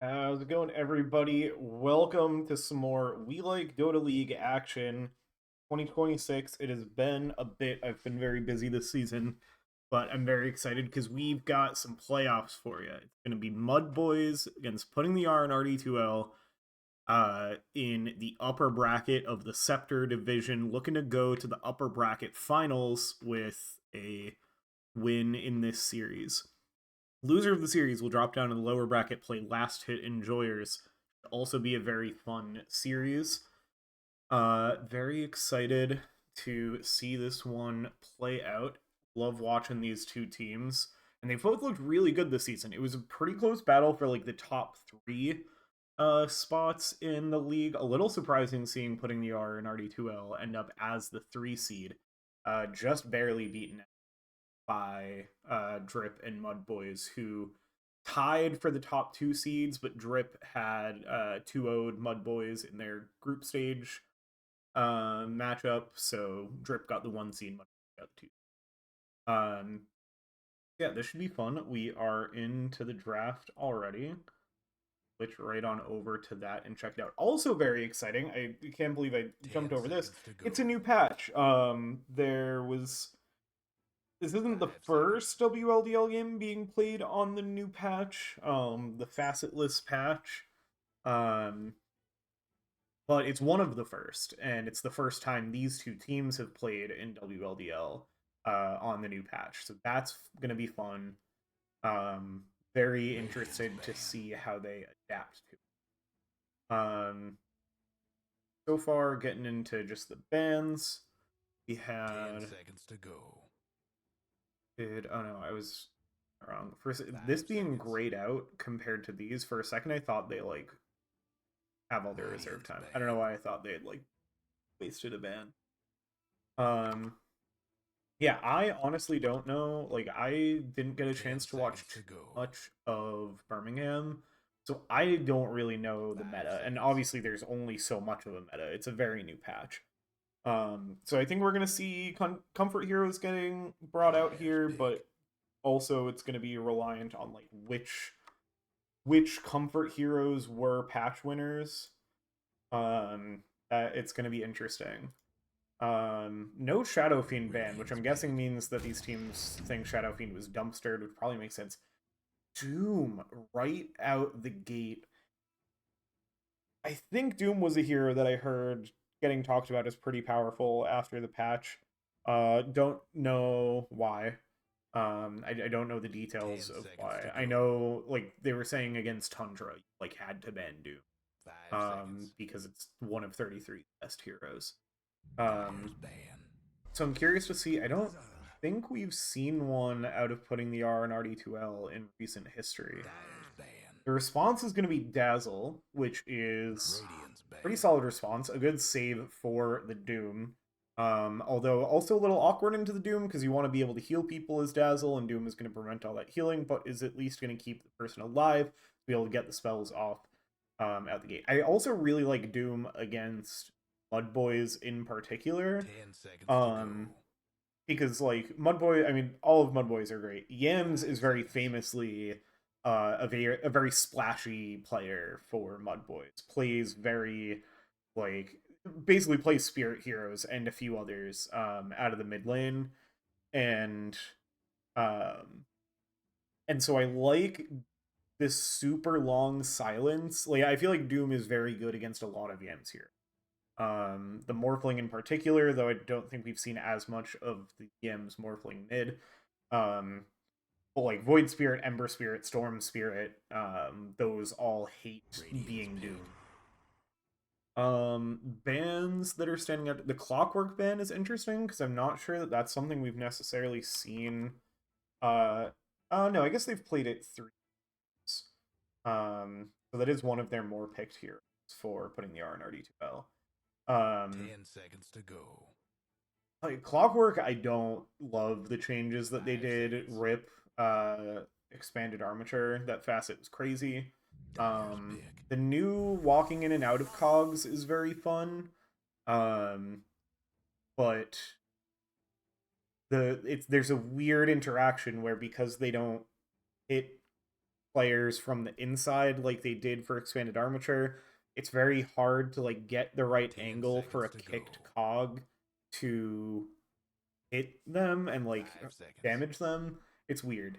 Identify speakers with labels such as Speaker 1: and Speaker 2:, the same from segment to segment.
Speaker 1: How's it going, everybody? Welcome to some more We Like Dota League action 2026. It has been a bit. I've been very busy this season, but I'm very excited because we've got some playoffs for you. It's going to be MUDBOYS against Putting the R and RD2L in the upper bracket of the Scepter Division, looking to go to the upper bracket finals with a win in this series. Loser of the series will drop down to the lower bracket, play last hit enjoyers. Also be a very fun series. Very excited to see this one play out. Love watching these two teams. And they both looked really good this season. It was a pretty close battle for like the top three spots in the league. A little surprising seeing Putting the R and RD2L end up as the 3 seed. Just barely beaten by Drip and MUDBOYS, who tied for the top 2 seeds, but Drip had 2-0'd MUDBOYS in their group stage matchup, so Drip got the 1 seed, MUDBOYS got the 2. Yeah, this should be fun. We are into the draft already. Switch right on over to that and check it out. Also very exciting. I can't believe I jumped over this. It's a new patch. This isn't the first WLDL game being played on the new patch, the facetless patch. But it's one of the first, and it's the first time these two teams have played in WLDL on the new patch. So that's going to be fun. Very interested to see how they adapt to it. So far, getting into just the bans, we had
Speaker 2: 10 seconds to go.
Speaker 1: Oh no, I was wrong. This being grayed out compared to these, for a second I thought they like have all their reserve time. I don't know why I thought they had like wasted a ban. Yeah, I honestly don't know. Like, I didn't get a chance to watch much of Birmingham, so I don't really know the meta. And obviously, there's only so much of a meta. It's a very new patch. So I think we're gonna see comfort heroes getting brought out here, but also it's gonna be reliant on like which comfort heroes were patch winners. It's gonna be interesting. No Shadow Fiend ban, which I'm guessing means that these teams think Shadow Fiend was dumpstered, which probably makes sense. Doom right out the gate. I think Doom was a hero that I heard getting talked about as pretty powerful after the patch. Don't know why. I don't know the details of why. I know, like, they were saying against Tundra, like, had to ban Doom. Because it's one of 33 best heroes. So I'm curious to see. I don't think we've seen one out of Putting the R and RD2L in recent history. The response is going to be Dazzle, which is a pretty solid response. A good save for the Doom. Although also a little awkward into the Doom because you want to be able to heal people as Dazzle, and Doom is going to prevent all that healing, but is at least going to keep the person alive to be able to get the spells off. out the gate. I also really like Doom against MUDBOYS in particular.
Speaker 2: 10 seconds to
Speaker 1: Um,
Speaker 2: go.
Speaker 1: because like MUDBOY, I mean, all of MUDBOYS are great. Yams
Speaker 2: 5
Speaker 1: is very
Speaker 2: seconds.
Speaker 1: famously a very splashy player for MUDBOYS. Plays very like basically plays spirit heroes and a few others out of the mid lane, and um so I like this super long silence. Like I feel like Doom is very good against a lot of Yams here. The Morphling in particular, though I don't think we've seen as much of the Yams Morphling mid. Um, but like Void Spirit, Ember Spirit, Storm Spirit, those all hate
Speaker 2: Radiant's
Speaker 1: being
Speaker 2: pick.
Speaker 1: Doom. Bans that are standing out. The Clockwork ban is interesting because I'm not sure that that's something we've necessarily seen. Uh, no, I guess they've played it through. So that is one of their more picked heroes for putting the R in RD2L.
Speaker 2: 10 seconds to go.
Speaker 1: Like Clockwork, I don't love the changes that they
Speaker 2: 5
Speaker 1: did.
Speaker 2: seconds.
Speaker 1: Rip, expanded armature. That facet was crazy.
Speaker 2: Dyer's pick.
Speaker 1: The new walking in and out of cogs is very fun. Um, but there's a weird interaction where because they don't hit players from the inside like they did for expanded armature, it's very hard to like get the right
Speaker 2: 10
Speaker 1: angle for
Speaker 2: seconds
Speaker 1: a
Speaker 2: to
Speaker 1: kicked
Speaker 2: go.
Speaker 1: cog to hit them and like
Speaker 2: 5 seconds.
Speaker 1: damage them. It's weird.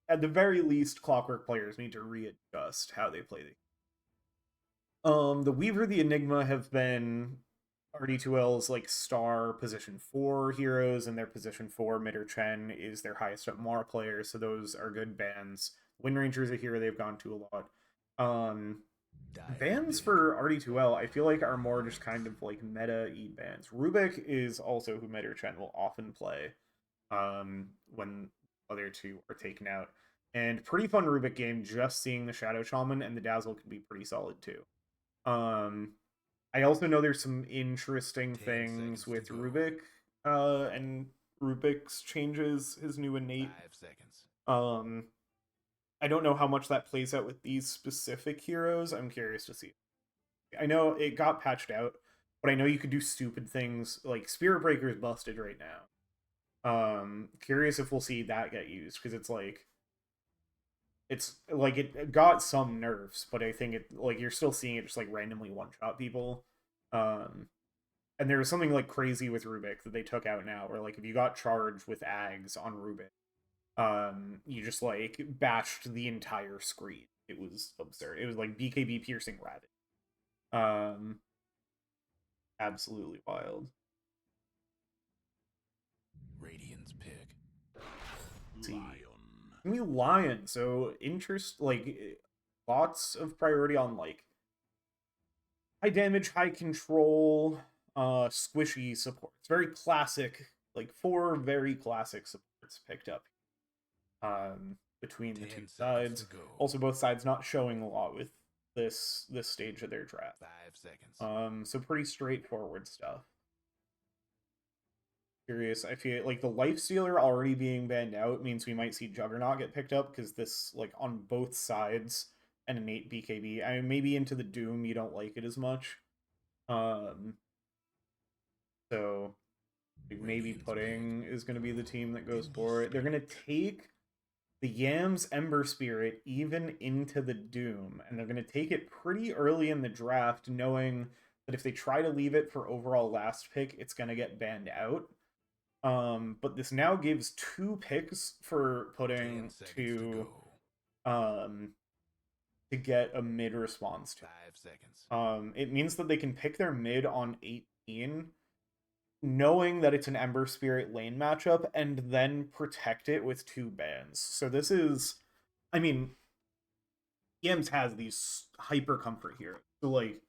Speaker 1: At the very least, Clockwork players need to readjust how they play the Weaver, the Enigma have been RD2L's like star position 4 heroes, and their position 4 Mitter Chen is their highest up Mar player, so those are good bans. Wind Ranger is a hero they've gone to a lot.
Speaker 2: Dyer's
Speaker 1: Bans
Speaker 2: pick.
Speaker 1: for RD2L I feel like are more just kind of like meta E bans. Rubik is also who Mitter Chen will often play when other two are taken out. And pretty fun Rubik game, just seeing the Shadow Shaman and the Dazzle can be pretty solid too. Um, I also know there's some interesting
Speaker 2: 10
Speaker 1: things
Speaker 2: seconds to
Speaker 1: with
Speaker 2: go.
Speaker 1: Rubik, and Rubik's changes, his new
Speaker 2: 5
Speaker 1: innate.
Speaker 2: seconds.
Speaker 1: Um, I don't know how much that plays out with these specific heroes. I'm curious to see. I know it got patched out, but I know you could do stupid things like Spirit Breaker is busted right now. Curious if we'll see that get used because it's like it got some nerfs, but I think it like you're still seeing it just like randomly one shot people. Um, and there was something like crazy with Rubik that they took out now, where like if you got charged with Ags on Rubik, you just like bashed the entire screen. It was absurd. It was like BKB piercing rabbit. Um, Absolutely wild.
Speaker 2: Radiant's pick.
Speaker 1: Let's see,
Speaker 2: Lion.
Speaker 1: we Lion. So interest like lots of priority on like high damage, high control, squishy support. It's very classic, like four very classic supports picked up between the two
Speaker 2: 10 seconds to
Speaker 1: sides.
Speaker 2: go.
Speaker 1: Also, both sides not showing a lot with this stage of their draft.
Speaker 2: 5 seconds.
Speaker 1: So pretty straightforward stuff. Curious. I feel like the Lifestealer already being banned out means we might see Juggernaut get picked up because this like on both sides an innate BKB. I mean, maybe into the Doom you don't like it as much. Um, so like, maybe
Speaker 2: Radiant's
Speaker 1: Pudding
Speaker 2: pick.
Speaker 1: is going to be the team that goes
Speaker 2: Windy
Speaker 1: for it. They're going to
Speaker 2: Spirit.
Speaker 1: take the Yams Ember Spirit even into the Doom, and they're going to take it pretty early in the draft, knowing that if they try to leave it for overall last pick, it's going to get banned out. But this now gives two picks for
Speaker 2: 10
Speaker 1: Pudding
Speaker 2: seconds to go.
Speaker 1: um to get a mid response to.
Speaker 2: 5 seconds.
Speaker 1: It means that they can pick their mid on 18, knowing that it's an Ember Spirit lane matchup, and then protect it with two bans. So this is, I mean, EMS has these hyper comfort here. So like,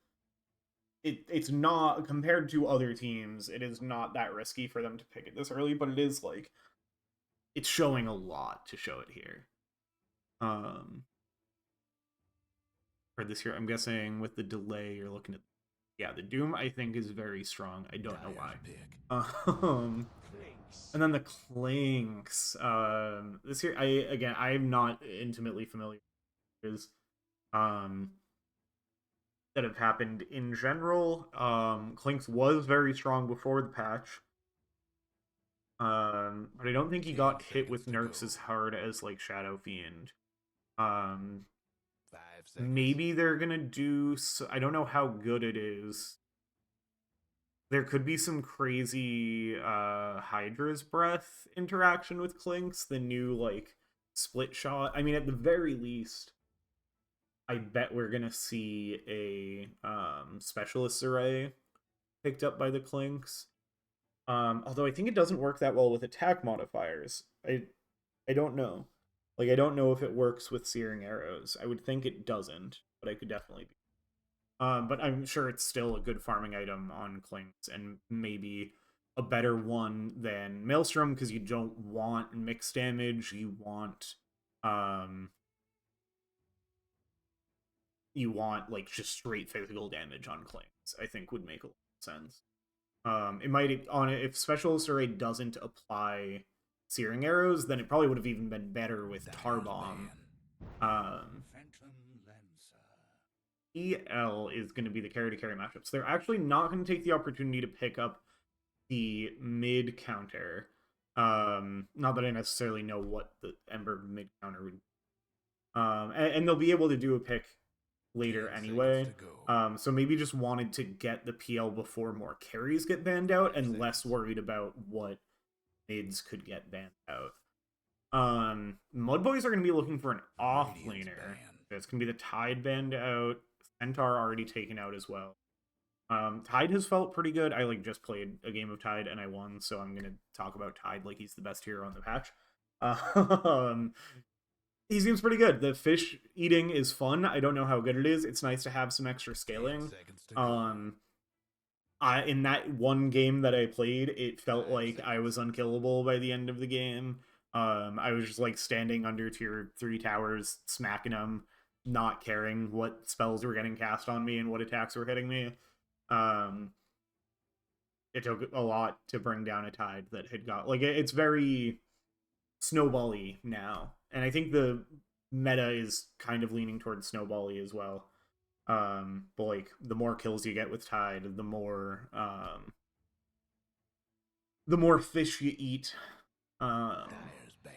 Speaker 1: it's not compared to other teams. It is not that risky for them to pick it this early, but it is like it's showing a lot to show it here. Um, for this year, I'm guessing with the delay, you're looking at yeah, the Doom I think is very strong. I don't know why.
Speaker 2: Dyer's pick.
Speaker 1: And then the Clanks. This year, I'm not intimately familiar with that have happened in general. Clinks was very strong before the patch. But I don't think he
Speaker 2: 10
Speaker 1: got hit
Speaker 2: seconds
Speaker 1: with
Speaker 2: to
Speaker 1: nerfs
Speaker 2: go.
Speaker 1: as hard as like Shadow Fiend.
Speaker 2: 5 seconds.
Speaker 1: Maybe they're gonna do. I don't know how good it is. There could be some crazy Hydra's Breath interaction with Clinks. The new like split shot. I mean, at the very least, I bet we're gonna see a specialist array picked up by the Clinks. Although I think it doesn't work that well with attack modifiers. I don't know. Like I don't know if it works with searing arrows. I would think it doesn't, but I could definitely be. But I'm sure it's still a good farming item on Clinks and maybe a better one than Maelstrom because you don't want mixed damage. You want like just straight physical damage on Clinks. I think would make a lot of sense. It might on it if Specialist Array doesn't apply searing arrows, then it probably would have even been better with Tar Bomb. EL is going to be the carry to carry matchup. So they're actually not going to take the opportunity to pick up the mid counter. Not that I necessarily know what the Ember mid counter would. And they'll be able to do a pick later anyway. So maybe just wanted to get the PL before more carries get banned out and less worried about what mids could get banned out. MUDBOYS are going to be looking for an off laner. It's going to be the Tide banned out. Centaur already taken out as well. Tide has felt pretty good. I like just played a game of Tide and I won, so I'm going to talk about Tide like he's the best hero on the patch. He seems pretty good. The fish eating is fun. I don't know how good it is. It's nice to have some extra scaling. In that one game that I played, it felt like I was unkillable by the end of the game. I was just like standing under tier 3 towers, smacking them, not caring what spells were getting cast on me and what attacks were hitting me. It took a lot to bring down a Tide that had got like it's very snowbally now, and I think the meta is kind of leaning towards snowbally as well. But like the more kills you get with Tide, the more fish you eat.
Speaker 2: Dyer's ban.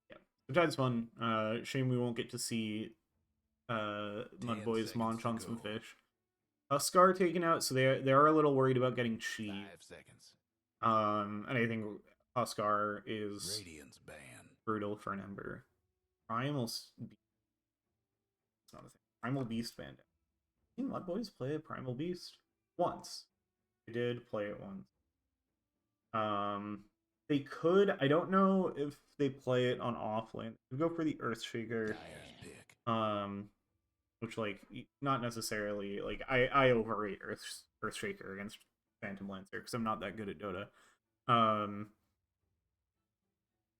Speaker 1: Yeah, Tide's fun. Shame we won't get to see MUDBOYS munch on some fish. Huskar taken out, so they are a little worried about getting cheap.
Speaker 2: 5 seconds.
Speaker 1: And I think Huskar is
Speaker 2: Radiant's ban.
Speaker 1: brutal for an Ember. Primal Beast. It's not a thing. Primal Beast banned. Did MUDBOYS play a Primal Beast? Once. They did play it once. They could. I don't know if they play it on offlane. They go for the Earthshaker. Which like not necessarily like I overrate Earthshaker against Phantom Lancer because I'm not that good at Dota.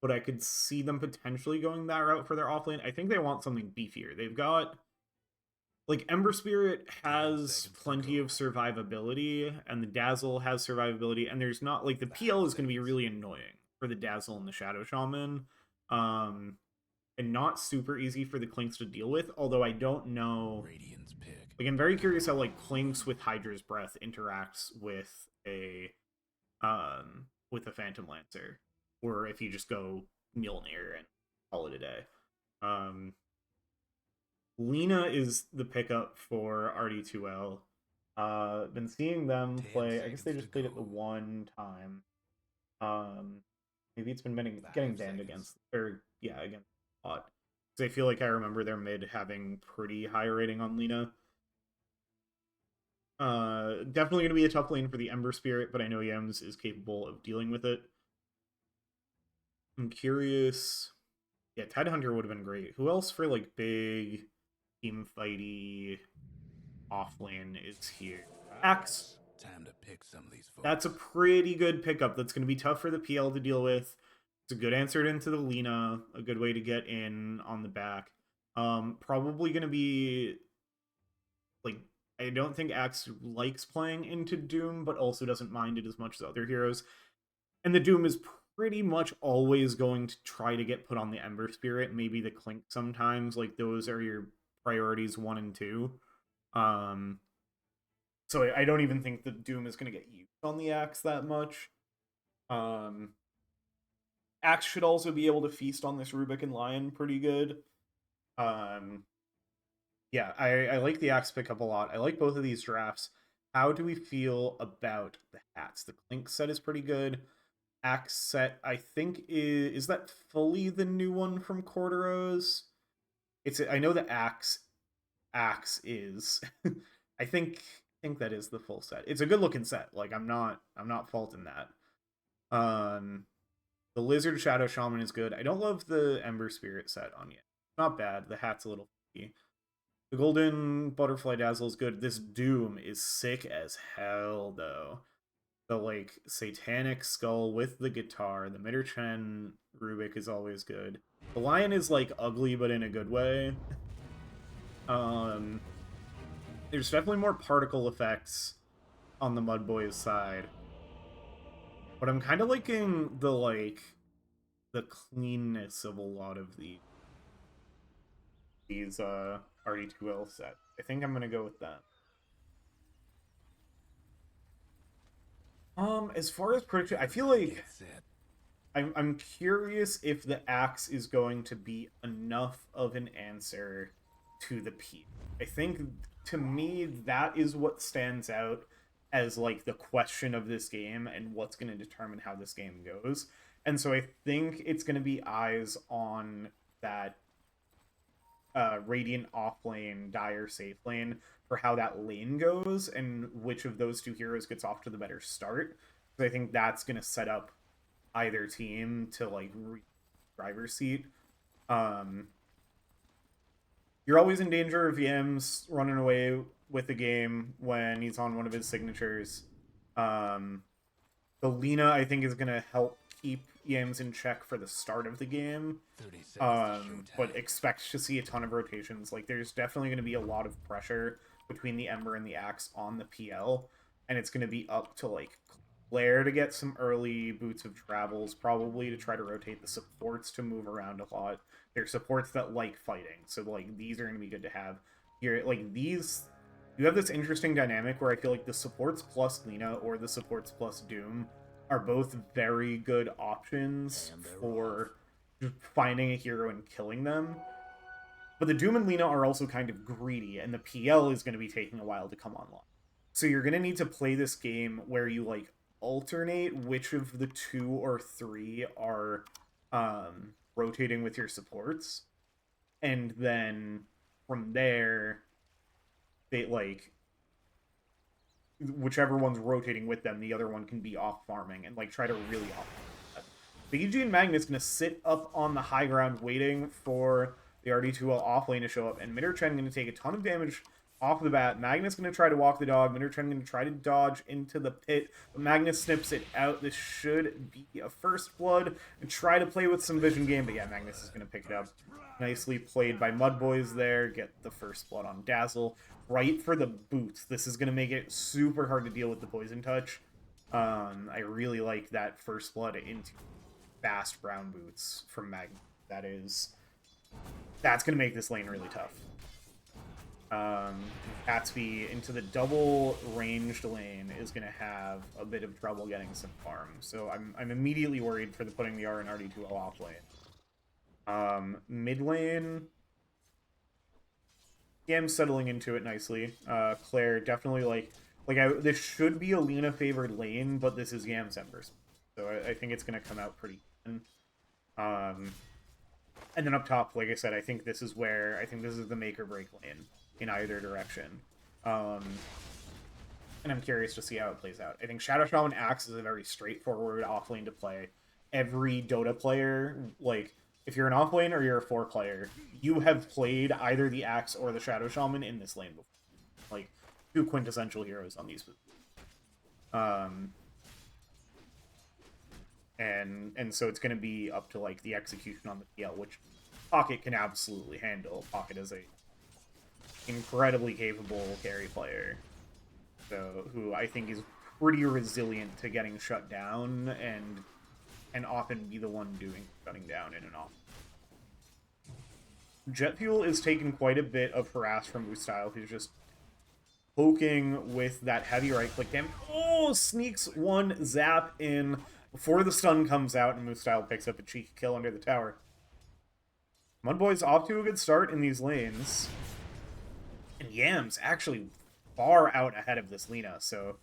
Speaker 1: But I could see them potentially going that route for their offlane. I think they want something beefier. They've got like Ember Spirit has plenty of survivability, and the Dazzle has survivability, and there's not like the PL is going to be really annoying for the Dazzle and the Shadow Shaman, and not super easy for the Clinks to deal with. Although I don't know, like I'm very curious how like Clinks with Hydra's Breath interacts with a Phantom Lancer, or if you just go Mjolnir and call it a day. Lena is the pickup for RD2L. Been seeing them play. I guess they just played it the one time. Maybe it's been getting banned against against a lot. Because I feel like I remember their mid having pretty high rating on Lena. Definitely gonna be a tough lane for the Ember Spirit, but I know Yems is capable of dealing with it. I'm curious. Yeah, Tidehunter would have been great. Who else for like big team fighty offlane is here? Axe.
Speaker 2: Time to pick some of these folks.
Speaker 1: That's a pretty good pickup. That's going to be tough for the PL to deal with. It's a good answer into the Lena, a good way to get in on the back. Probably going to be like I don't think Axe likes playing into Doom, but also doesn't mind it as much as other heroes. And the Doom is pretty much always going to try to get put on the Ember Spirit, maybe the Clink sometimes. Like, those are your priorities 1 and 2. So I don't even think the Doom is going to get used on the Axe that much. Axe should also be able to feast on this Rubik and Lion pretty good. Yeah, I like the Axe pickup a lot. I like both of these drafts. How do we feel about the hats? The Clink set is pretty good. Axe set, I think, is that fully the new one from Corderos? I know the Axe is. I think that is the full set. It's a good looking set. Like, I'm not faulting that. The Lizard Shadow Shaman is good. I don't love the Ember Spirit set on yet. Not bad. The hat's a little funky. The Golden Butterfly Dazzle is good. This Doom is sick as hell, though. The, like, Satanic Skull with the guitar. The Mitterchen Rubik is always good. The Lion is, like, ugly, but in a good way. There's definitely more particle effects on the MUDBOYS side. But I'm kind of liking the, like, the cleanness of a lot of these RD2L sets. I think I'm gonna go with that. As far as prediction, I feel like I'm curious if the Axe is going to be enough of an answer to the P. I think, to me, that is what stands out as, like, the question of this game and what's going to determine how this game goes. And so I think it's going to be eyes on that Radiant off lane, Dire safe lane, for how that lane goes and which of those two heroes gets off to the better start. Because I think that's going to set up either team to, like, driver's seat. You're always in danger of Yams running away with the game when he's on one of his signatures. The Lina, I think, is going to help keep Yams in check for the start of the game. But expect to see a ton of rotations. Like, there's definitely going to be a lot of pressure between the Ember and the Axe on the PL. And it's going to be up to, like, Claire to get some early boots of travels, probably, to try to rotate the supports to move around a lot. They're supports that like fighting, so, like, these are going to be good to have. Here, like, these, you have this interesting dynamic where I feel like the supports plus Lina or the supports plus Doom are both very good options for finding a hero and killing them. But the Doom and Lina are also kind of greedy, and the PL is going to be taking a while to come online. So you're going to need to play this game where you, like, alternate which of the 2 or 3 are rotating with your supports, and then from there, they, like, whichever one's rotating with them, the other one can be off farming and, like, try to really off that. BG and Magnus gonna sit up on the high ground waiting for the RD2L off lane to show up, and Mitterchen gonna take a ton of damage off the bat. Magnus gonna try to walk the dog. Mitterchen gonna try to dodge into the pit, but Magnus snips it out. This should be a first blood, and try to play with some vision game, but yeah, Magnus is gonna pick it up. Nicely played by MUDBOYS there. Get the first blood on Dazzle. Right for the boots. This is gonna make it super hard to deal with the poison touch. I really like that first blood into fast brown boots from Magnus. That's gonna make this lane really tough. Catsby into the double ranged lane is going to have a bit of trouble getting some farm. So I'm immediately worried for the putting the R and RD2L off lane. Mid lane, yeah, I'm settling into it nicely. Claire definitely this should be a Lina favored lane, but this is Yam's Embers, so I think it's going to come out pretty even. And then up top, like I said, I think this is the make or break lane in either direction. And I'm curious to see how it plays out. I think Shadow Shaman Axe is a very straightforward off lane to play. Every Dota player, like, if you're an off lane or you're a 4 player, you have played either the Axe or the Shadow Shaman in this lane before. Like, 2 quintessential heroes on these. And so it's going to be up to, like, the execution on the PL, which Pocket can absolutely handle. Pocket is a incredibly capable carry player. So, who I think is pretty resilient to getting shut down and often be the one doing shutting down in and off. Jet Fuel is taking quite a bit of harass from Mustyle, who's just poking with that heavy right click damage. Oh, sneaks one zap in before the stun comes out, and Mustyle picks up a cheeky kill under the tower. MUDBOYS off to a good start in these lanes. And Yams actually far out ahead of this Lina, so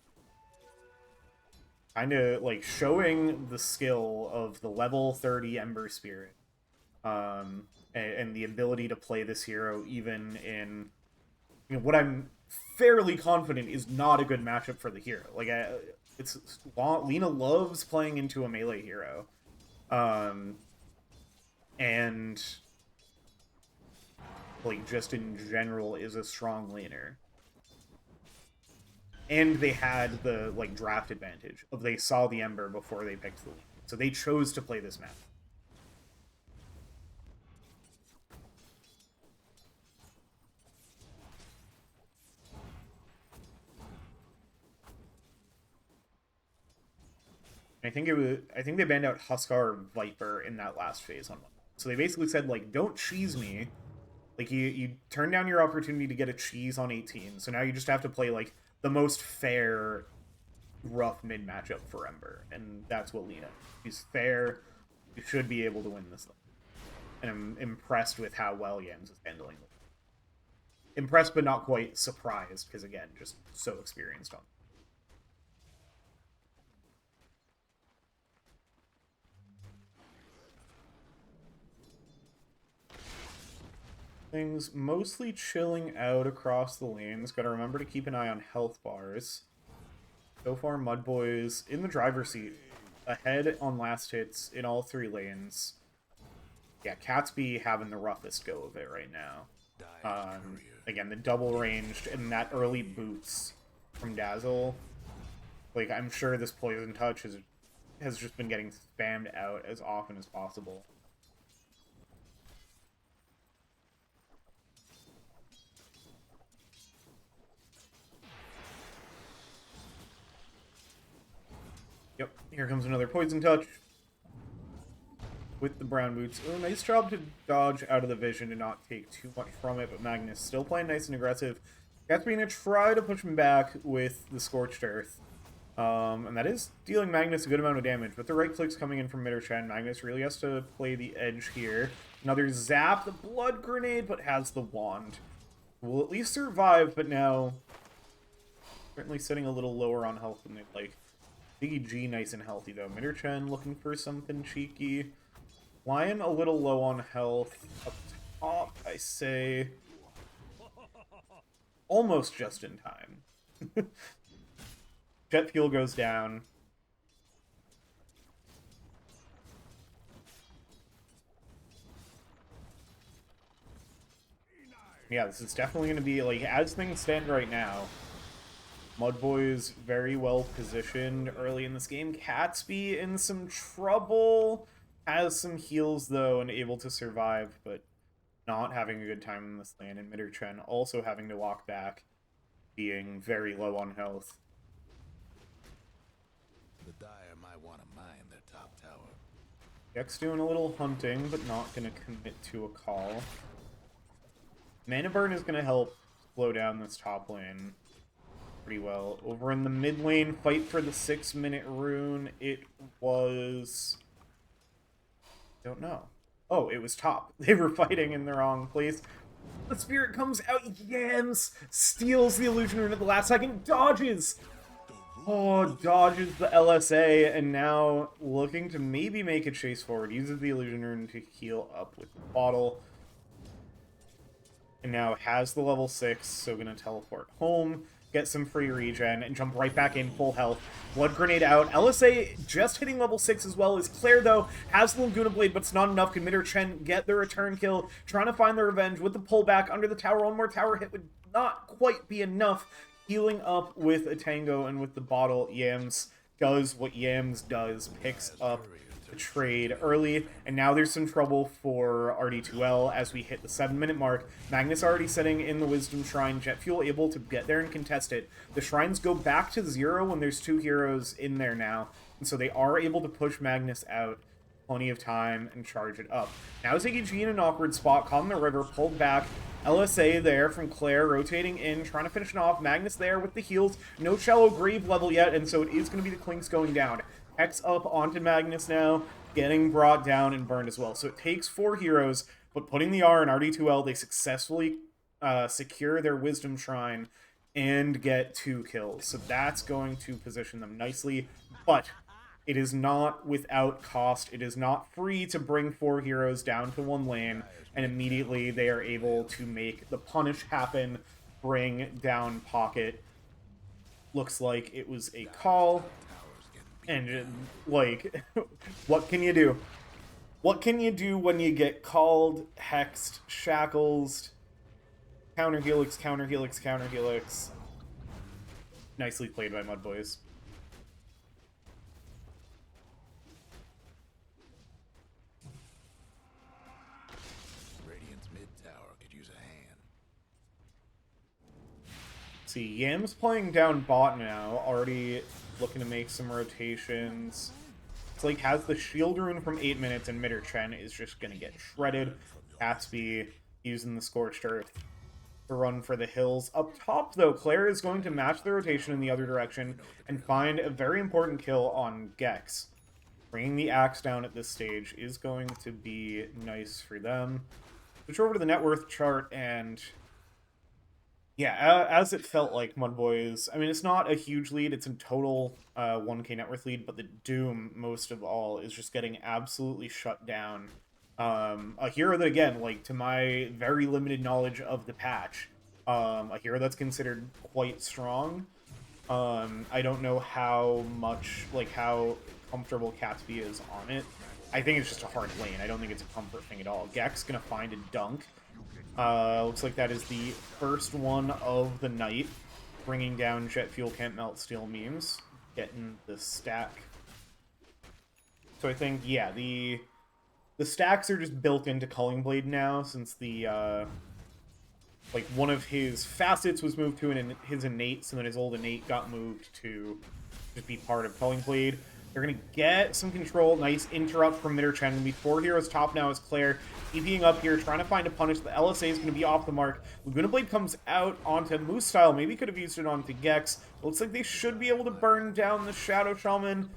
Speaker 1: kind of like showing the skill of the level 30 Ember Spirit. And the ability to play this hero even in, you know, what I'm fairly confident is not a good matchup for the hero. Like, Lina loves playing into a melee hero. And like, just in general is a strong laner. And they had the, like, draft advantage of they saw the Ember before they picked the lane. So they chose to play this map. I think they banned out Huskar or Viper in that last phase on one. So they basically said, like, don't cheese me. Like, you turn down your opportunity to get a cheese on 18, so now you just have to play, like, the most fair, rough mid matchup for Ember, and that's what Lina. She's fair. You should be able to win this thing. And I'm impressed with how well Yams is handling it. Impressed, but not quite surprised, because, again, just so experienced on it. Things mostly chilling out across the lanes. Gotta remember to keep an eye on health bars. So far, MUDBOYS in the driver's seat, ahead on last hits in all three lanes. Yeah, Catsby having the roughest go of it right now. Again, the double ranged and that early boots from Dazzle. Like, I'm sure this Poison Touch has just been getting spammed out as often as possible. Yep, here comes another Poison Touch. With the brown boots. Oh, nice job to dodge out of the vision and not take too much from it, but Magnus still playing nice and aggressive. Gatsby gonna try to push him back with the Scorched Earth. And that is dealing Magnus a good amount of damage, but the right clicks coming in from Midderchen. Magnus really has to play the edge here. Another zap, the blood grenade, but has the wand. Will at least survive, but now certainly sitting a little lower on health than they'd like. Biggie G nice and healthy though. Midderchen looking for something cheeky. Lion a little low on health. Up top, I say almost just in time. Jet fuel goes down. Yeah, this is definitely going to be, like, as things stand right now, MUDBOYS very well positioned early in this game. Catsby in some trouble. Has some heals, though, and able to survive, but not having a good time in this lane. And Midderchen also having to walk back, being very low on health.
Speaker 2: The Dire might want to mine their top tower.
Speaker 1: Gek's doing a little hunting, but not going to commit to a call. Mana Burn is going to help slow down this top lane pretty well. Over in the mid lane, fight for the 6-minute rune. It was... don't know. Oh, it was top. They were fighting in the wrong place. The spirit comes out. Yams steals the illusion rune at the last second. Dodges. Oh, dodges the LSA, and now looking to maybe make a chase forward. Uses the illusion rune to heal up with the bottle. And now has the level 6, so gonna teleport home, get some free regen, and jump right back in full health. Blood Grenade out. LSA just hitting level 6 as well as Claire, though, has the Laguna Blade, but it's not enough. Can Midderchen get the return kill? Trying to find the revenge with the pullback under the tower. One more tower hit would not quite be enough. Healing up with a Tango and with the bottle. Yams does what Yams does. Picks up the trade early, and now there's some trouble for RD2L as we hit the 7-minute mark. Magnus already sitting in the Wisdom Shrine, Jet Fuel able to get there and contest it. The shrines go back to 0 when there's 2 heroes in there now, and so they are able to push Magnus out plenty of time and charge it up. Now Ziggy G in an awkward spot, caught in the river, pulled back. LSA there from Claire, rotating in, trying to finish it off. Magnus there with the heals. No shallow grave level yet, and so it is going to be the Clinks going down. Hex up onto Magnus now, getting brought down and burned as well. So it takes 4 heroes, but putting the R in RD2L, they successfully secure their Wisdom Shrine and get 2 kills. So that's going to position them nicely, but it is not without cost. It is not free to bring 4 heroes down to 1 lane, and immediately they are able to make the punish happen, bring down Pocket. Looks like it was a call, and, like, what can you do? What can you do when you get called, hexed, shackles, counter helix, counter helix, counter helix? Nicely played by MUDBOYS. See, Yam's playing down bot now, already looking to make some rotations. It's like has the shield rune from 8 minutes, and Mitter Chen is just going to get shredded. Gatsby using the Scorched Earth to run for the hills. Up top, though, Claire is going to match the rotation in the other direction and find a very important kill on Gex. Bringing the axe down at this stage is going to be nice for them. Switch over to the net worth chart, and yeah, as it felt like MUDBOYS, I mean, it's not a huge lead, it's a total 1k net worth lead, but the Doom, most of all, is just getting absolutely shut down. A hero that, again, like, to my very limited knowledge of the patch, a hero that's considered quite strong. I don't know how much, like, how comfortable Gatsby is on it. I think it's just a hard lane. I don't think it's a comfort thing at all. Gek's gonna find a dunk. Looks like that is the first one of the night. Bringing down Jet Fuel Can't Melt Steel memes. Getting the stack. So I think, yeah, the stacks are just built into Culling Blade now, since the, like, one of his facets was moved to his innate, so then his old innate got moved to just be part of Culling Blade. They're going to get some control. Nice interrupt from Mitter Chen. Going to be 4 heroes top now as Claire TPing up here, trying to find a punish. The LSA is going to be off the mark. Laguna Blade comes out onto Moose Style. Maybe could have used it onto Gex. Looks like they should be able to burn down the Shadow Shaman.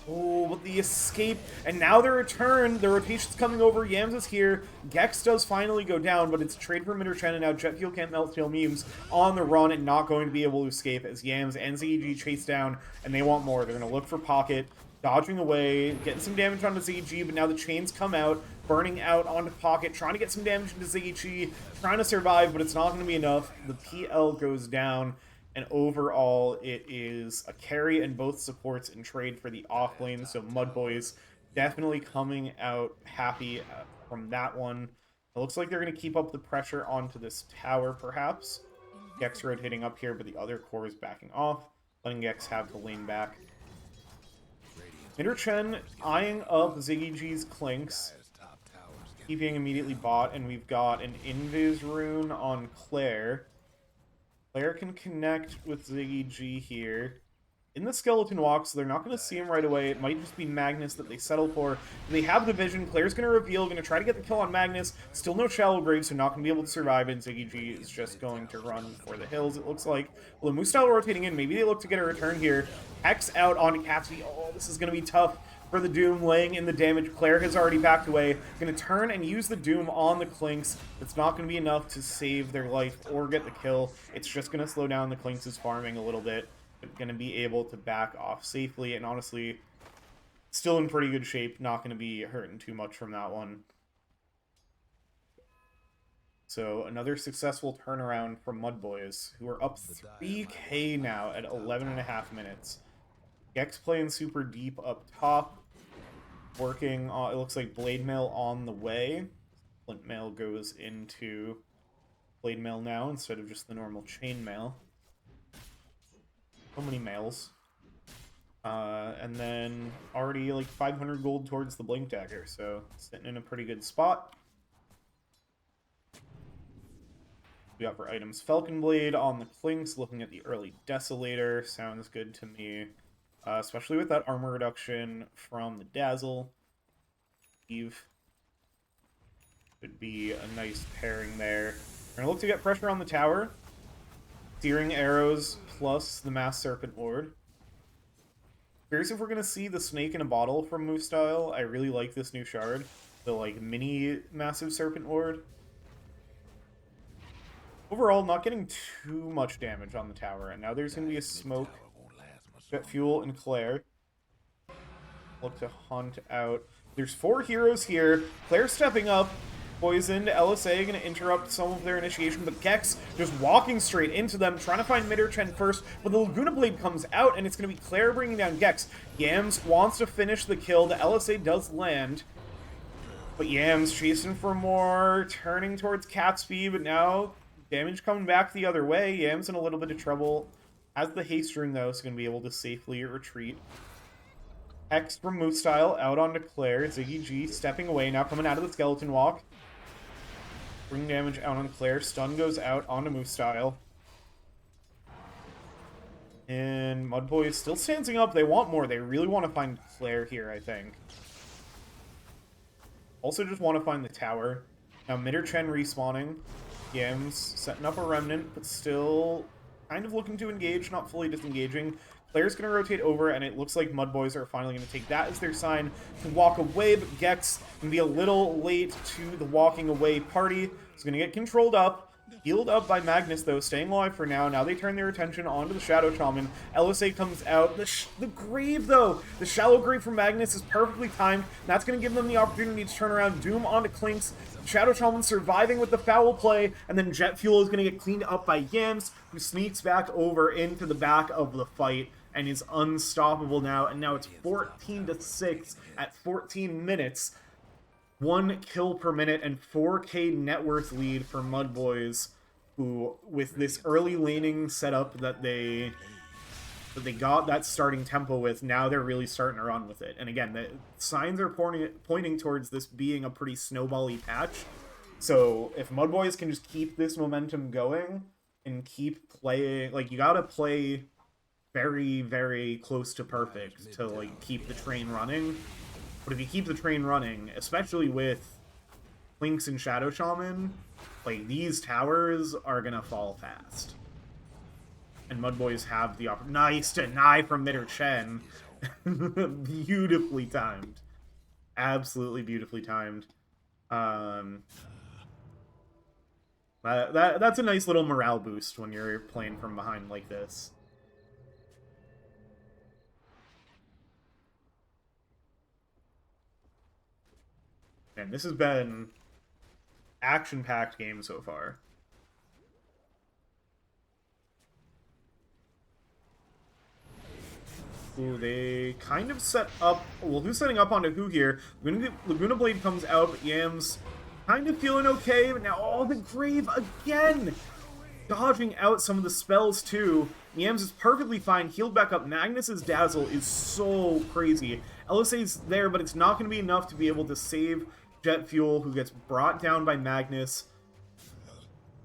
Speaker 1: Oh, but the escape, and now the return. The rotation's coming over. Yams is here. Gex does finally go down, but it's a trade for Mitter Chen, and now Jet Fuel Can't Melt Steel memes on the run and not going to be able to escape as Yams and ZG chase down, and they want more. They're going to look for Pocket. Dodging away, getting some damage onto ZG, but now the chains come out, burning out onto Pocket, trying to get some damage into ZG, trying to survive, but it's not going to be enough. The PL goes down, and overall, it is a carry and both supports in trade for the off lane, so MUDBOYS definitely coming out happy from that one. It looks like they're going to keep up the pressure onto this tower, perhaps. Gex rotating up here, but the other core is backing off, letting Gex have the lane back. Mitter Chen eyeing up Ziggy G's Clinks, keeping immediately bot, and we've got an Invis rune on Claire. Claire can connect with Ziggy G here. In the Skeleton Walk, so they're not going to see him right away. It might just be Magnus that they settle for. They have the vision. Claire's going to reveal, going to try to get the kill on Magnus. Still no Shallow Grave, so not going to be able to survive, and Ziggy G is just going to run for the hills, it looks like. Well, the Moose Style rotating in. Maybe they look to get a return here. Hex out on Gatsby. Oh, this is going to be tough for the Doom, laying in the damage. Claire has already backed away. Going to turn and use the Doom on the Clinks. It's not going to be enough to save their life or get the kill. It's just going to slow down the Clinks' farming a little bit. Going to be able to back off safely, and honestly, still in pretty good shape. Not going to be hurting too much from that one. So another successful turnaround from MUDBOYS, who are up 3k now at 11.5 minutes. Gex playing super deep up top, working on, it looks like Blade Mail on the way. Flint Mail goes into Blade Mail now instead of just the normal Chain Mail. So many mails. And then already like 500 gold towards the Blink Dagger, so sitting in a pretty good spot. We got for items Falcon Blade on the Clinks, looking at the early Desolator. Sounds good to me. Especially with that armor reduction from the Dazzle. Eve could be a nice pairing there. We're going to look to get pressure on the tower. Searing Arrows plus the Mass Serpent Ward. Curious if we're going to see the Snake in a Bottle from Moose Style. I really like this new shard. The like mini Massive Serpent Ward. Overall, not getting too much damage on the tower. And now there's going to be a Smoke. Jet Fuel and Claire. Look to hunt out. There's 4 heroes here. Claire stepping up. Poisoned. LSA going to interrupt some of their initiation, but Gex just walking straight into them, trying to find Midderchen first, but the Laguna Blade comes out, and it's going to be Claire bringing down Gex. Yams wants to finish the kill. The LSA does land, but Yams chasing for more, turning towards Catsby, but now damage coming back the other way. Yams in a little bit of trouble. Has the haste rune, though, so going to be able to safely retreat. X from Moose Style out onto Claire. Ziggy G stepping away, now coming out of the Skeleton Walk. Bring damage out on Claire. Stun goes out onto Moose Style. And MUDBOYS still standing up. They want more. They really want to find Claire here, I think. Also just want to find the tower. Now Midderchen respawning. Yams setting up a remnant, but still kind of looking to engage, not fully disengaging. Claire's going to rotate over, and it looks like MUDBOYS are finally going to take that as their sign to walk away, but Gex can be a little late to the walking away party. He's going to get controlled up, healed up by Magnus, though, staying alive for now. Now they turn their attention onto the Shadow Shaman. LSA comes out. The Grave, though! The Shallow Grave from Magnus is perfectly timed. That's going to give them the opportunity to turn around. Doom onto Clinks. Shadow Shaman surviving with the foul play, and then Jet Fuel is going to get cleaned up by Yams, who sneaks back over into the back of the fight and is unstoppable now. And now it's 14-6 at 14 minutes. 1 kill per minute and 4k net worth lead for MUDBOYS, who, with this early laning setup that they got that starting tempo with, now they're really starting to run with it. And again, the signs are pointing towards this being a pretty snowball-y patch. So if MUDBOYS can just keep this momentum going and keep playing, like, you gotta play very, very close to perfect to, like, keep the train running. But if you keep the train running, especially with Lynx and Shadow Shaman, like, these towers are gonna fall fast. And MUDBOYS have the opportunity. Nice deny from Midderchen. Beautifully timed. Absolutely beautifully timed. That's a nice little morale boost when you're playing from behind like this. And this has been action-packed game so far. Ooh, they kind of set up... Well, who's setting up onto who here? Laguna Blade comes out, but Yams kind of feeling okay. But now, oh, the Grave again! Dodging out some of the spells, too. Yams is perfectly fine, healed back up. Magnus's Dazzle is so crazy. LSA's there, but it's not going to be enough to be able to save Jet Fuel, who gets brought down by Magnus.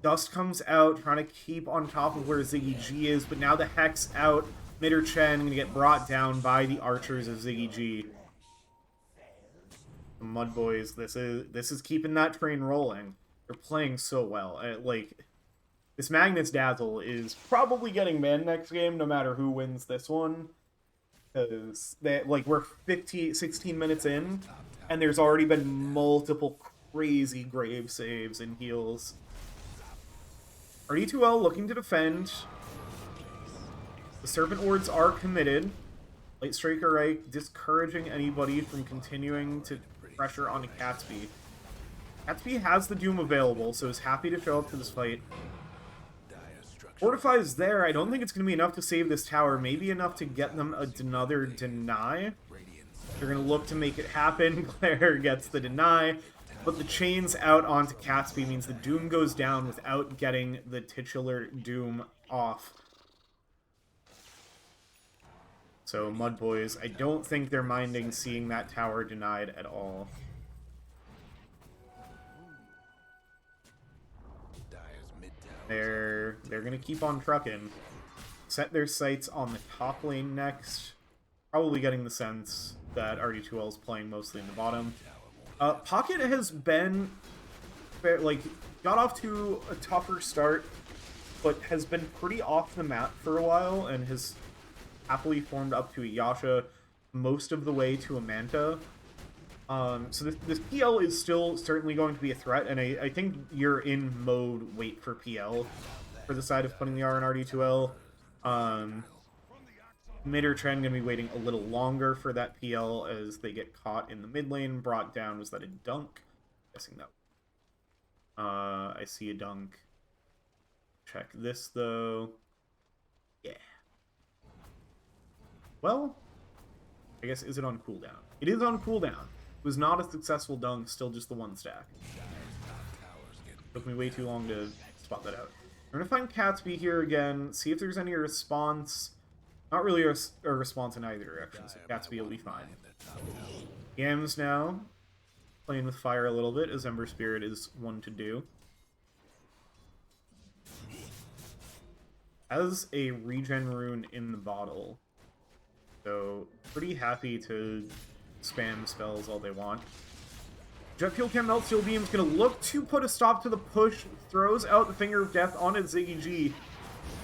Speaker 1: Dust comes out, trying to keep on top of where Ziggy G is, but now the Hex out. Midderchen going to get brought down by the archers of Ziggy G. The MUDBOYS, this is keeping that train rolling. They're playing so well. Like, this Magnus Dazzle is probably getting banned next game, no matter who wins this one. Because, like, we're 16 minutes in, and there's already been multiple crazy grave saves and heals. RD2L looking to defend. The Serpent Wards are committed. Light Striker Reich discouraging anybody from continuing to pressure onto Catsby. Catsby has the Doom available, so is happy to show up to this fight. Fortify is there. I don't think it's going to be enough to save this tower. Maybe enough to get them another deny. They're going to look to make it happen. Claire gets the deny. But the chains out onto Catsby means the Doom goes down without getting the titular Doom off. So MUDBOYS, I don't think they're minding seeing that tower denied at all. They're gonna keep on trucking. Set their sights on the top lane next. Probably getting the sense that RD2L is playing mostly in the bottom. Pocket has been, like, got off to a tougher start, but has been pretty off the map for a while, and has happily formed up to a Yasha most of the way to a Manta. So this PL is still certainly going to be a threat, and I think you're in mode wait for PL for the side of putting the R in RD2L. Mid or Trend going to be waiting a little longer for that PL as they get caught in the mid lane. Brought down, was that a dunk? I'm guessing that. I see a dunk. Check this, though. Yeah. Well, I guess, is it on cooldown? It is on cooldown. It was not a successful dunk, still just the one stack. Took me way too long to spot that out. We're going to find Catsby here again, see if there's any response. Not really a response in either direction, so Catsby will be fine. Yams now, playing with fire a little bit, as Ember Spirit is one to do. Has a regen rune in the bottle, so pretty happy to spam spells all they want. Jet Fuel Chem Melt Steel Beam is going to look to put a stop to the push, throws out the Finger of Death on its Ziggy G.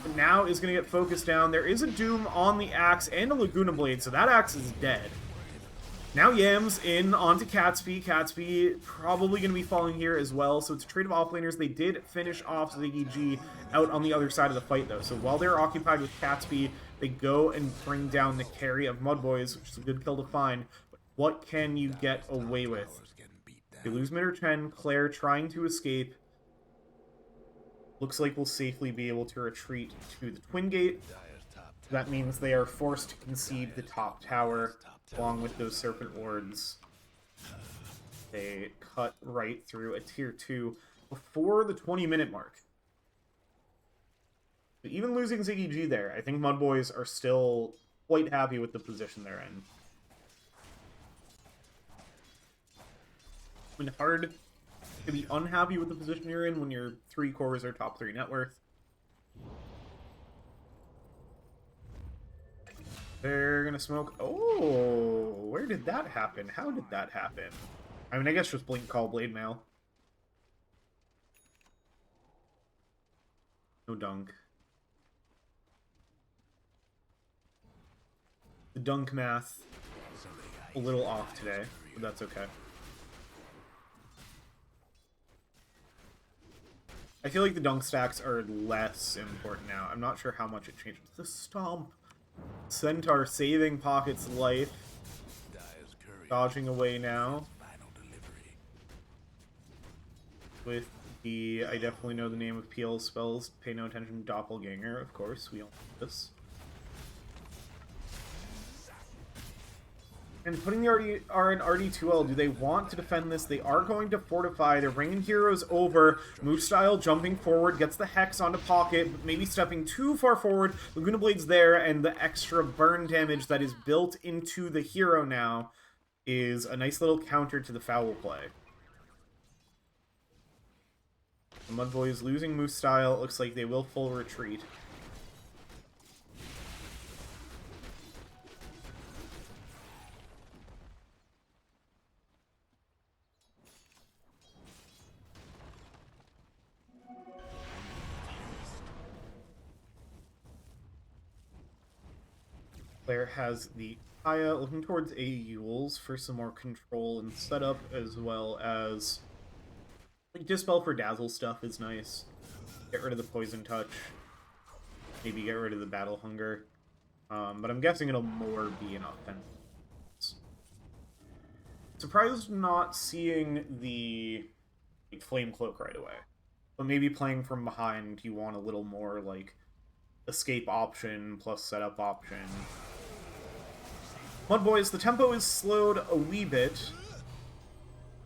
Speaker 1: But now is going to get focused down. There is a Doom on the Axe and a Laguna Blade, so that Axe is dead. Now Yams in onto Catsby. Catsby probably going to be falling here as well, so it's a trade of offlaners. They did finish off Ziggy G out on the other side of the fight, though. So while they're occupied with Catsby, they go and bring down the carry of MUDBOYS, which is a good kill to find. But what can you get away with? They lose mid or 10. Claire trying to escape. Looks like we'll safely be able to retreat to the Twin Gate. That means they are forced to concede the top tower, along with those Serpent Wards. They cut right through a tier 2 before the 20-minute mark. But even losing Ziggy G there, I think MUDBOYS are still quite happy with the position they're in. I mean, hard to be unhappy with the position you're in when your 3 cores are top 3 net worth. They're gonna smoke. Oh, where did that happen? How did that happen? I mean, I guess just Blink Call Blade Mail. No dunk. The dunk math a little off today, but that's okay. I feel like the dunk stacks are less important now. I'm not sure how much it changes. The Stomp. Centaur saving Pocket's life. Dodging away now. With the... I definitely know the name of PL spells. Pay no attention. Doppelganger, of course. We all know this. And putting the R in RD2L, do they want to defend this? They are going to fortify. They're bringing heroes over. Moose Style jumping forward, gets the Hex onto Pocket, but maybe stepping too far forward. Laguna Blade's there, and the extra burn damage that is built into the hero now is a nice little counter to the foul play. The MUDBOYS losing Moose Style. It looks like they will full retreat. Claire has the Kaya looking towards a Yules for some more control and setup, as well as like Dispel for Dazzle stuff is nice. Get rid of the Poison Touch. Maybe get rid of the Battle Hunger. But I'm guessing it'll more be an offense. Surprised not seeing the like, Flame Cloak right away. But maybe playing from behind, you want a little more like escape option plus setup option. MUDBOYS, the tempo is slowed a wee bit,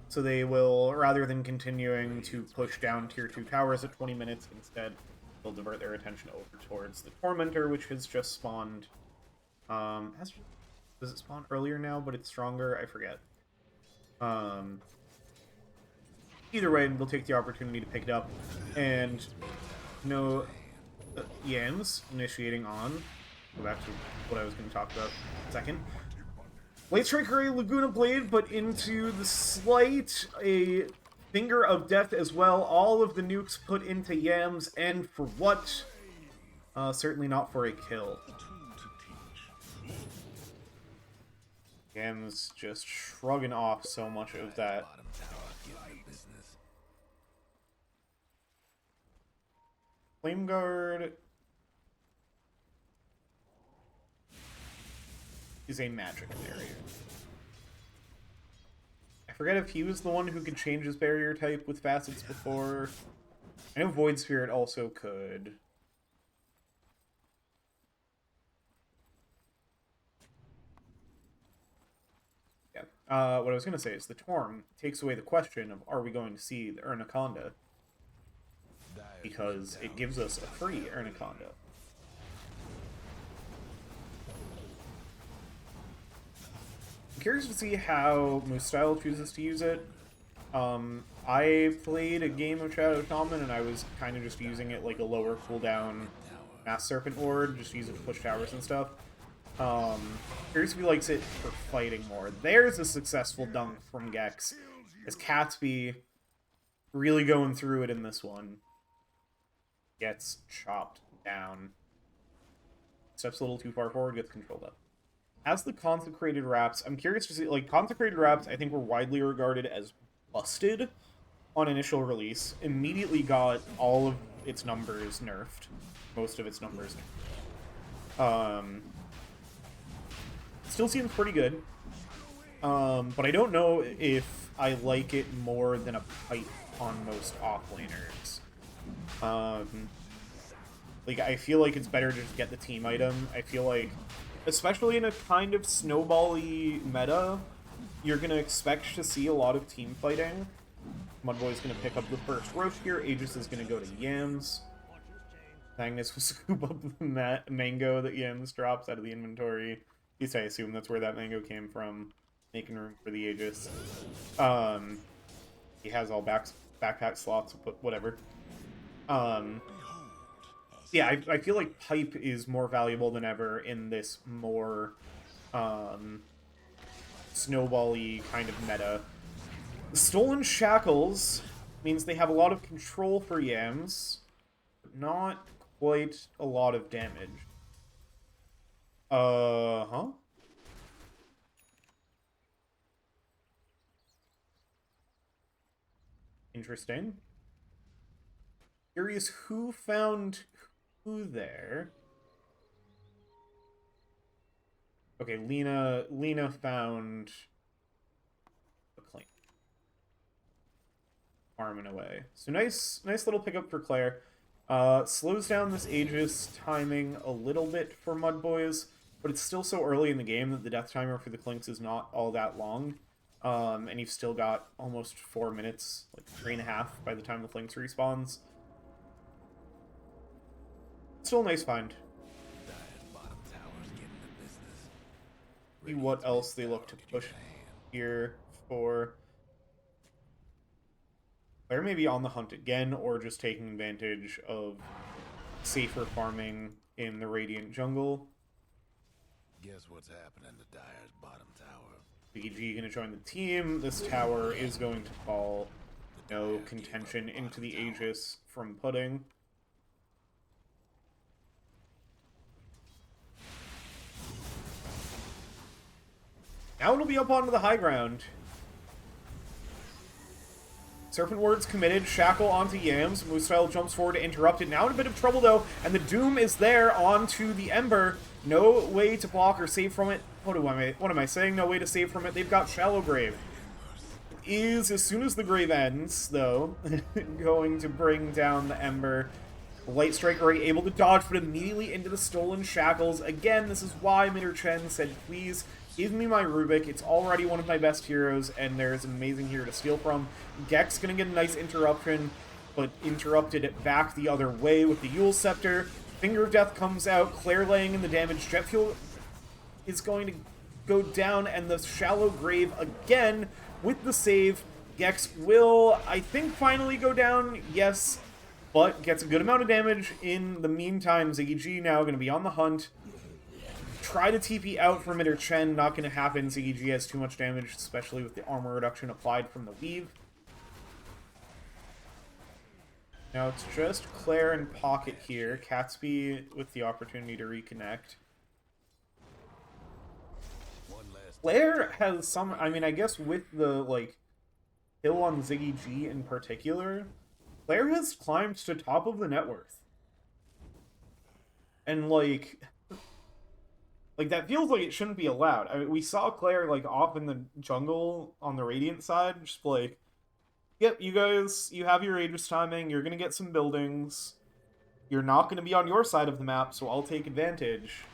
Speaker 1: so they will, rather than continuing to push down tier 2 towers at 20 minutes, instead they'll divert their attention over towards the Tormentor, which has just spawned. Does it spawn earlier now, but it's stronger? I forget. Either way, we'll take the opportunity to pick it up. And no Yams initiating on. Go back to what I was going to talk about in a second. Light Strike Array, Laguna Blade, but into the slight, a Finger of Death as well. All of the nukes put into Yams, and for what? Certainly not for a kill. Yams just shrugging off so much of that. Flame Guard is a magic barrier. I forget if he was the one who could change his barrier type with facets before. I know Void Spirit also could. Yeah. What I was going to say is the Torm takes away the question of are we going to see the Urnaconda? Because it gives us a free Urnaconda. I'm curious to see how Moostyle chooses to use it. I played a game of Shadow Shaman and I was kind of just using it like a lower cooldown Mass Serpent Ward, just use it to push towers and stuff. Curious if he likes it for fighting more. There's a successful dunk from Gex, as Catsby really going through it in this one. Gets chopped down. Steps a little too far forward, gets controlled up. As the Consecrated Wraps, I'm curious to see, like, Consecrated Wraps I think were widely regarded as busted on initial release. Immediately got all of its numbers nerfed. Most of its numbers nerfed. Still seems pretty good. But I don't know if I like it more than a pipe on most offlaners. Like, I feel like it's better to just get the team item. I feel like, especially in a kind of snowball-y meta, you're going to expect to see a lot of team fighting. MUDBOY's going to pick up the first roach here. Aegis is going to go to Yams. Magnus will scoop up the mango that Yams drops out of the inventory. At least I assume that's where that mango came from. Making room for the Aegis. He has all backpack slots, but whatever. Yeah, I feel like pipe is more valuable than ever in this more snowball-y kind of meta. The Stolen Shackles means they have a lot of control for Yams, but not quite a lot of damage. Interesting. Curious who found who there. Okay, Lena found a claim. Arming away. So nice little pickup for Claire. Slows down this Aegis timing a little bit for MUDBOYS, but it's still so early in the game that the death timer for the Clinks is not all that long. And you've still got almost 4 minutes, like 3.5 by the time the Clinks respawns. Still a nice find. See what else they look to push here for. Claire may be on the hunt again, or just taking advantage of safer farming in the Radiant jungle.
Speaker 2: Guess what's happening to Dire's bottom tower?
Speaker 1: BG gonna join the team. This tower is going to fall. No contention into the Aegis from Pudding. Now it'll be up onto the high ground. Serpent Ward's committed. Shackle onto Yams. Moostyle jumps forward to interrupt it. Now in a bit of trouble, though, and the Doom is there onto the Ember. No way to block or save from it. What am I saying? No way to save from it. They've got Shallow Grave. Is, as soon as the Grave ends, though, going to bring down the Ember. Light Strike Array able to dodge, but immediately into the Stolen Shackles. Again, this is why Minter Chen said, please give me my Rubik. It's already one of my best heroes, and there's an amazing hero to steal from. Gex gonna get a nice interruption, but interrupted it back the other way with the Yule Scepter. Finger of Death comes out. Claire laying in the damage. Jet Fuel is going to go down, and the shallow grave again with the save. Gex will, I think, finally go down, yes, but gets a good amount of damage. In the meantime, Ziggy G now going to be on the hunt. Try to TP out from it or Chen, not going to happen. Ziggy G has too much damage, especially with the armor reduction applied from the weave. Now it's just Claire and Pocket here. Catsby with the opportunity to reconnect. Claire has some, I mean, I guess with the, like, hill on Ziggy G in particular, Claire has climbed to top of the net worth. And, like that feels like it shouldn't be allowed. I mean, we saw Claire, like, off in the jungle on the Radiant side, just like, yep, you guys, you have your Aegis timing, you're gonna get some buildings, you're not gonna be on your side of the map, so I'll take advantage.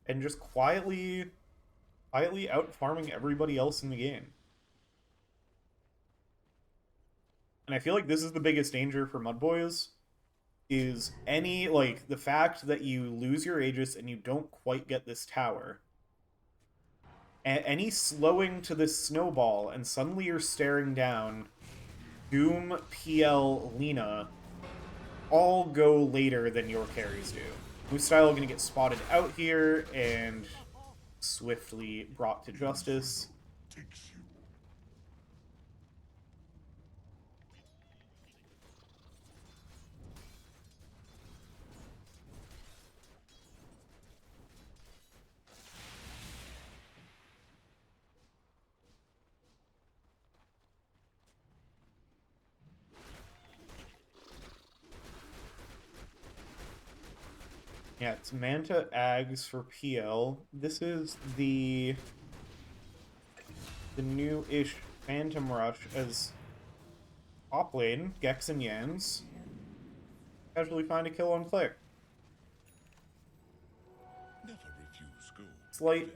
Speaker 1: And just quietly out farming everybody else in the game. And I feel like this is the biggest danger for MUDBOYS, is any, like, the fact that you lose your Aegis and you don't quite get this tower. Any slowing to this snowball, and suddenly you're staring down Doom, PL, Lina, all go later than your carries do. Moostyle going to get spotted out here, and swiftly brought to justice. Yeah, it's Manta Ags for PL. This is the new-ish Phantom Rush as top lane, Gex and Yams casually find a kill on Claire. Slight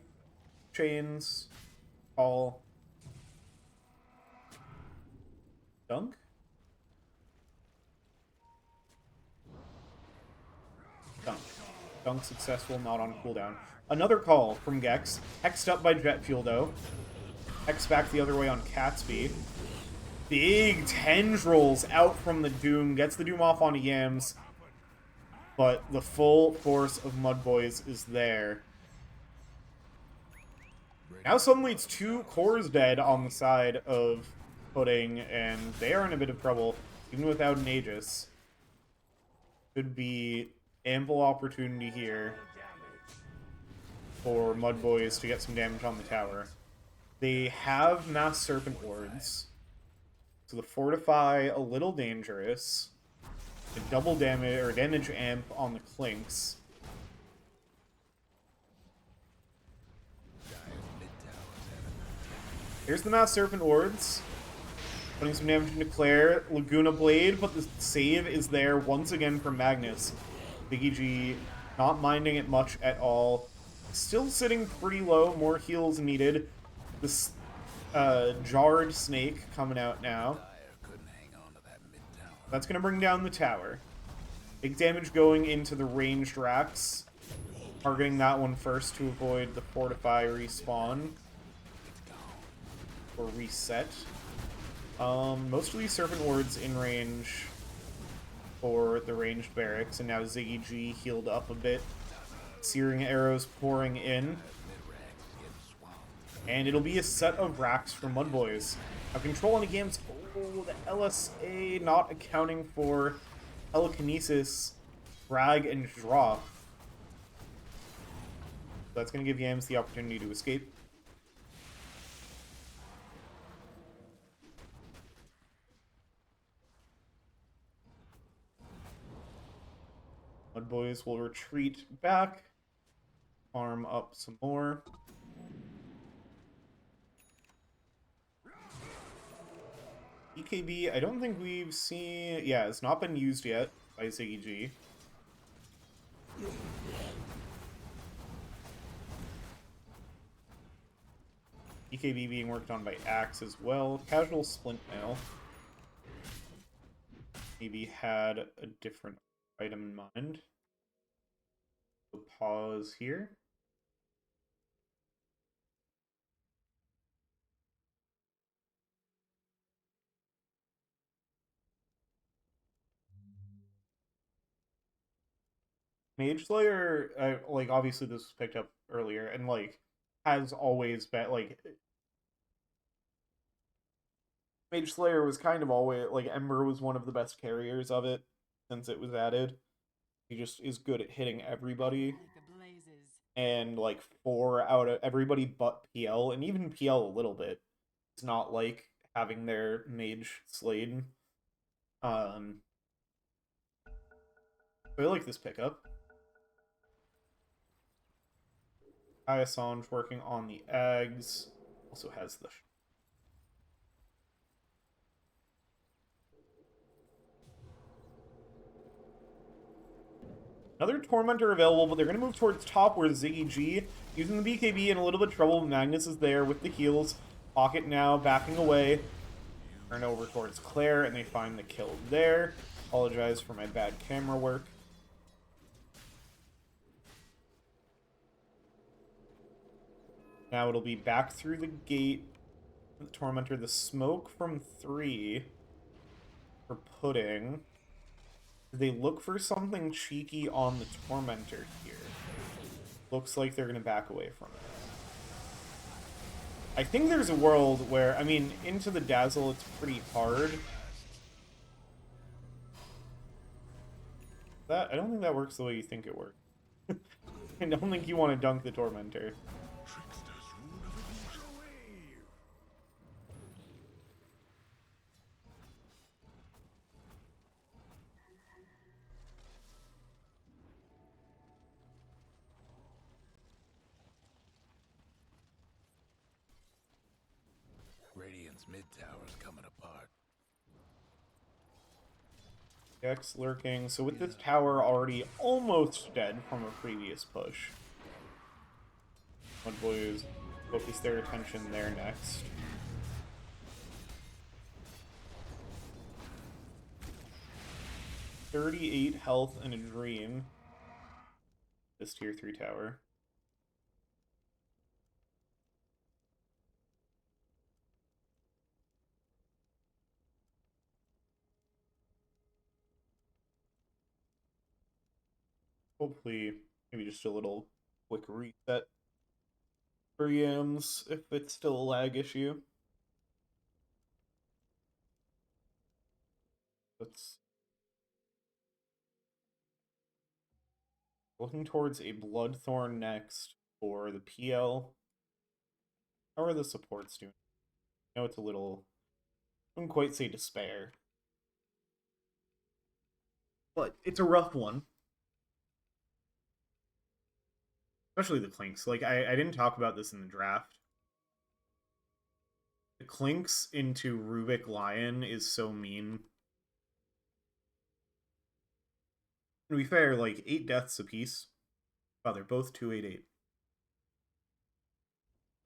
Speaker 1: chains, call, dunk. Dunk successful, not on cooldown. Another call from Gex. Hexed up by Jet Fuel, though. Hex back the other way on Catsby. Big tendrils out from the Doom. Gets the Doom off onto Yams. But the full force of MUDBOYS is there. Now suddenly it's 2 cores dead on the side of Pudding, and they are in a bit of trouble, even without an Aegis. Could be ample opportunity here for MUDBOYS to get some damage on the tower. They have Mass Serpent Wards, so the Fortify a little dangerous. A double damage or damage amp on the Clinks. Here's the Mass Serpent Wards. Putting some damage into Claire. Laguna Blade, but the save is there once again from Magnus. Biggie G not minding it much at all. Still sitting pretty low. More heals needed. This Jarred Snake coming out now. That's going to bring down the tower. Big damage going into the ranged racks. Targeting that one first to avoid the Fortify respawn. Or reset. Most of these Serpent Wards in range for the ranged barracks, and now Ziggy G healed up a bit. Searing arrows pouring in. And it'll be a set of racks for MUDBOYS. Now control on the games. Oh, the LSA not accounting for Telekinesis, Brag, and Draw. That's going to give Yams the opportunity to escape. MUDBOYS will retreat back, farm up some more. EKB, I don't think we've seen... Yeah, it's not been used yet by Ziggy G. EKB being worked on by Axe as well. Casual Splint Mail. Maybe had a different item in mind. Pause here. Mage Slayer, like obviously this was picked up earlier, and like has always been like Mage Slayer was kind of always like Ember was one of the best carriers of it since it was added. He just is good at hitting everybody, and like 4 out of everybody but PL, and even PL a little bit. It's not like having their mage slayed. Um, I like this pickup. Assange working on the eggs. Also has the another Tormentor available, but they're going to move towards top where Ziggy G, using the BKB, in a little bit of trouble. Magnus is there with the heals. Pocket now backing away. Turn over towards Claire, and they find the kill there. Apologize for my bad camera work. Now it'll be back through the gate. The Tormentor, the smoke from 3 for Pudding. They look for something cheeky on the Tormentor here. Looks like they're going to back away from it. I think there's a world where, I mean, into the Dazzle, it's pretty hard. I don't think that works the way you think it works. I don't think you want to dunk the Tormentor.
Speaker 2: Radiant's mid tower's coming apart.
Speaker 1: X lurking. So with this tower already almost dead from a previous push, MUDBOYS focus their attention there next. .38 health and a dream. This tier 3 tower. Hopefully, maybe just a little quick reset for Yams if it's still a lag issue. Let's looking towards a Bloodthorn next for the PL. How are the supports doing? I know it's a little, I wouldn't quite say despair, but it's a rough one. Especially the Clinks. Like, I didn't talk about this in the draft. The Clinks into Rubik Lion is so mean. To be fair, like, 8 deaths apiece. Wow, they're both 288.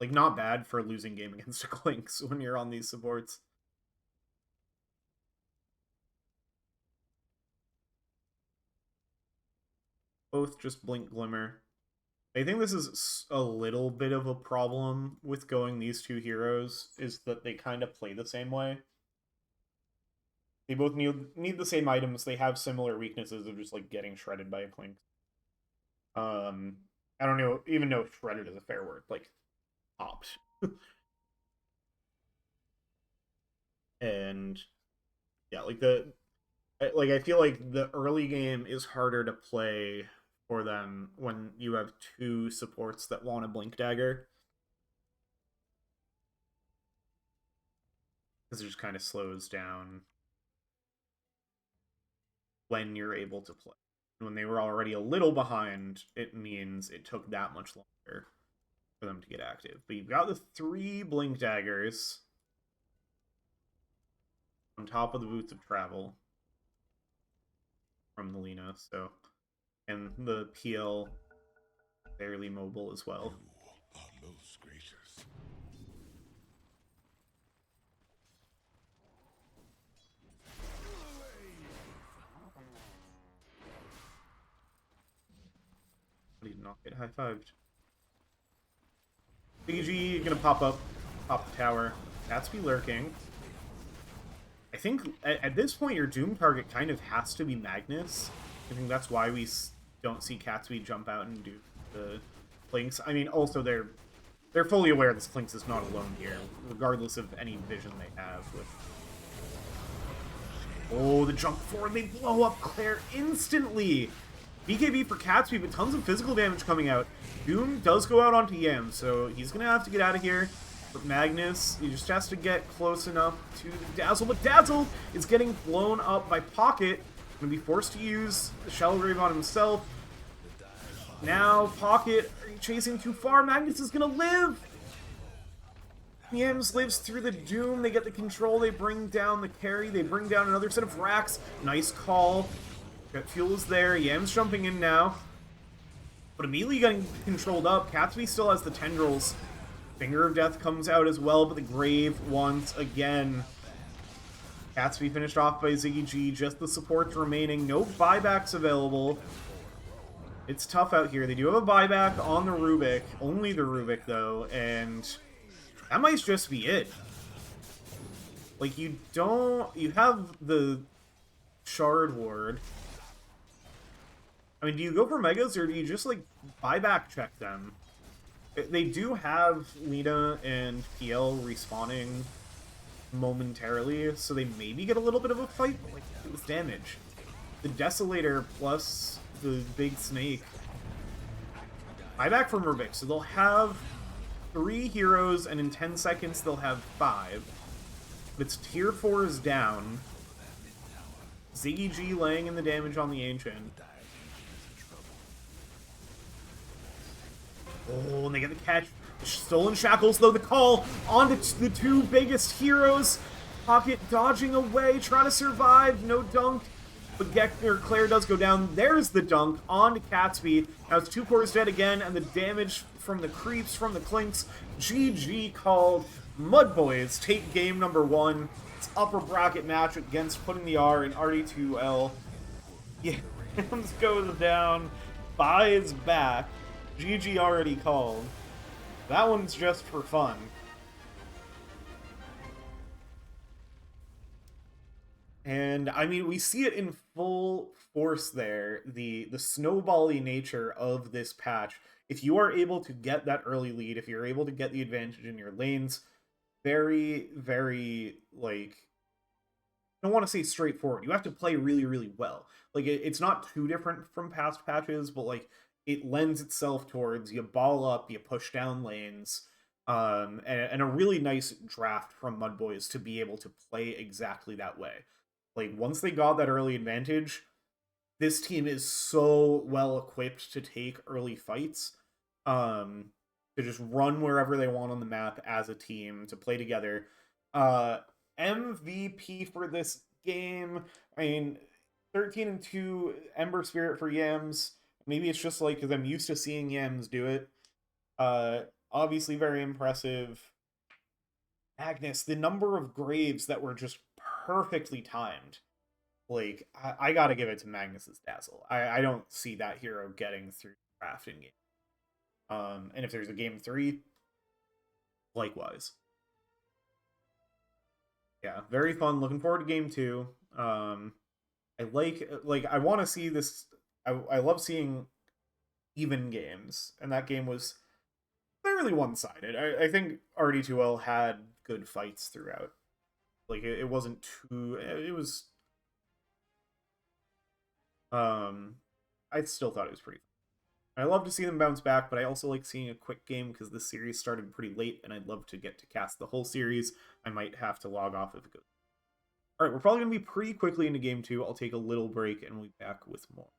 Speaker 1: Like, not bad for a losing game against a Clinks when you're on these supports. Both just Blink Glimmer. I think this is a little bit of a problem with going these two heroes, is that they kind of play the same way. They both need the same items. They have similar weaknesses of just like getting shredded by a Clink. I don't even know if shredded is a fair word. Like, popped. And yeah, like I feel like the early game is harder to play for them when you have 2 supports that want a Blink Dagger, because it just kind of slows down when you're able to play. When they were already a little behind, it means it took that much longer for them to get active. But you've got the 3 Blink Daggers on top of the Boots of Travel from the Lina, so, and the PL fairly mobile as well.
Speaker 2: You are most gracious.
Speaker 1: Get high-fived. BG gonna pop up, top the tower. Gatsby lurking. I think at this point your Doom target kind of has to be Magnus. I think that's why we don't see Gatsby jump out and do the Clinks. I mean, also they're fully aware this Clinks is not alone here, regardless of any vision they have. Oh, the jump forward, they blow up Claire instantly! BKB for Gatsby, but tons of physical damage coming out. Doom does go out onto Yam, so he's gonna have to get out of here. But Magnus, he just has to get close enough to Dazzle, but Dazzle is getting blown up by Pocket. Gonna be forced to use the Shallow Grave on himself. Now, Pocket chasing too far. Magnus is gonna live! Yams lives through the Doom. They get the control. They bring down the carry. They bring down another set of racks. Nice call. Got fuel is there. Yam's jumping in now. But immediately getting controlled up. Gatsby still has the tendrils. Finger of Death comes out as well, but the Grave once again. Gatsby finished off by Ziggy G. Just the supports remaining. No buybacks available. It's tough out here. They do have a buyback on the Rubik. Only the Rubik, though, and that might just be it. Like, you have the Shard Ward. I mean, do you go for Megas, or do you just, like, buyback check them? They do have Lina and PL respawning momentarily, so they maybe get a little bit of a fight, but, like, it was damage. The Desolator plus the big snake. Buyback from Rubik, so they'll have 3 heroes, and in 10 seconds they'll have 5. But it's tier 4 is down. Ziggy G laying in the damage on the Ancient. Oh, and they get the catch. Stolen Shackles, though, the call on the 2 biggest heroes. Pocket dodging away, trying to survive. No dunk. But Claire does go down. There's the dunk on to Gatsby. Now it's 2 cores dead again, and the damage from the creeps, from the Clinks. GG called. MUDBOYS take game number 1. It's upper bracket match against Putting the R in RD2L. Yams goes down. Buys back. GG already called. That one's just for fun. And, I mean, we see it in full force there, the snowbally nature of this patch. If you are able to get that early lead, if you're able to get the advantage in your lanes, very, very, like, I don't want to say straightforward. You have to play really, really well. Like, it's not too different from past patches, but, like, it lends itself towards you ball up, you push down lanes, and a really nice draft from MUDBOYS to be able to play exactly that way. Like, once they got that early advantage, this team is so well equipped to take early fights, to just run wherever they want on the map as a team, to play together. MVP for this game, I mean, 13-2 Ember Spirit for Yams. Maybe it's just like because I'm used to seeing Yams do it. Obviously very impressive. Magnus, the number of Graves that were just perfectly timed. Like, I gotta give it to Magnus's Dazzle. I don't see that hero getting through the draft in game. And if there's a game 3, likewise. Yeah, very fun. Looking forward to game 2. I want to see this. I love seeing even games, and that game was fairly one-sided. I think RD2L had good fights throughout. Like, it wasn't too... It was... I still thought it was pretty fun. I love to see them bounce back, but I also like seeing a quick game because the series started pretty late, and I'd love to get to cast the whole series. I might have to log off if it goes. Alright, we're probably going to be pretty quickly into game 2. I'll take a little break, and we'll be back with more.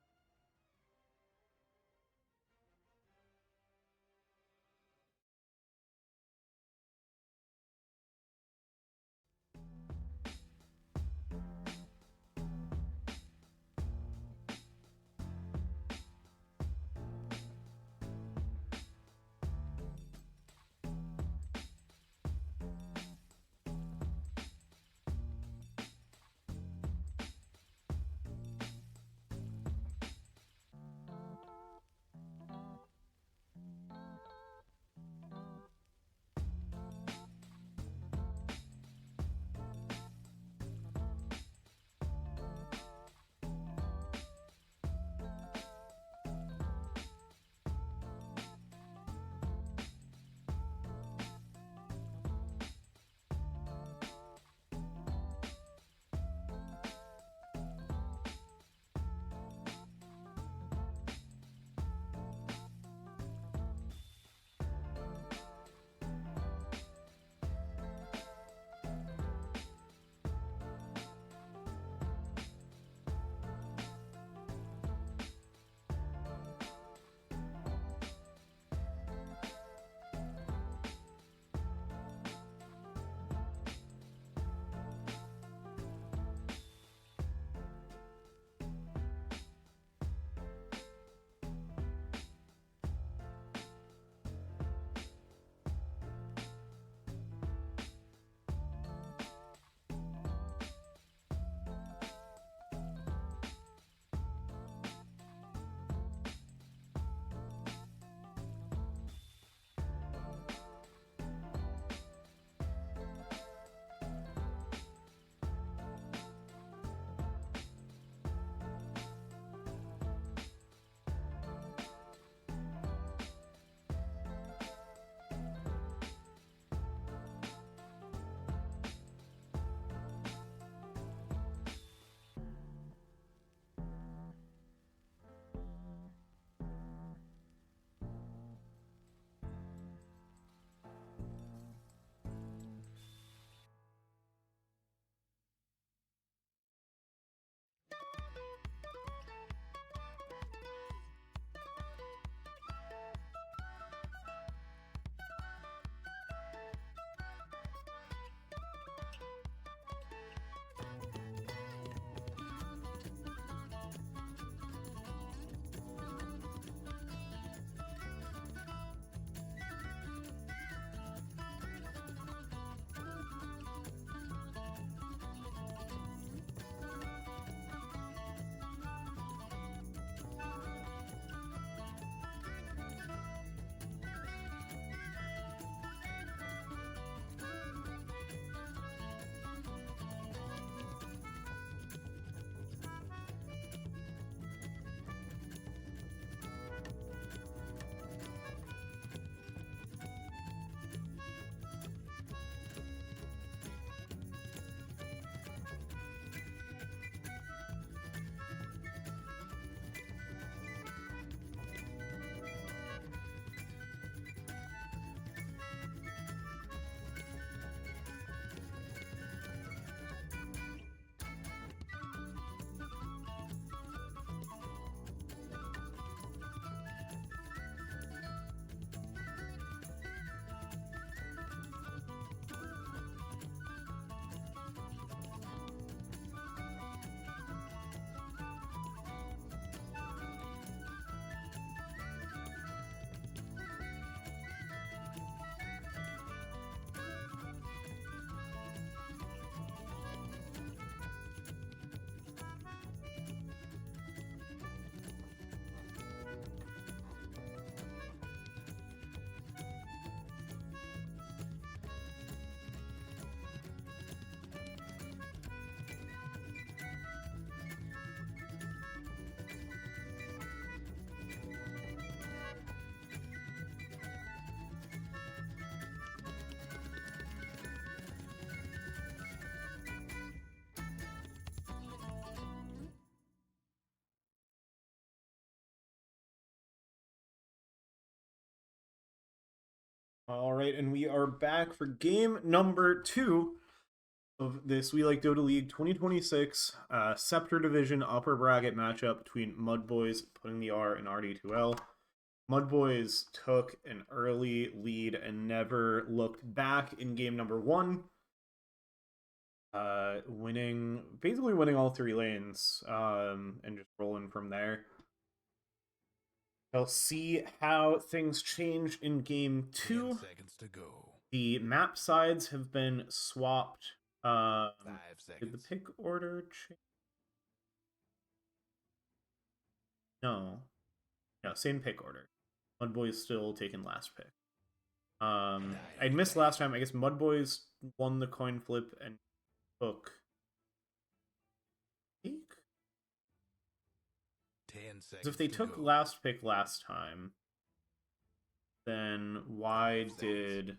Speaker 1: All right, and we are back for game number 2 of this We Like Dota League 2026 Scepter Division upper bracket matchup between MUDBOYS, putting the R, and RD2L. MUDBOYS took an early lead and never looked back in game number 1, basically winning all 3 lanes, and just rolling from there. We'll see how things change in game 2.
Speaker 2: 10 seconds to go.
Speaker 1: The map sides have been swapped.
Speaker 2: 5 seconds.
Speaker 1: Did the pick order change? No. No, same pick order. MUDBOYS still taking last pick. I missed last time. I guess MUDBOYS won the coin flip and took pick?
Speaker 2: 10 seconds.
Speaker 1: If they took last pick last time, then why did...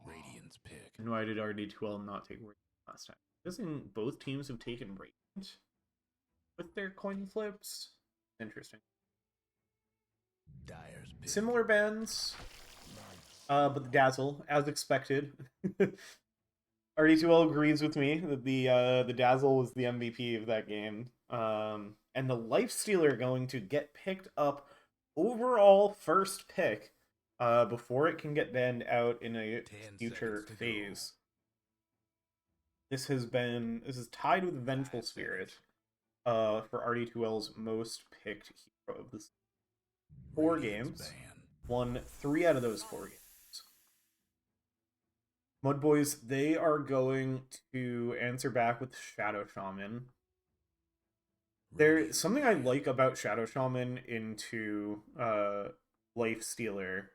Speaker 2: Radiant's pick.
Speaker 1: And why did RD2L not take Radiant last time? Doesn't both teams have taken Radiant with their coin flips? Interesting.
Speaker 2: Dyer's pick.
Speaker 1: Similar bands, but the Dazzle, as expected. RD2L agrees with me that the Dazzle was the MVP of that game. And the Lifestealer going to get picked up overall first pick before it can get banned out in a future phase. This is tied with Vengeful Spirit for RD2L's most picked hero of this 4 games. Won 3 out of those 4 games. MUDBOYS, they are going to answer back with Shadow Shaman. There's something I like about Shadow Shaman into Lifestealer.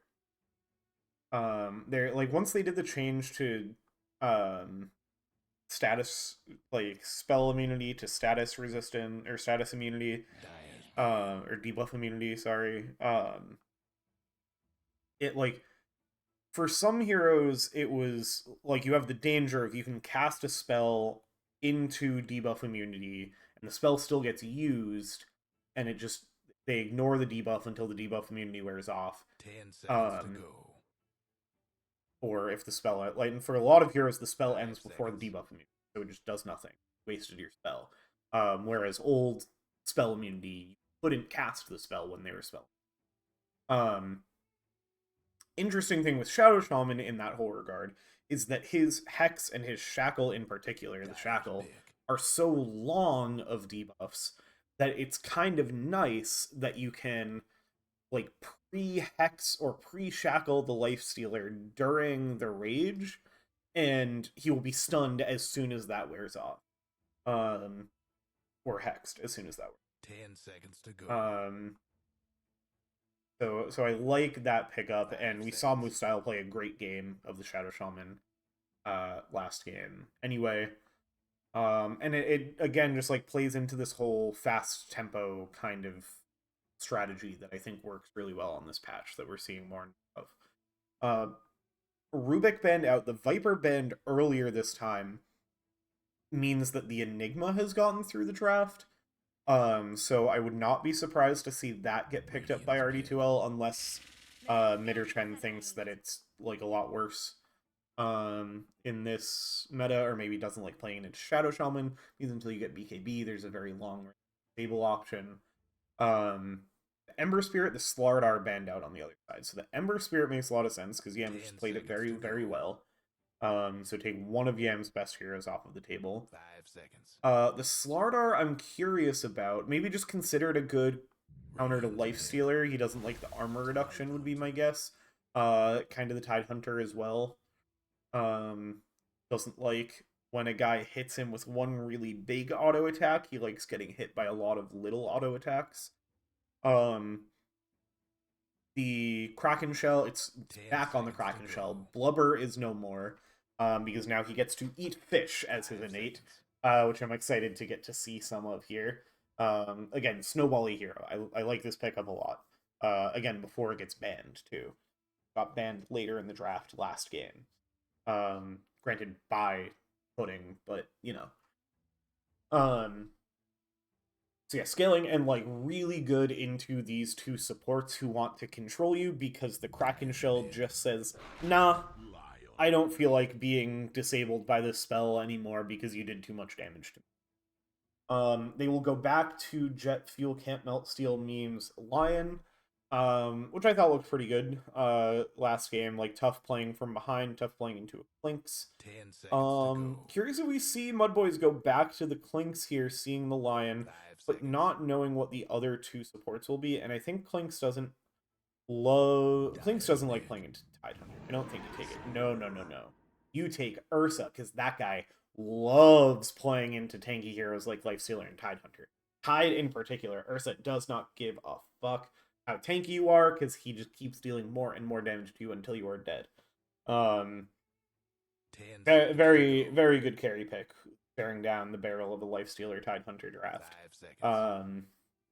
Speaker 1: They're like, once they did the change to status, like spell immunity to status resistant or status immunity, or debuff immunity, sorry. It like, for some heroes, it was like you have the danger of you can cast a spell into debuff immunity and the spell still gets used, and it just, they ignore the debuff until the debuff immunity wears off.
Speaker 2: 10 seconds to go.
Speaker 1: Or if the spell, like, and for a lot of heroes, the spell ends before the debuff immunity, so it just does nothing. Wasted your spell. Whereas old spell immunity, you couldn't cast the spell when they were spell. Interesting thing with Shadow Shaman in that whole regard is that his Hex and his Shackle in particular, the Shackle, are so long of debuffs that it's kind of nice that you can like pre-Hex or pre-Shackle the Lifestealer during the Rage, and he will be stunned as soon as that wears off. Or Hexed as soon as that wears off.
Speaker 2: 10 seconds to go.
Speaker 1: So I like that pickup, and we saw Moostyle play a great game of the Shadow Shaman last game. Anyway, and it again just like plays into this whole fast tempo kind of strategy that I think works really well on this patch that we're seeing more of. Rubik banned out. The Viper banned earlier this time means that the Enigma has gotten through the draft. So I would not be surprised to see that get picked up by RD2L unless Midderchen thinks that it's like a lot worse in this meta, or maybe doesn't like playing into Shadow Shaman, because until you get BKB, there's a very long stable option. Ember Spirit, the Slardar banned out on the other side. So the Ember Spirit makes a lot of sense because Yam just played it very, very well. So take one of Yam's best heroes off of the table.
Speaker 2: 5 seconds.
Speaker 1: The Slardar, I'm curious about. Maybe just consider it a good counter to Lifestealer. He doesn't like the armor reduction, would be my guess. Kind of the Tidehunter as well. Doesn't like when a guy hits him with one really big auto attack. He likes getting hit by a lot of little auto attacks. The Kraken Shell, it's back on the Kraken Shell. Blubber is no more, because now he gets to eat fish as his innate, which I'm excited to get to see some of here. Again, snowbally hero. I like this pickup a lot. Again, before it gets banned, too. Got banned later in the draft last game. Granted, by Pudding, but, you know. So yeah, scaling and like really good into these two supports who want to control you because the Kraken Shell just says, nah, I don't feel like being disabled by this spell anymore because you did too much damage to me. They will go back to Jet Fuel Can't Melt Steel memes Lion, which I thought looked pretty good last game. Like tough playing from behind, tough playing into a Clinks.
Speaker 2: 10 seconds to go.
Speaker 1: Curious if we see MUDBOYS go back to the Clinks here, seeing the Lion,
Speaker 2: 5
Speaker 1: but
Speaker 2: seconds.
Speaker 1: not knowing what the other two supports will be. And I think Clinks doesn't like playing into Tidehunter. I don't think you take it. No, no, no, no. You take Ursa, because that guy loves playing into tanky heroes like Lifestealer and Tidehunter. Tide in particular, Ursa does not give a fuck how tanky you are, because he just keeps dealing more and more damage to you until you are dead.
Speaker 2: 10 seconds
Speaker 1: Very,
Speaker 2: to go.
Speaker 1: very good carry pick, bearing down the barrel of the Lifestealer Tidehunter draft.
Speaker 2: 5 seconds.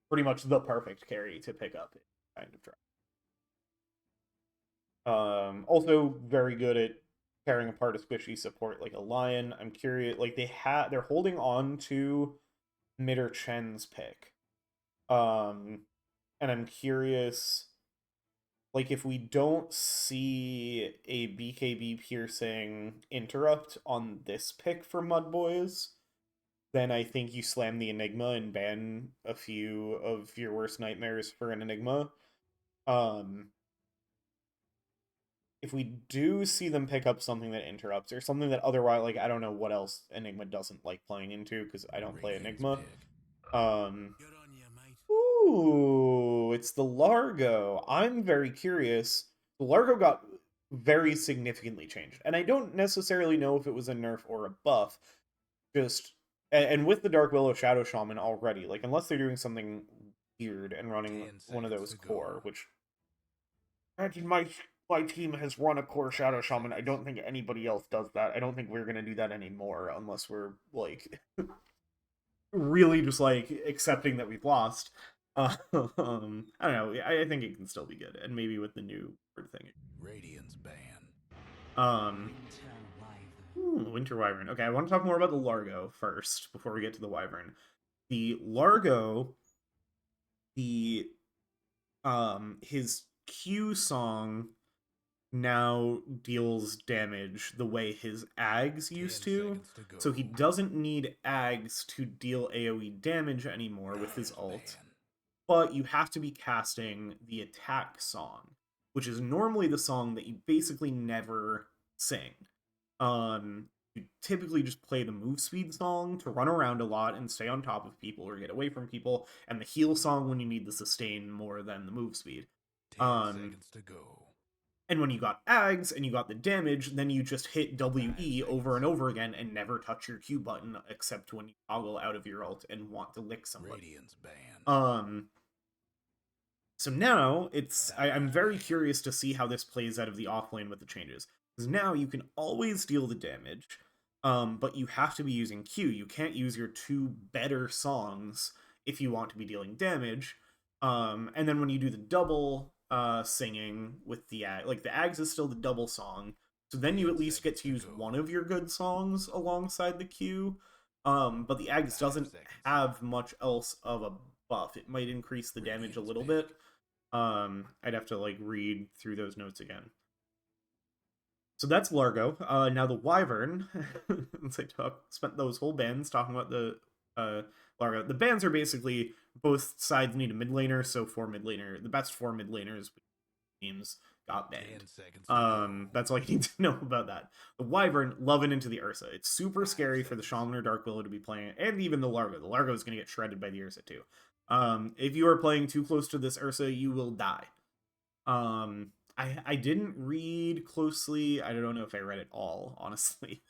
Speaker 1: Pretty much the perfect carry to pick up in kind of draft. Also very good at tearing apart a squishy support like a Lion. I'm curious, like they're holding on to Mitter Chen's pick. And I'm curious, like if we don't see a BKB piercing interrupt on this pick for MUDBOYS, then I think you slam the Enigma and ban a few of your worst nightmares for an Enigma. If we do see them pick up something that interrupts or something that otherwise, like I don't know what else Enigma doesn't like playing into because I don't play Enigma. Um, ooh, it's the Largo. I'm very curious. The Largo got very significantly changed, and I don't necessarily know if it was a nerf or a buff. Just and with the Dark Willow Shadow Shaman already, like unless they're doing something weird and running
Speaker 2: 10
Speaker 1: one of
Speaker 2: seconds
Speaker 1: those
Speaker 2: to go.
Speaker 1: core, which imagine my team has run a core Shadow Shaman. I don't think anybody else does that. I don't think we're gonna do that anymore unless we're like really just like accepting that we've lost. I don't know. I think it can still be good, and maybe with the new word thing.
Speaker 2: Radiant's ban.
Speaker 1: Um, Winter Wyvern. Okay, I want to talk more about the Largo first before we get to the Wyvern. The Largo, the his Q song now deals damage the way his Ags used
Speaker 2: 10
Speaker 1: to.
Speaker 2: seconds to go.
Speaker 1: So he doesn't need Ags to deal AoE damage anymore with his
Speaker 2: Dyer's
Speaker 1: ult.
Speaker 2: ban.
Speaker 1: But you have to be casting the attack song, which is normally the song that you basically never sing. You typically just play the move speed song to run around a lot and stay on top of people or get away from people, and the heal song when you need the sustain more than the move speed.
Speaker 2: 10 seconds to go.
Speaker 1: And when you got Ags and you got the damage, then you just hit WE over and over again and never touch your Q button except when you toggle out of your ult and want to lick somebody.
Speaker 2: Radiant's ban.
Speaker 1: So now I'm very curious to see how this plays out of the offlane with the changes. Because now you can always deal the damage, but you have to be using Q. You can't use your two better songs if you want to be dealing damage. And then when you do the double singing with the the Ags is still the double song. So then you at least get to use one of your good songs alongside the Q. But the Ags doesn't have much else of a buff. It might increase the damage a little bit. I'd have to like read through those notes again. So that's Largo. Now the Wyvern. Spent those whole bans talking about the Largo. The bans are basically both sides need a mid laner, so the best four mid laners teams got banned. That's all you need to know about that. The Wyvern loving into the Ursa. It's super scary for the Shaman or Dark Willow to be playing, and even the Largo. The Largo is going to get shredded by the Ursa too. If you are playing too close to this Ursa, you will die. I didn't read closely. I don't know if I read it all, honestly.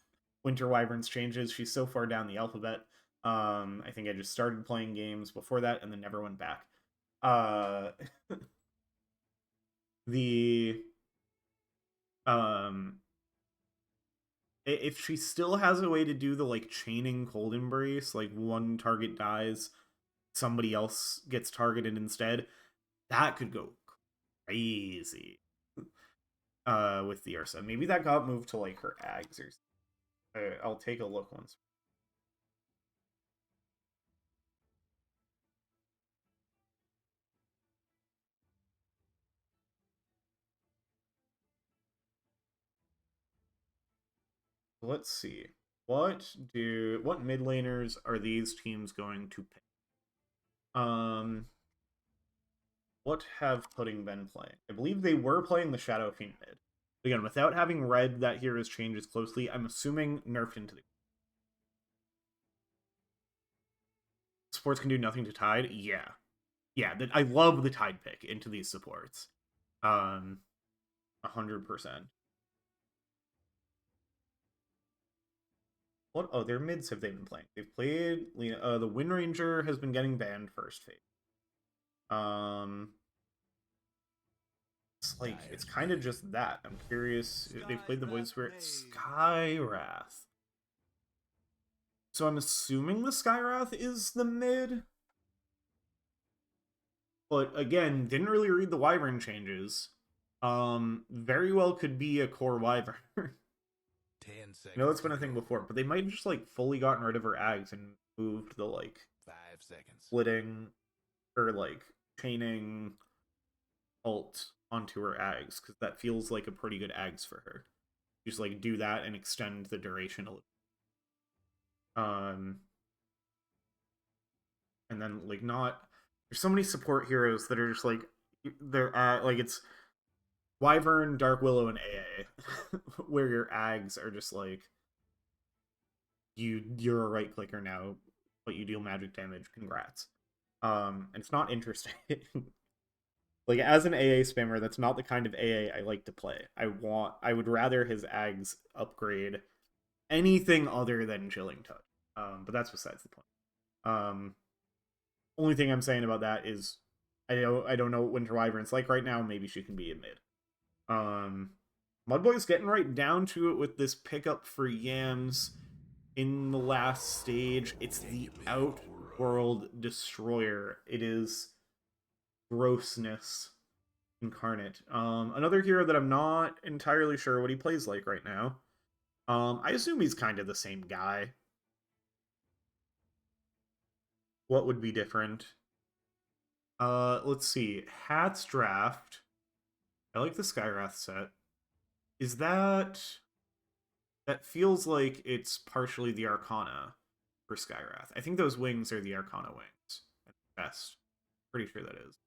Speaker 1: Winter Wyvern's changes. She's so far down the alphabet. I think I just started playing games before that and then never went back. The if she still has a way to do the like chaining cold embrace, like one target dies, somebody else gets targeted instead, that could go crazy. With the Ursa. Maybe that got moved to like her Ags or I'll take a look once. Let's see. What mid laners are these teams going to pick? What have Pudding been playing? I believe they were playing the Shadow Fiend mid. Again, without having read that hero's changes closely, I'm assuming nerfed into the supports can do nothing to Tide. Yeah, I love the Tide pick into these supports. 100%. What other mids have they been playing? They've played the Wind Ranger has been getting banned first phase. It's like it's kind of just that. I'm curious. They played the Void Spirit Skywrath. So I'm assuming the Skywrath is the mid. But again, didn't really read the Wyvern changes. Very well could be a core Wyvern.
Speaker 2: 10 seconds.
Speaker 1: I know it's been a thing before, but they might have just like fully gotten rid of her Ags and moved the like
Speaker 2: 5 seconds.
Speaker 1: splitting or like chaining ult onto her Ags, because that feels like a pretty good Ags for her. Just like do that and extend the duration a little. And then like not there's so many support heroes that are just like they're at like it's Wyvern, Dark Willow, and AA, where your Ags are just like you're a right clicker now, but you deal magic damage. Congrats. And it's not interesting. Like as an AA spammer, that's not the kind of AA I like to play. I would rather his Ags upgrade anything other than Chilling Touch. But that's besides the point. Only thing I'm saying about that is I don't know what Winter Wyvern's like right now. Maybe she can be a mid. MUDBOYS getting right down to it with this pickup for Yams in the last stage. It's the Outworld Destroyer. It is grossness incarnate. Another hero that I'm not entirely sure what he plays like right now. I assume he's kind of the same guy. What would be different? Let's see. Hats draft. I like the Skywrath set. Is that feels like it's partially the Arcana for Skywrath. I think those wings are the Arcana wings at best. Pretty sure that is.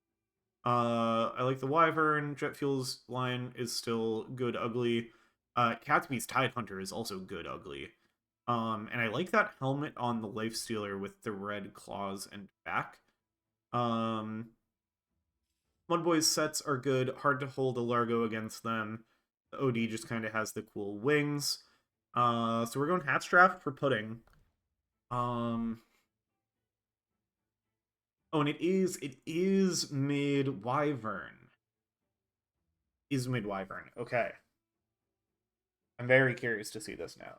Speaker 1: I like the Wyvern. Jet Fuel's line is still good ugly. Catsby's Tidehunter is also good ugly. And I like that helmet on the Lifestealer with the red claws and back. MUDBOYS sets are good. Hard to hold a Largo against them. The OD just kind of has the cool wings. So we're going Hats draft for Pudding. Oh, and it is mid Wyvern. Is mid Wyvern. Okay. I'm very curious to see this now.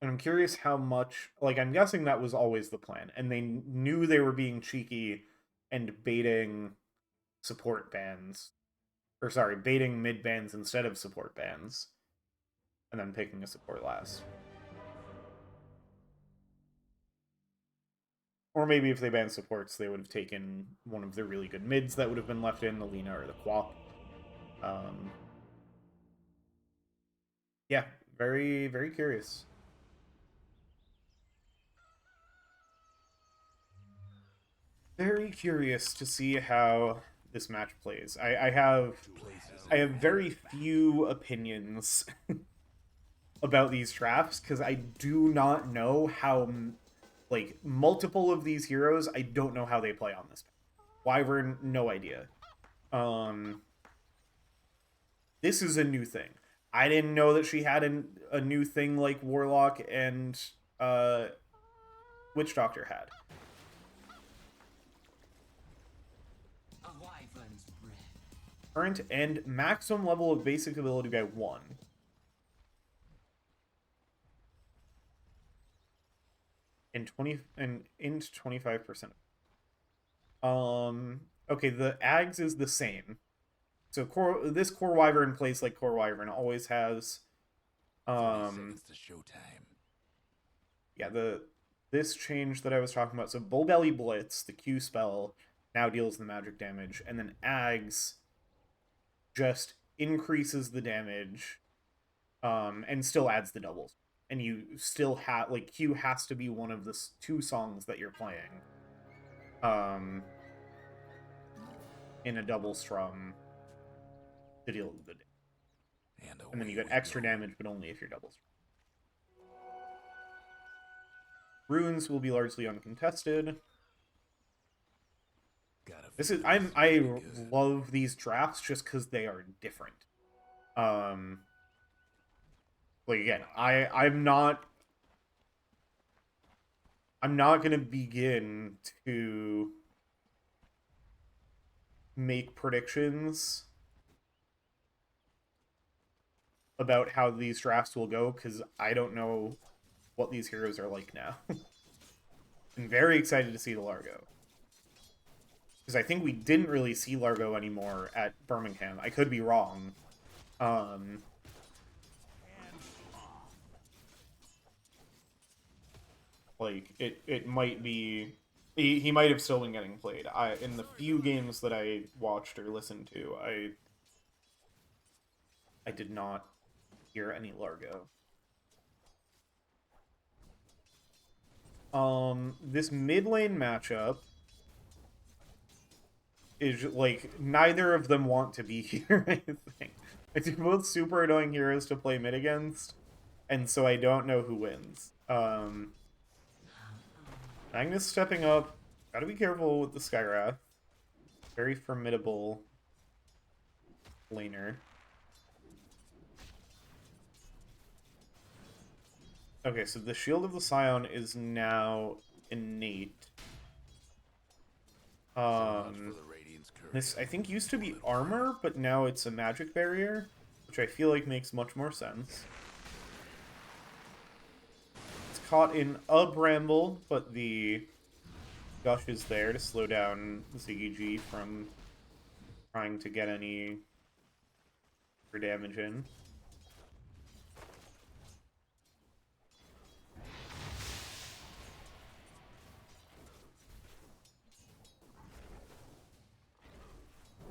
Speaker 1: And I'm curious how much, like, I'm guessing that was always the plan, and they knew they were being cheeky and baiting support bans, or sorry, baiting mid bans instead of support bans, and then picking a support last. Or maybe if they banned supports, they would have taken one of the really good mids that would have been left in, the Lina or the Quap. Yeah, very, very curious. Very curious to see how this match plays. I have very few opinions about these drafts because I do not know how, like, multiple of these heroes, I don't know how they play on this. Wyvern, no idea. This is a new thing. I didn't know that she had a new thing like Warlock and Witch Doctor had. Current and maximum level of basic ability by 1. And 25%. Okay, the Ags is the same. So this core Wyvern plays like core Wyvern always has. Yeah, this change that I was talking about. So Bull Belly Blitz, the Q spell, now deals the magic damage, and then Ags just increases the damage, and still adds the doubles. And you still have, like, Q has to be one of the two songs that you're playing. In a double strum to deal with the damage. And then you get extra damage, but only if you're double strum. Runes will be largely uncontested. This is I love these drafts just because they are different. Like again, I'm not gonna begin to make predictions about how these drafts will go because I don't know what these heroes are like now. I'm very excited to see the Largo. Because I think we didn't really see Largo anymore at Birmingham. I could be wrong. Like, it might be... He might have still been getting played. In the few games that I watched or listened to, I did not hear any Largo. This mid lane matchup is, like, neither of them want to be here, I think. It's both super annoying heroes to play mid against, and so I don't know who wins. Magnus stepping up. Gotta be careful with the Skywrath. Very formidable laner. Okay, so the Shield of the Scion is now innate. This, I think, used to be armor, but now it's a magic barrier, which I feel like makes much more sense. It's caught in a bramble, but the Gush is there to slow down Ziggy G from trying to get any damage in.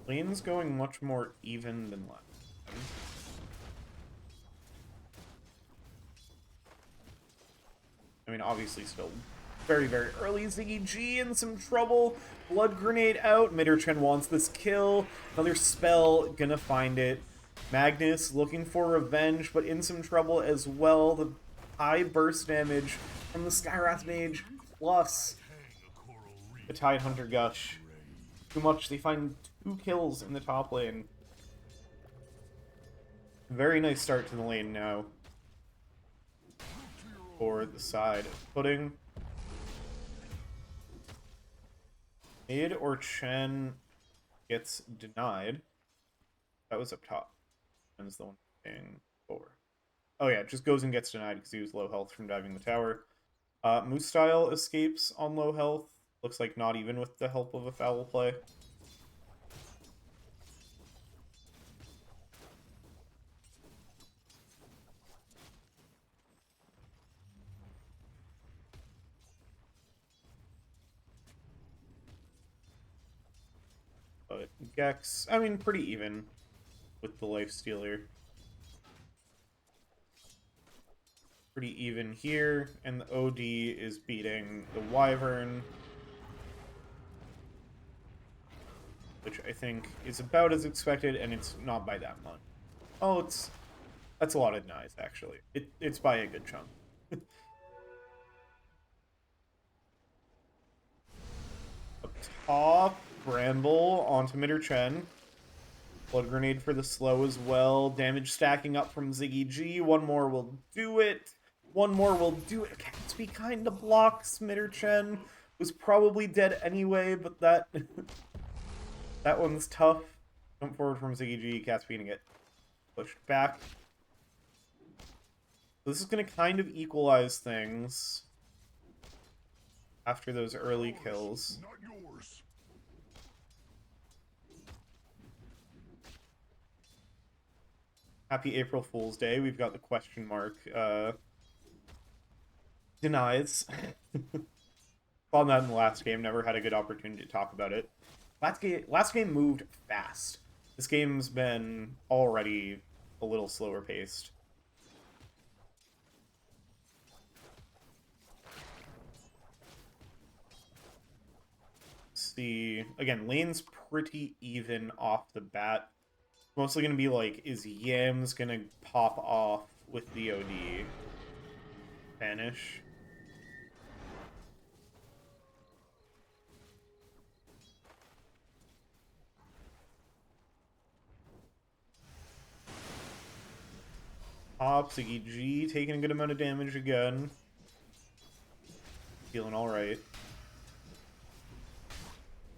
Speaker 1: Lane's going much more even than last time. I mean, obviously still very, very early. Ziggy G in some trouble. Blood Grenade out. Midderchen wants this kill. Another spell, gonna find it. Magnus looking for revenge, but in some trouble as well. The high burst damage from the Skywrath Mage, plus the Tidehunter Gush. Too much. They find 2 kills in the top lane. Very nice start to the lane now for the side of Pudding. Mid or Chen gets denied. That was up top. Chen's the one paying forward. Oh yeah, just goes and gets denied because he was low health from diving the tower. Moose Style escapes on low health. Looks like not even with the help of a foul play. But Gex, I mean, pretty even with the Lifestealer. Pretty even here, and the OD is beating the Wyvern, which I think is about as expected, and it's not by that much. Oh, that's a lot of denies, actually. It's by a good chunk. Up top, Bramble onto Midderchen. Blood Grenade for the slow as well. Damage stacking up from Ziggy G. One more will do it. One more will do it. Gatsby kind of blocks. Midderchen was probably dead anyway, but that that one's tough. Jump forward from Ziggy G. Gatsby gonna get pushed back. So this is gonna kind of equalize things after those early kills. Happy April Fool's Day. We've got the question mark denies. Saw that in the last game. Never had a good opportunity to talk about it. Last game moved fast. This game's been already a little slower paced. See, again, lane's pretty even off the bat. Mostly gonna be like, is Yams gonna pop off with the OD? Vanish. Pop, Ziggy G taking a good amount of damage again. Feeling alright.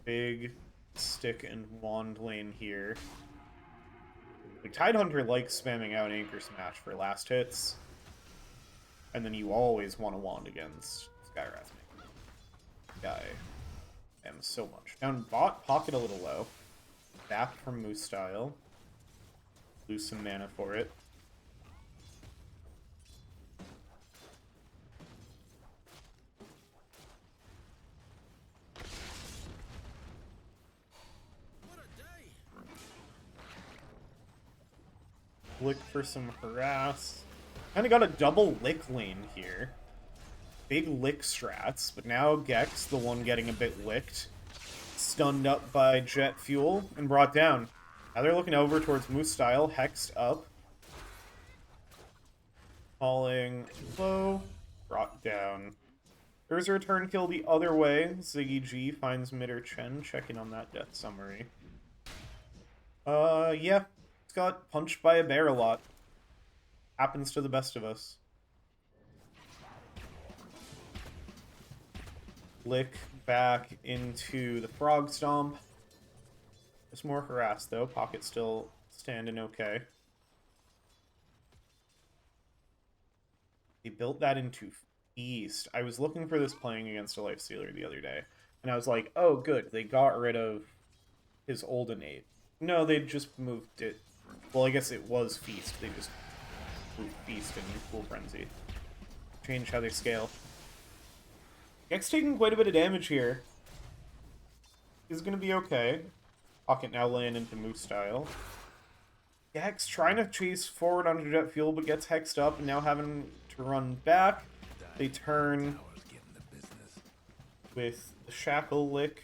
Speaker 1: Big stick and wand lane here. Like, Tidehunter likes spamming out Anchor Smash for last hits. And then you always want a wand against Skywrath. Guy. Am so much. Down bot, pocket a little low. Back from Moose style. Lose some mana for it. Lick for some harass. Kinda got a double lick lane here. Big lick strats, but now Gex, the one getting a bit licked. Stunned up by jet fuel and brought down. Now they're looking over towards Moose style, hexed up. Falling low, brought down. There's a return kill the other way. Ziggy G finds Mitter Chen, checking on that death summary. Yeah. Got punched by a bear a lot. Happens to the best of us. Lick back into the frog stomp. There's more harass though. Pocket still standing okay. They built that into Feast. I was looking for this playing against a Lifestealer the other day, and I was like, oh good, they got rid of his old innate. No, they just moved it. Well, I guess it was Feast. They just moved Feast and Full Frenzy. Change how they scale. Gex taking quite a bit of damage here. He's gonna be okay. Pocket now laying into Moose style. Gex trying to chase forward onto jet fuel, but gets hexed up and now having to run back. They turn with the Shackle Lick.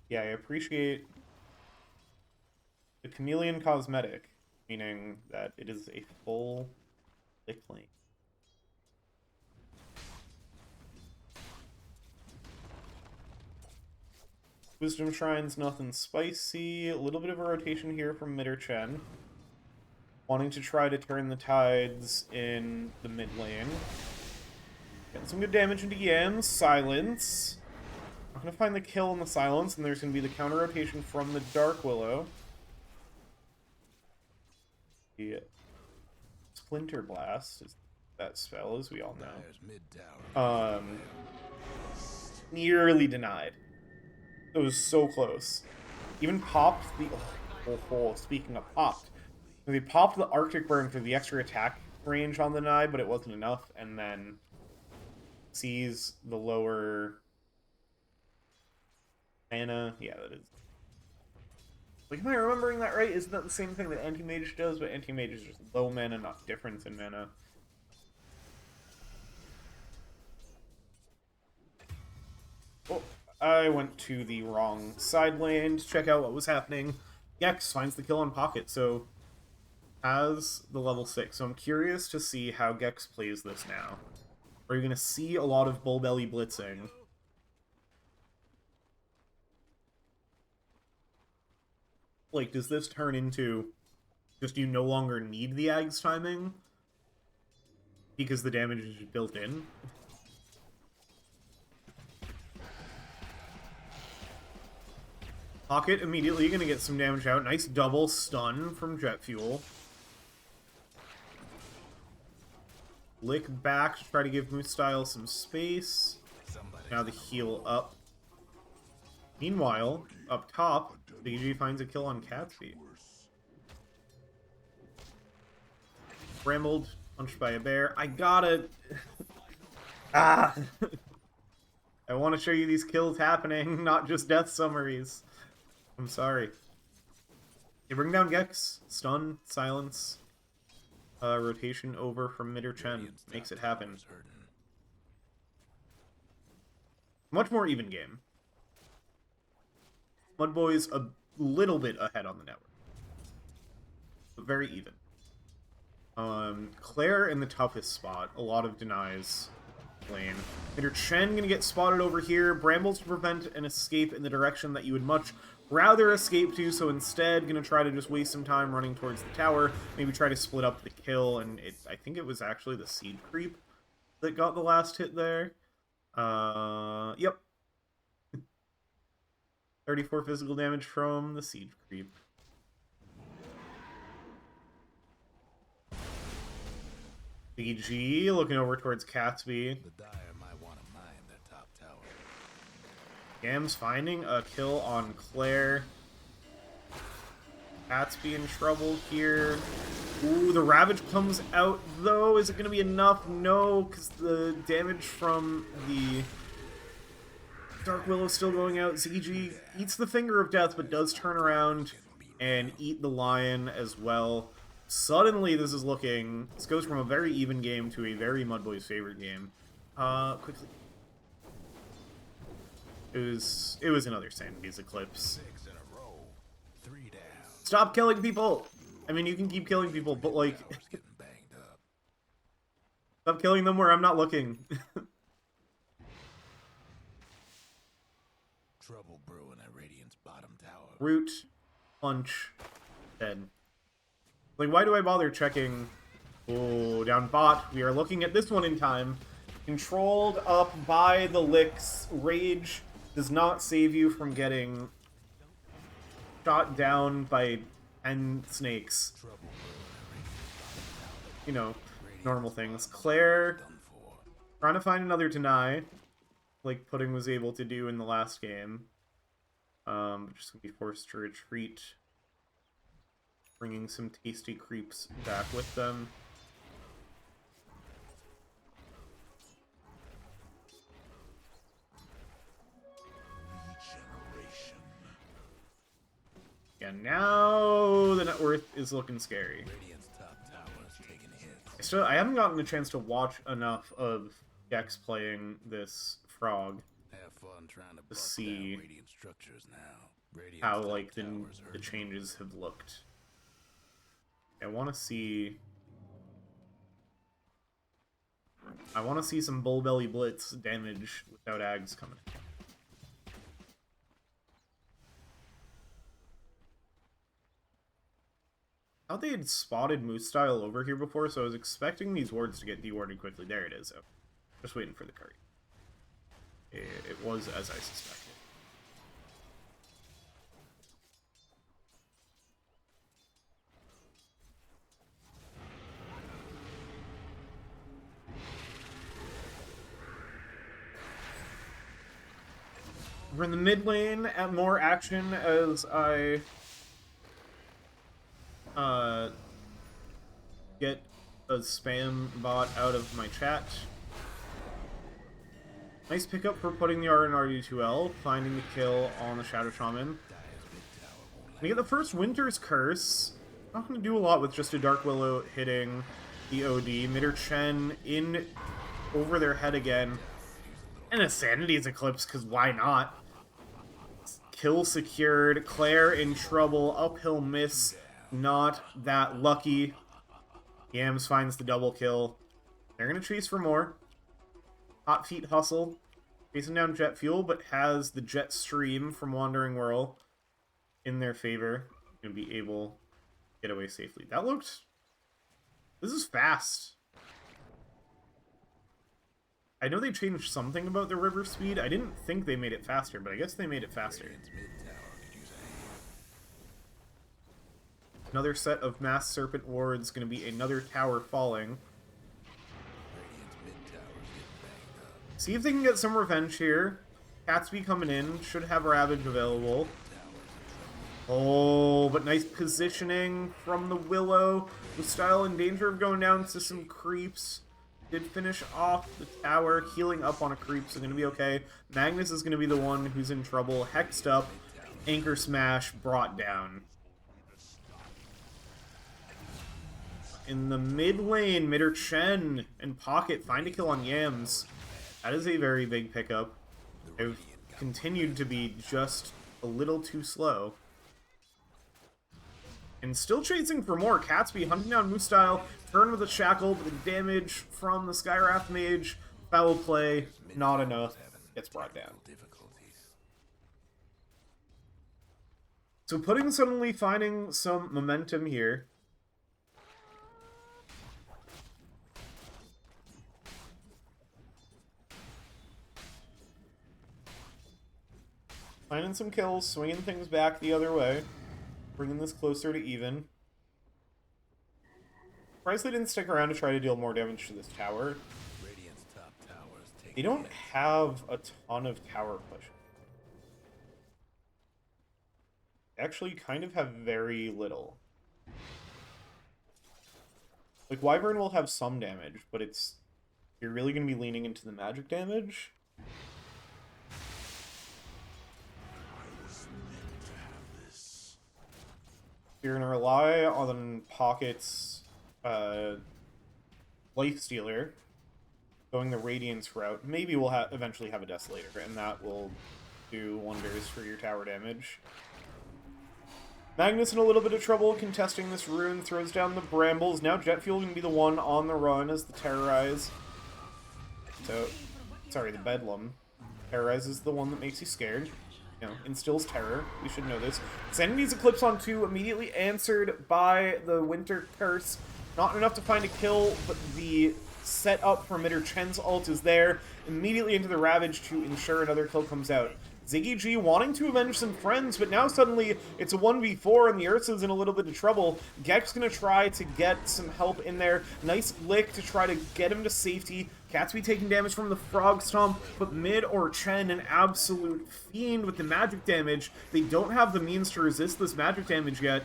Speaker 1: Yeah, I appreciate the Chameleon Cosmetic, meaning that it is a full lick lane. Wisdom Shrine's nothing spicy. A little bit of a rotation here from Mitter Chen. Wanting to try to turn the tides in the mid lane. Getting some good damage into Yams. Silence. Not going to find the kill in the silence, and there's going to be the counter rotation from the Dark Willow. The Splinter Blast is that spell, as we all know. Nearly denied. It was so close. Even popped the... speaking of popped. They popped the Arctic Burn for the extra attack range on the deny, but it wasn't enough, and then sees the lower mana. Yeah, that is. Like, am I remembering that right? Isn't that the same thing that Anti-Mage does? But Anti-Mage is just low mana, not difference in mana. Oh, I went to the wrong side lane to check out what was happening. Gex finds the kill on Pocket, so has the level 6. So I'm curious to see how Gex plays this now. Are you going to see a lot of Bull Belly blitzing? Like, does this turn into just you no longer need the Ag's timing? Because the damage is built in? Pocket immediately going to get some damage out. Nice double stun from Jet Fuel. Lick back to try to give Moose Style some space. Now the heal up. Meanwhile, up top, BG finds a kill on Catsby. Brambled, punched by a bear. I gotta... ah! I want to show you these kills happening, not just death summaries. I'm sorry. They bring down Gex. Stun, silence. Rotation over from mid or Chen. Makes it happen. Much more even game. MUDBOYS a little bit ahead on the network. But very even. Claire in the toughest spot. A lot of denies lane. Mid or Chen gonna get spotted over here. Brambles to prevent an escape in the direction that you would much rather escape to, so instead gonna try to just waste some time running towards the tower, maybe try to split up the kill, and I think it was actually the seed creep that got the last hit there. Yep. 34 physical damage from the seed creep. BG looking over towards Catsby.
Speaker 2: The Dire might want to mine their top tower.
Speaker 1: Gam's finding a kill on Claire. Catsby in trouble here. Ooh, the Ravage comes out, though. Is it going to be enough? No, because the damage from the Dark Willow still going out. ZG eats the Finger of Death, but does turn around and eat the Lion as well. Suddenly, this is looking... This goes from a very even game to a very MUDBOYS favorite game. Quickly. It was another Sandpiece Eclipse.
Speaker 2: 6 in a row. 3 down.
Speaker 1: Stop killing people! I mean, you can keep killing people, but, like...
Speaker 2: Getting banged up.
Speaker 1: Stop killing them where I'm not looking.
Speaker 2: Trouble brewing at Radiant's bottom tower.
Speaker 1: Root. Punch. Dead. Like, why do I bother checking? Oh, down bot. We are looking at this one in time. Controlled up by the licks. Rage does not save you from getting shot down by 10 snakes. You know, normal things. Claire trying to find another deny, like Pudding was able to do in the last game. Just gonna be forced to retreat. Bringing some tasty creeps back with them. Yeah, now the net worth is looking scary.
Speaker 2: Radiant's top tower is taking hits.
Speaker 1: I haven't gotten a chance to watch enough of Gex playing this frog
Speaker 2: Have fun trying to
Speaker 1: see
Speaker 2: down Radiant structures now. Radiant's
Speaker 1: how
Speaker 2: top
Speaker 1: like
Speaker 2: tower's
Speaker 1: the
Speaker 2: hurting.
Speaker 1: changes have looked. I want to see some Bull Belly Blitz damage without Ags coming. I thought they had spotted Moose Style over here before, so I was expecting these wards to get dewarded quickly. There it is. Oh, just waiting for the curry. It was as I suspected. We're in the mid lane at more action as I get a spam bot out of my chat. Nice pickup for putting the R in RD2L, finding the kill on the Shadow Shaman. We get the first Winter's Curse. Not going to do a lot with just a Dark Willow hitting the OD. Mid or Chen in over their head again. And a Sanity's Eclipse, because why not? Kill secured. Claire in trouble. Uphill miss. Not that lucky. Yams finds the double kill. They're going to chase for more. Hot Feet hustle. Chasing down Jet Fuel, but has the Jet Stream from Wandering Whirl in their favor. Going to be able to get away safely. That looked... This is fast. I know they changed something about the river speed. I didn't think they made it faster, but I guess they made it faster.
Speaker 2: Radiant's mid tower could use a hand.
Speaker 1: Another set of Mass Serpent wards. Going to be another tower falling.
Speaker 2: Radiant's mid tower's getting banged up.
Speaker 1: See if they can get some revenge here. Catsby coming in. Should have Ravage available. Oh, but nice positioning from the Willow. With Style in danger of going down to some creeps. Did finish off the tower, healing up on a creep, so going to be okay. Magnus is going to be the one who's in trouble. Hexed up. Anchor Smash brought down. In the mid lane, Midder Chen and Pocket find a kill on Yams. That is a very big pickup. They've continued to be just a little too slow. And still chasing for more. Catsby hunting down Moostyle. Turn with a shackle, but the damage from the Skywrath Mage. Foul play, not enough. Gets brought down. So Pudding suddenly finding some momentum here. Finding some kills, swinging things back the other way. Bringing this closer to even. Surprised they didn't stick around to try to deal more damage to this tower. They don't have a ton of tower push. They actually kind of have very little. Like, Wyvern will have some damage, but it's... You're really going to be leaning into the magic damage? You're going to rely on Pocket's Lifestealer, going the Radiance route. Maybe we'll eventually have a Desolator, and that will do wonders for your tower damage. Magnus in a little bit of trouble contesting this rune, throws down the Brambles. Now Jet Fuel can be the one on the run as the Terrorize. So, sorry, the Bedlam. Terrorize is the one that makes you scared. You know, instills terror. We should know this. Xanity's Eclipse on 2, immediately answered by the Winter Curse. Not enough to find a kill, but the setup for Midder Chen's ult is there. Immediately into the Ravage to ensure another kill comes out. Ziggy G wanting to avenge some friends, but now suddenly it's a 1v4 and the Ursa's in a little bit of trouble. Gek's gonna try to get some help in there. Nice lick to try to get him to safety. Catsby taking damage from the Frog Stomp, but Mid or Chen an absolute fiend with the magic damage. They don't have the means to resist this magic damage yet,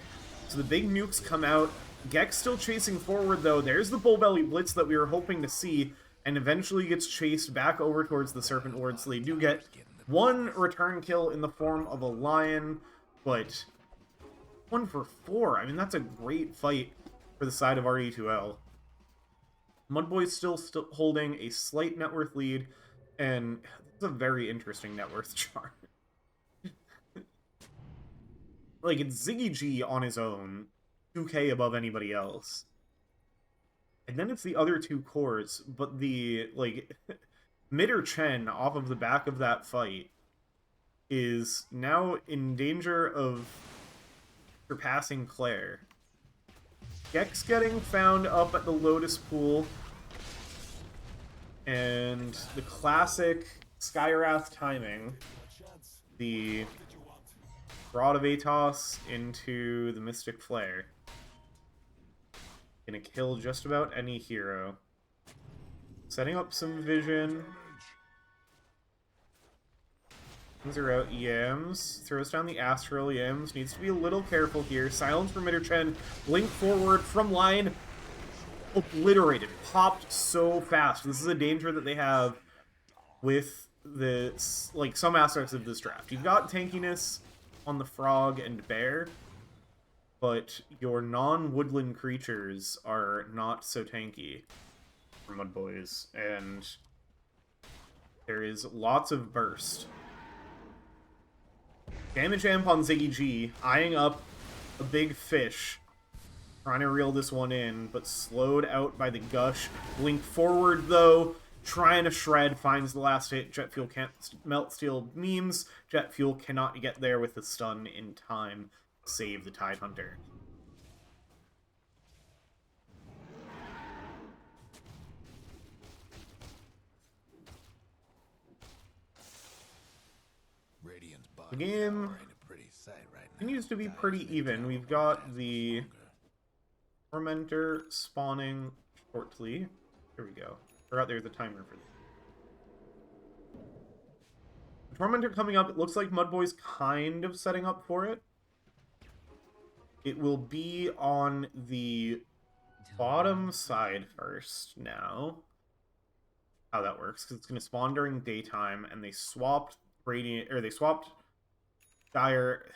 Speaker 1: so the big nukes come out. Gek's still chasing forward though. There's the Bull Belly Blitz that we were hoping to see, and eventually gets chased back over towards the Serpent Lord, so they do get one return kill in the form of a Lion, but 1 for 4. I mean, that's a great fight for the side of RD2L. MUDBOYS still holding a slight net worth lead, and it's a very interesting net worth chart. Like, it's Ziggy G on his own, 2k above anybody else. And then it's the other two cores, but the, like... Midder Chen, off of the back of that fight, is now in danger of surpassing Claire. Gek's getting found up at the Lotus Pool, and the classic Skywrath timing, the Rod of Atos into the Mystic Flare. Gonna kill just about any hero. Setting up some vision. Things are out. Yams throws down the Astral. Yams needs to be a little careful here. Silence for Midder Chen. Blink forward from line. Obliterated. Popped so fast. This is a danger that they have with the, like, some aspects of this draft. You've got tankiness on the Frog and Bear, but your non-woodland creatures are not so tanky. MUDBOYS, and there is lots of burst. Damage amp on Ziggy G, eyeing up a big fish, trying to reel this one in, but slowed out by the gush. Blink forward though, trying to shred, finds the last hit. Jet Fuel can't melt steel memes. Jet Fuel cannot get there with the stun in time. Save the Tidehunter. The game continues to be pretty even. We've got the Tormentor spawning shortly. Here we go. Forgot there's a timer for this. The Tormentor coming up. It looks like MUDBOYS kind of setting up for it. It will be on the bottom side first now. How that works, because it's going to spawn during daytime, and they swapped Radiant, or they swapped Dire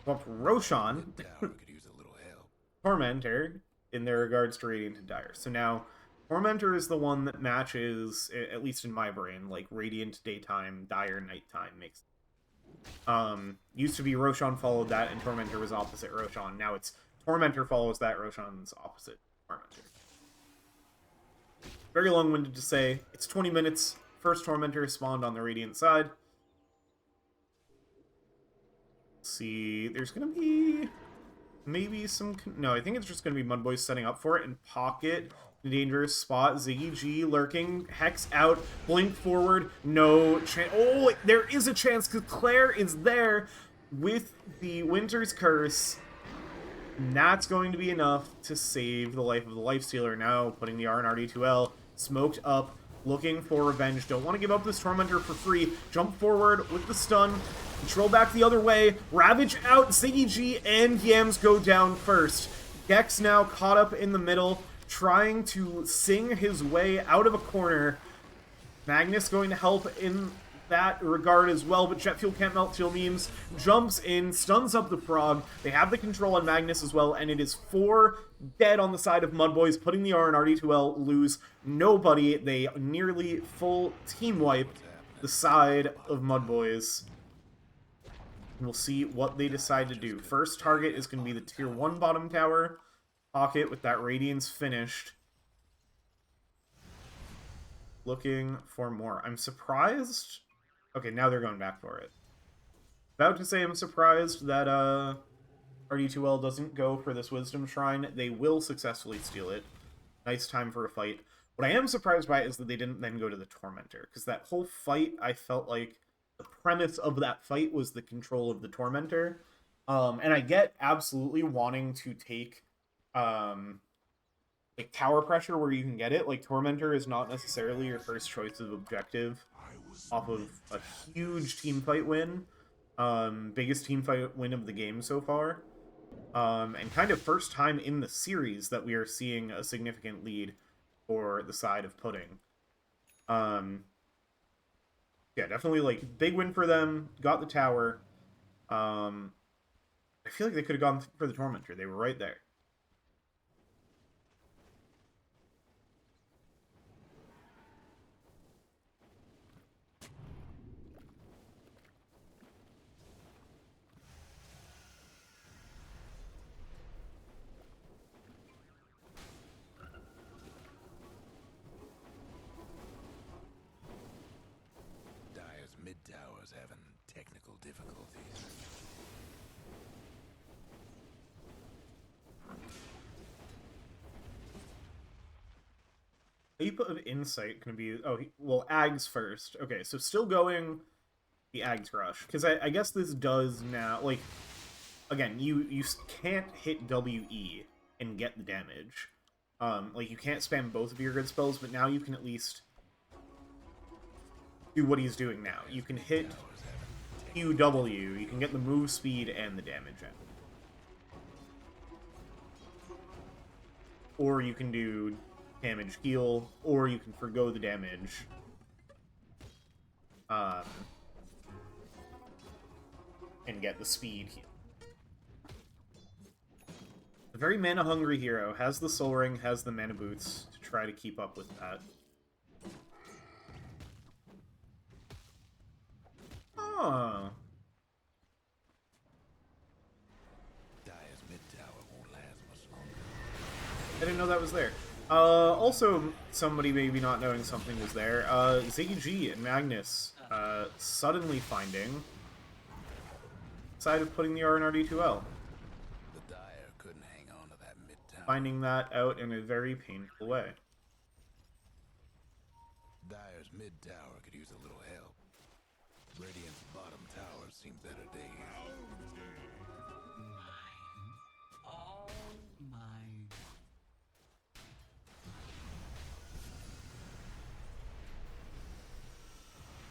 Speaker 1: swapped Roshan,
Speaker 2: Mid tower could use a little help.
Speaker 1: Tormentor, in their regards to Radiant and Dire. So now, Tormentor is the one that matches, at least in my brain, like Radiant daytime, Dire nighttime makes. Used to be Roshan followed that, and Tormentor was opposite Roshan. Now it's Tormentor follows that, Roshan's opposite Tormentor. Very long-winded to say. It's 20 minutes. First Tormentor spawned on the Radiant side. Let's see, there's gonna be maybe some... No, I think it's just gonna be MUDBOYS setting up for it. And Pocket, dangerous spot. Ziggy G lurking. Hex out. Blink forward. No chance. Oh, there is a chance because Claire is there with the Winter's Curse. And that's going to be enough to save the life of the Lifestealer. Now putting the R in RD2L. Smoked up. Looking for revenge. Don't want to give up this Tormentor for free. Jump forward with the stun. Control back the other way. Ravage out. Ziggy G and Yams go down first. Gex now caught up in the middle, trying to sing his way out of a corner. Magnus going to help in that regard as well, but Jet Fuel can't melt Fuel Memes. Jumps in, stuns up the Frog. They have the control on Magnus as well, and it is 4 dead on the side of MUDBOYS, putting the R and RD2L lose nobody. They nearly full team wipe the side of MUDBOYS. We'll see what they decide to do. First target is going to be the tier 1 bottom tower. Pocket with that Radiance finished. Looking for more. I'm surprised. Okay, now they're going back for it. About to say I'm surprised that RD2L doesn't go for this Wisdom Shrine. They will successfully steal it. Nice time for a fight. What I am surprised by is that they didn't then go to the Tormentor, because that whole fight, I felt like the premise of that fight was the control of the Tormentor. And I get absolutely wanting to take like tower pressure where you can get it. Like Tormentor is not necessarily your first choice of objective off of a huge team fight win. Biggest team fight win of the game so far. And kind of first time in the series that we are seeing a significant lead for the side of Pudding. Yeah, definitely like big win for them. Got the tower. I feel like they could have gone for the Tormentor. They were right there.
Speaker 2: Dire's mid tower's having technical difficulties.
Speaker 1: Heap of Insight can be... Oh, well, Ags first. Okay, so still going the Ags Rush. Because I guess this does now... Like, again, you can't hit WE and get the damage. Like, you can't spam both of your good spells, but now you can at least do what he's doing now. You can hit QW, you can get the move speed and the damage in. Or you can do damage heal, or you can forgo the damage. And get the speed heal. A very mana-hungry hero, has the Soul Ring, has the mana boots to try to keep up with that. Oh.
Speaker 2: Dire's mid tower won't last much longer.
Speaker 1: I didn't know that was there. Also, somebody maybe not knowing something was there. Ziggy G and Magnus suddenly finding side of putting the R in RD2L.
Speaker 2: The Dire couldn't hang on to that mid tower.
Speaker 1: Finding that out in a very painful way.
Speaker 2: Dire's mid tower could use a little help. Radiant's bottom towers seen better days.
Speaker 3: All mine.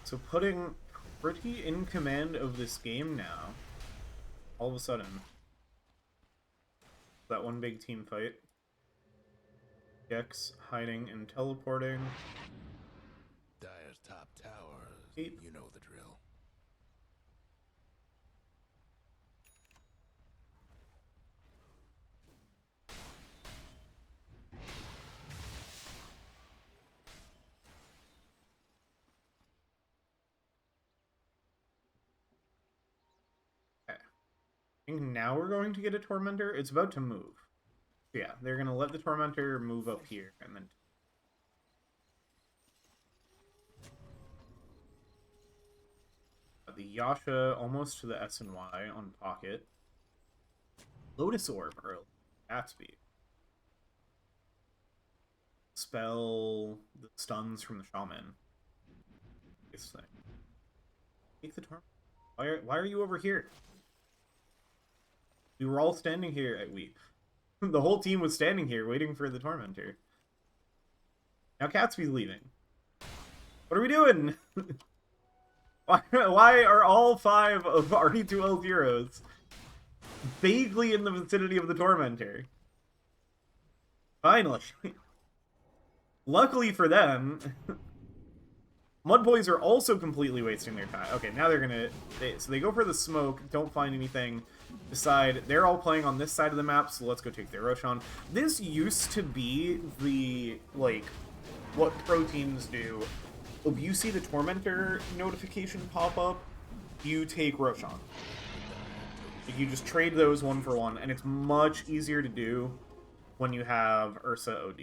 Speaker 1: So Pudding pretty in command of this game now. All of a sudden. That one big team fight. Gex hiding and teleporting.
Speaker 2: Dire's top towers,
Speaker 1: Eight.
Speaker 2: you know the drill.
Speaker 1: think now we're going to get a Tormentor. It's about to move. Yeah, they're going to let the Tormentor move up here, and then... The Yasha almost to the S and Y on Pocket. Lotus Orb early. Gatsby. Spell the stuns from the Shaman. This thing. Take the Tormentor. Why are you over here? We were all standing here at the whole team was standing here waiting for the Tormentor. Now Catsby's leaving. What are we doing? Why are all 5 of RD2L heroes vaguely in the vicinity of the Tormentor? Finally. Luckily for them, MUDBOYS are also completely wasting their time. Okay, now they're gonna... So they go for the smoke, don't find anything, decide they're all playing on this side of the map, so let's go take their Roshan. This used to be the, like, what pro teams do. If you see the Tormentor notification pop up, you take Roshan. You just trade those 1 for 1, and it's much easier to do when you have Ursa OD.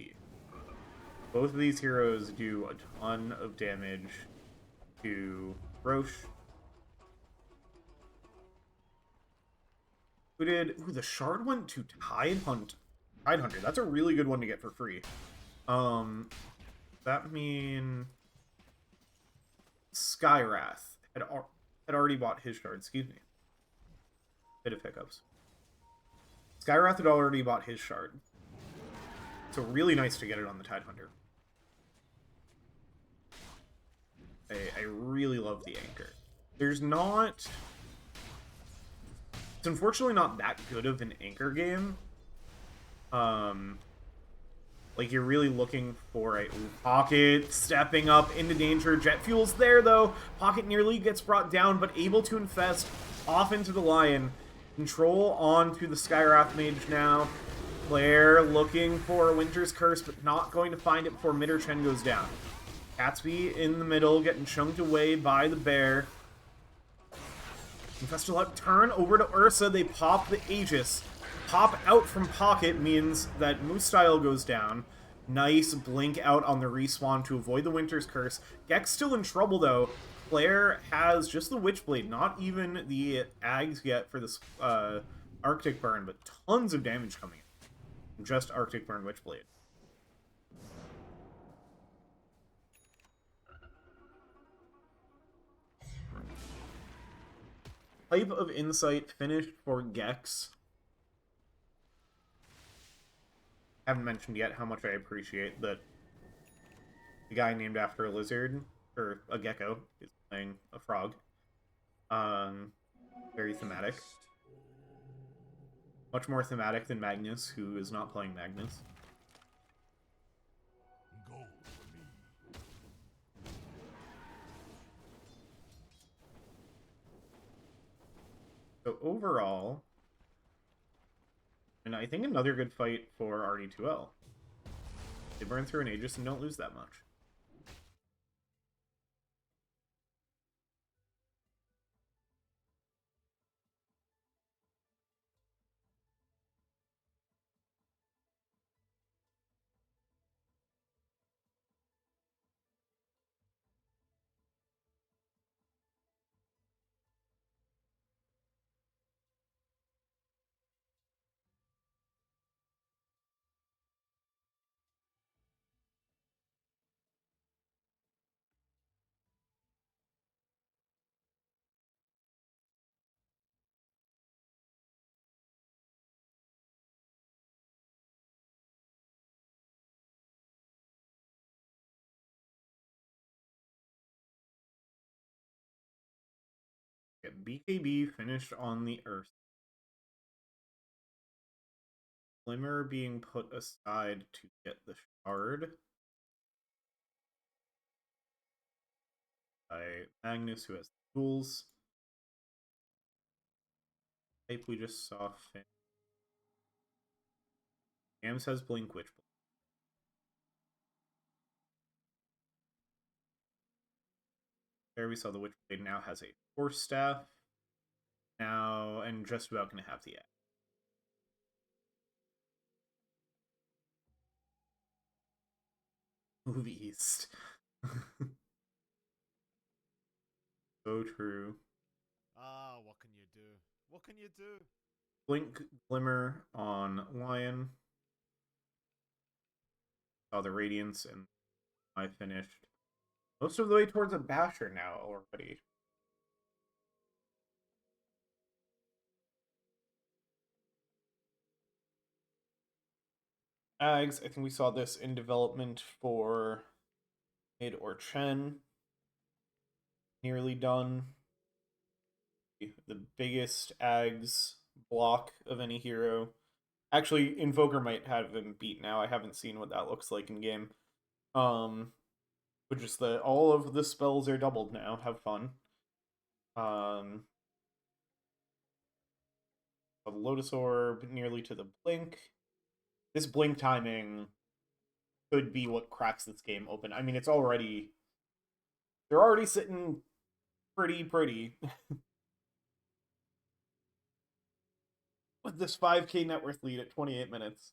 Speaker 1: Both of these heroes do a ton of damage to Roche. Who did... Ooh, the Shard went to Tidehunter. That's a really good one to get for free. That mean... Skywrath had already bought his shard. Excuse me. Bit of hiccups. Skywrath had already bought his shard. So really nice to get it on the Tidehunter. I really love the anchor. There's not... It's unfortunately not that good of an anchor game. Like, you're really looking for a... Pocket stepping up into danger. Jet Fuel's there, though. Pocket nearly gets brought down, but able to infest off into the Lion. Control onto the Skywrath Mage now. Claire looking for Winter's Curse, but not going to find it before Mitter Chen goes down. Catsby in the middle, getting chunked away by the bear. Infestal out, turn over to Ursa. They pop the Aegis. Pop out from Pocket means that Moose Style goes down. Nice blink out on the respawn to avoid the Winter's Curse. Gek's still in trouble, though. Claire has just the Witchblade, not even the Ags yet for this Arctic Burn, but tons of damage coming in. Just Arctic Burn Witchblade. Type of Insight finished for Gex. Haven't mentioned yet how much I appreciate that the guy named after a lizard, or a gecko, is playing a frog. Very thematic. Much more thematic than Magnus, who is not playing Magnus. So overall, and I think another good fight for RD2L. They burn through an Aegis and don't lose that much. BKB finished on the Earth. Glimmer being put aside to get the shard by Magnus, who has the tools. Type we just saw. Gams has Blink Witch. There we saw the Witchblade now has a Force Staff. now and just about going to have the axe. Move east. So true.
Speaker 4: Ah, what can you do? What can you do?
Speaker 1: Blink Glimmer on Lion. Saw the Radiance, and I finished most of the way towards a Basher now already. Ags, I think we saw this in development for Mid or Chen. Nearly done. The biggest Ags block of any hero. Actually, Invoker might have him beat now. I haven't seen what that looks like in game. But just that all of the spells are doubled now. Have fun. A Lotus Orb nearly to the blink. This blink timing could be what cracks this game open. I mean, it's already... They're already sitting pretty. With this 5k net worth lead at 28 minutes.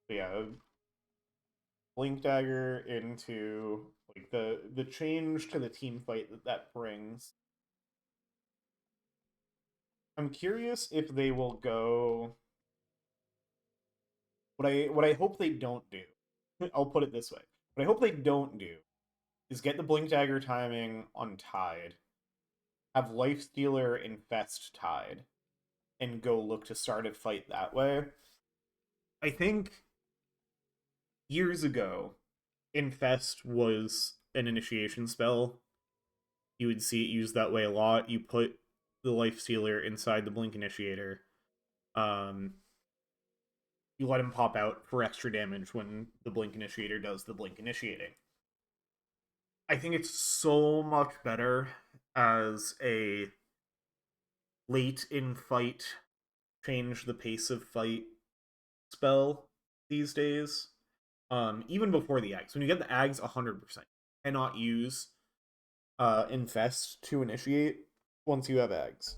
Speaker 1: But yeah, Blink Dagger into like the change to the team fight that brings. I'm curious if they will go. What I hope they don't do. I'll put it this way. What I hope they don't do is get the Blink Dagger timing on Tide, have Lifestealer infest Tide, and go look to start a fight that way. I think years ago, Infest was an initiation spell. You would see it used that way a lot. You put the Lifestealer inside the Blink Initiator. You let him pop out for extra damage when the Blink Initiator does the Blink Initiating. I think it's so much better as a late in fight, change the pace of fight spell these days. Even before the Ags. When you get the Ags, 100%. Cannot use Infest to initiate once you have Ags.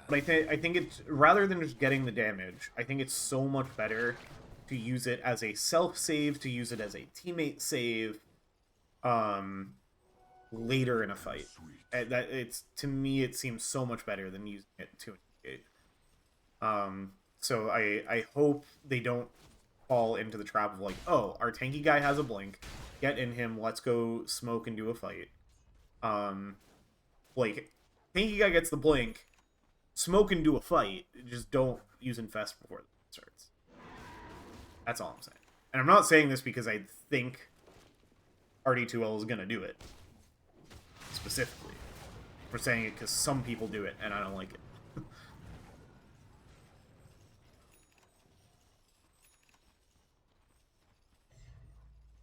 Speaker 1: But I think it's, rather than just getting the damage, I think it's so much better to use it as a self-save, to use it as a teammate save, later in a fight. That it's, to me, it seems so much better than using it to initiate. So I hope they don't fall into the trap of like, oh, our tanky guy has a blink, get in him, let's go smoke and do a fight. Like, tanky guy gets the blink, smoke and do a fight, just don't use Infest before it starts. That's all I'm saying. And I'm not saying this because I think RD2L is gonna do it. Specifically. We're saying it because some people do it, and I don't like it.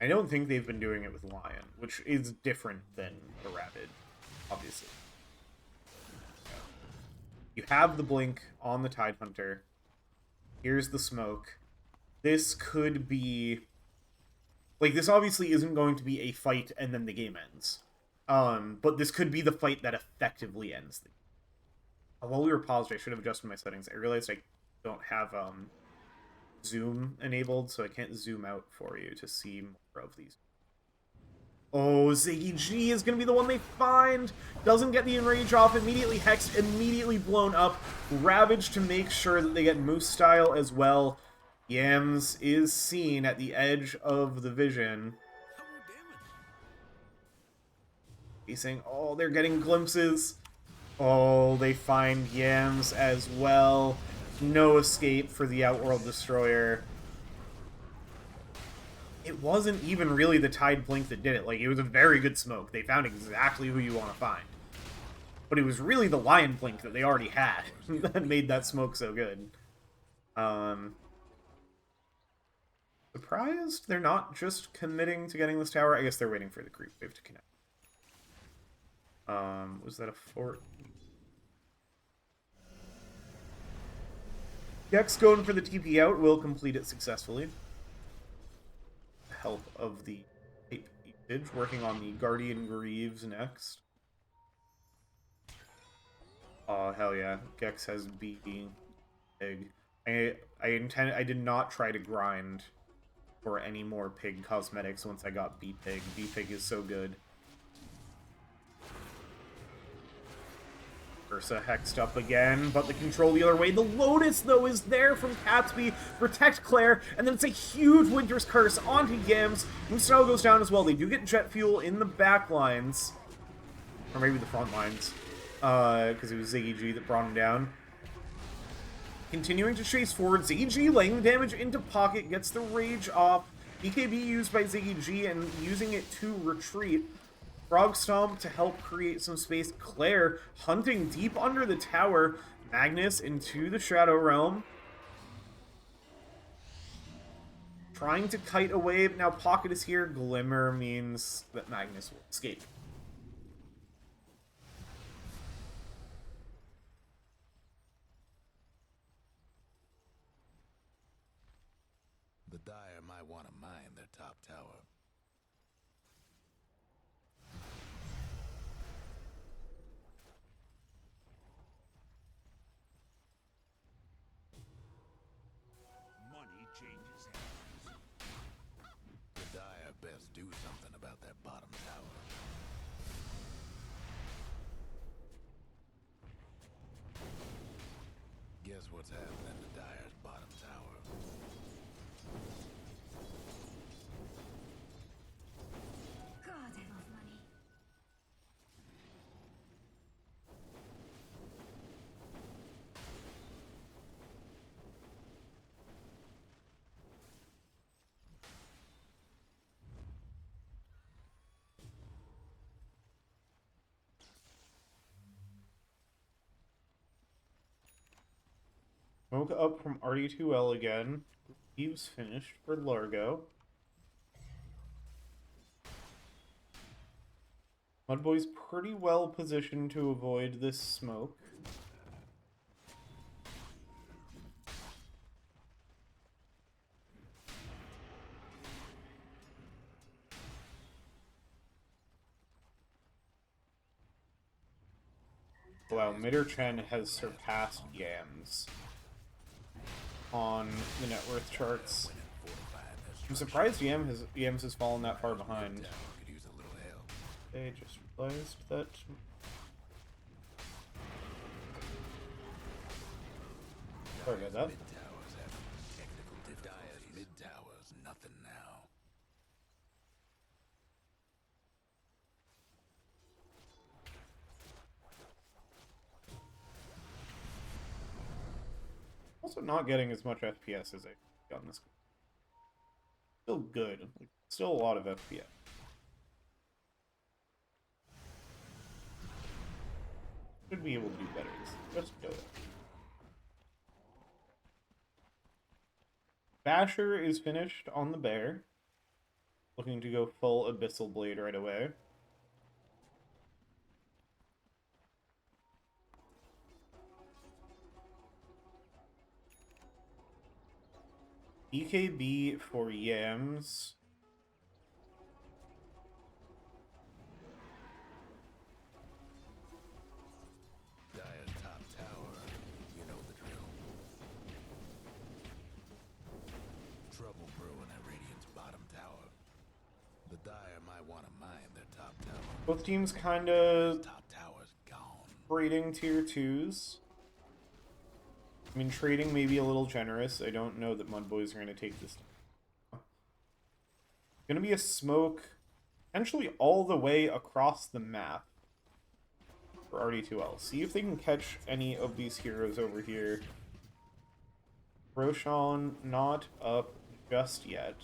Speaker 1: I don't think they've been doing it with Lion, which is different than the Rabid, obviously. You have the blink on the Tidehunter. Here's the smoke. This could be... Like, this obviously isn't going to be a fight and then the game ends. But this could be the fight that effectively ends the game. While we were paused, I should have adjusted my settings. I realized I don't have zoom enabled, so I can't zoom out for you to see more of these. Oh, Ziggy G is going to be the one they find. Doesn't get the Enrage off. Immediately hexed. Immediately blown up. Ravage to make sure that they get Moose style as well. Yams is seen at the edge of the vision. He's saying, oh, they're getting glimpses. Oh, they find Yams as well. No escape for the Outworld Destroyer. It wasn't even really the Tide Blink that did it. Like, it was a very good smoke. They found exactly who you want to find. But it was really the Lion Blink that they already had that made that smoke so good. The surprised they're not just committing to getting this tower. I guess they're waiting for the creep wave to connect. Was that a fort? Gex going for the TP out will complete it successfully. Help of the tape usage, working on the Guardian Greaves next. Oh hell yeah, Gex has beating pig. I did not try to grind for any more pig cosmetics once I got B-Pig. B-Pig is so good. Ursa hexed up again, but the control the other way. The Lotus, though, is there from Catsby. Protect Claire, and then it's a huge Winter's Curse onto Yams. Moonstone goes down as well. They do get jet fuel in the back lines. Or maybe the front lines. Because it was Ziggy G that brought him down. Continuing to chase forward. Ziggy G laying the damage into pocket. Gets the rage off. BKB used by Ziggy G and using it to retreat. Frog Stomp to help create some space. Claire hunting deep under the tower. Magnus into the Shadow Realm. Trying to kite away, but now Pocket is here. Glimmer means that Magnus will escape.
Speaker 2: The Dire might want to mine their top tower.
Speaker 4: Money changes hands.
Speaker 2: The Dire best do something about that bottom tower. Guess what's happening to Dire's bottom tower?
Speaker 5: God, I love money.
Speaker 1: Smoke up from RD2L again. He's finished for Largo. MUDBOYS pretty well positioned to avoid this smoke. Wow, Midderchen has surpassed Yams on the net worth charts. I'm surprised Yams has fallen that far behind.
Speaker 2: Could use a little help.
Speaker 1: They just realized that. Sorry about that.
Speaker 2: Mid-towers have technical difficulties. Mid-towers, nothing now.
Speaker 1: Also not getting as much FPS as I got on this. Still good. Still a lot of FPS. Should be able to do better. Just go there. Basher is finished on the bear. Looking to go full Abyssal Blade right away. EKB for Yams.
Speaker 2: Dire's top tower, you know the drill. Trouble brewing at Radiant's bottom tower. The Dire might want to mine their top tower.
Speaker 1: Both teams kind of
Speaker 2: Top tower's gone.
Speaker 1: trading tier 2s. I mean, trading may be a little generous. I don't know that MUDBOYS are going to take this. Going to be a smoke, potentially all the way across the map for RD2L. See if they can catch any of these heroes over here. Roshan not up just yet.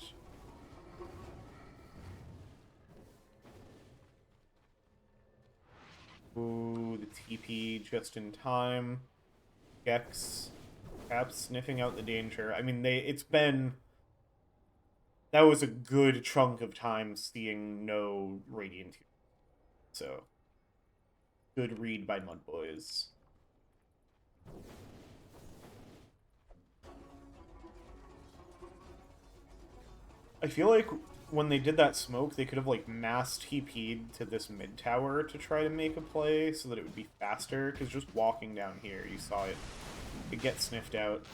Speaker 1: Ooh, the TP just in time. Gex perhaps sniffing out the danger. I mean, it's been that was a good chunk of time seeing no Radiant. So, good read by MUDBOYS. I feel like when they did that smoke, they could have, like, mass TP'd to this mid tower to try to make a play so that it would be faster, because just walking down here, you saw it get sniffed out.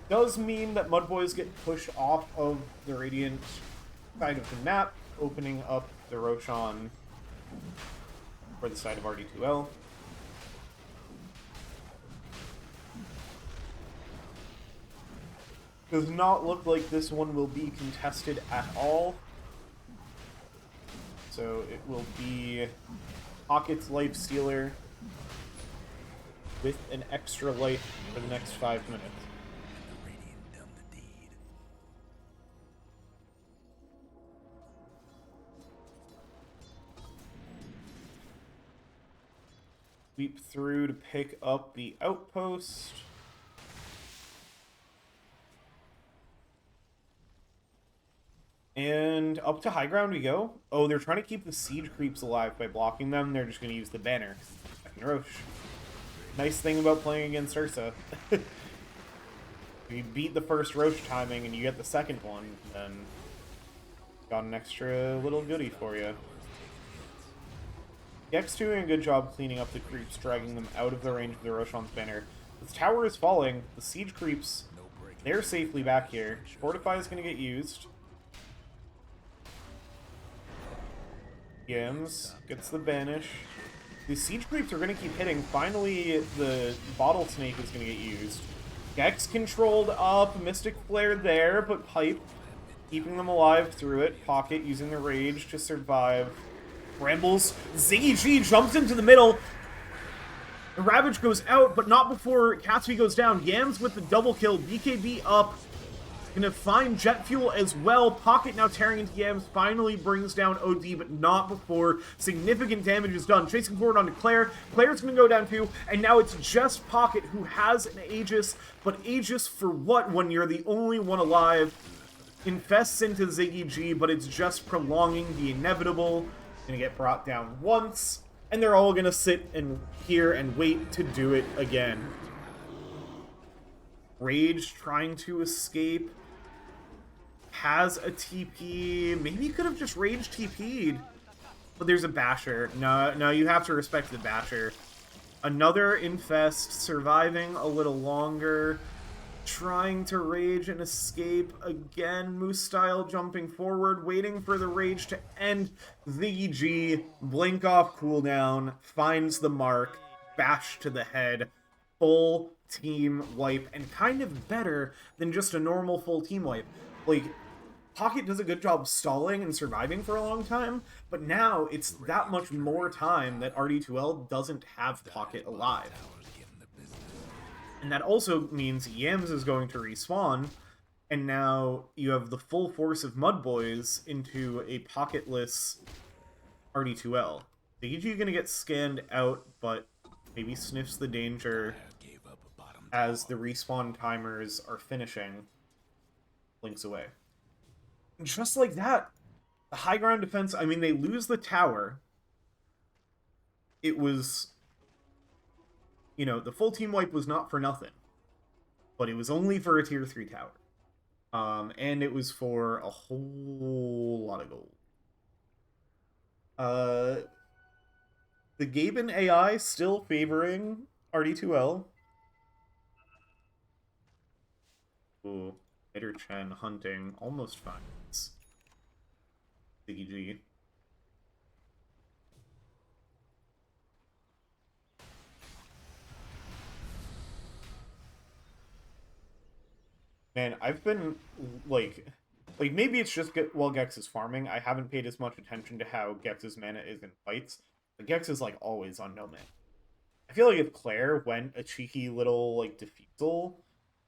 Speaker 1: Does mean that MUDBOYS get pushed off of the Radiant side of the map, opening up the Roshan for the side of RD2L. Does not look like this one will be contested at all. So it will be Pocket's Life Stealer with an extra life for the next 5 minutes. Sweep through to pick up the outpost. And up to high ground we go. Oh, they're trying to keep the siege creeps alive by blocking them. They're just going to use the banner. Fucking Roche. Nice thing about playing against Ursa. If you beat the first Roche timing and you get the second one, then got an extra little goodie for you. Gex doing a good job cleaning up the creeps, dragging them out of the range of the Roshan's banner. This tower is falling. The siege creeps, they're safely back here. Fortify is going to get used. Yams gets the banish. The siege creeps are going to keep hitting. Finally, the bottle snake is going to get used. Gex controlled up, Mystic Flare there, but Pipe keeping them alive through it. Pocket using the rage to survive. Brambles, Ziggy G jumps into the middle. The Ravage goes out, but not before Catsby goes down. Yams with the double kill. BKB up. Gonna find jet fuel as well. Pocket now tearing into Yams, finally brings down OD, but not before significant damage is done. Chasing forward onto Claire. Claire's gonna go down too, and now it's just Pocket who has an Aegis, but Aegis for what when you're the only one alive? Infests into Ziggy G, but it's just prolonging the inevitable. Gonna get brought down once, and they're all gonna sit and here and wait to do it again. Rage trying to escape. Has a TP. Maybe you could have just Rage TP'd. But there's a Basher. No, you have to respect the Basher. Another Infest, surviving a little longer. Trying to Rage and escape again. Moose style jumping forward, waiting for the Rage to end. Ziggy G, blink off cooldown, finds the mark, bash to the head. Full team wipe, and kind of better than just a normal full team wipe. Like, Pocket does a good job stalling and surviving for a long time, but now it's that much more time that RD2L doesn't have Pocket alive. And that also means Yams is going to respawn, and now you have the full force of MUDBOYS into a Pocketless RD2L. Ziggy gonna get scanned out, but maybe sniffs the danger as the respawn timers are finishing. Blinks away. And just like that, the high ground defense, I mean, they lose the tower. It was, you know, the full team wipe was not for nothing. But it was only for a tier 3 tower. And it was for a whole lot of gold. The Gaben AI still favoring RD2L. Ooh, Hitter Chen hunting almost finds Ziggy G. Man, I've been like maybe it's just while Gex is farming. I haven't paid as much attention to how Gex's mana is in fights. But Gex is like always on no mana. I feel like if Claire went a cheeky little like defusal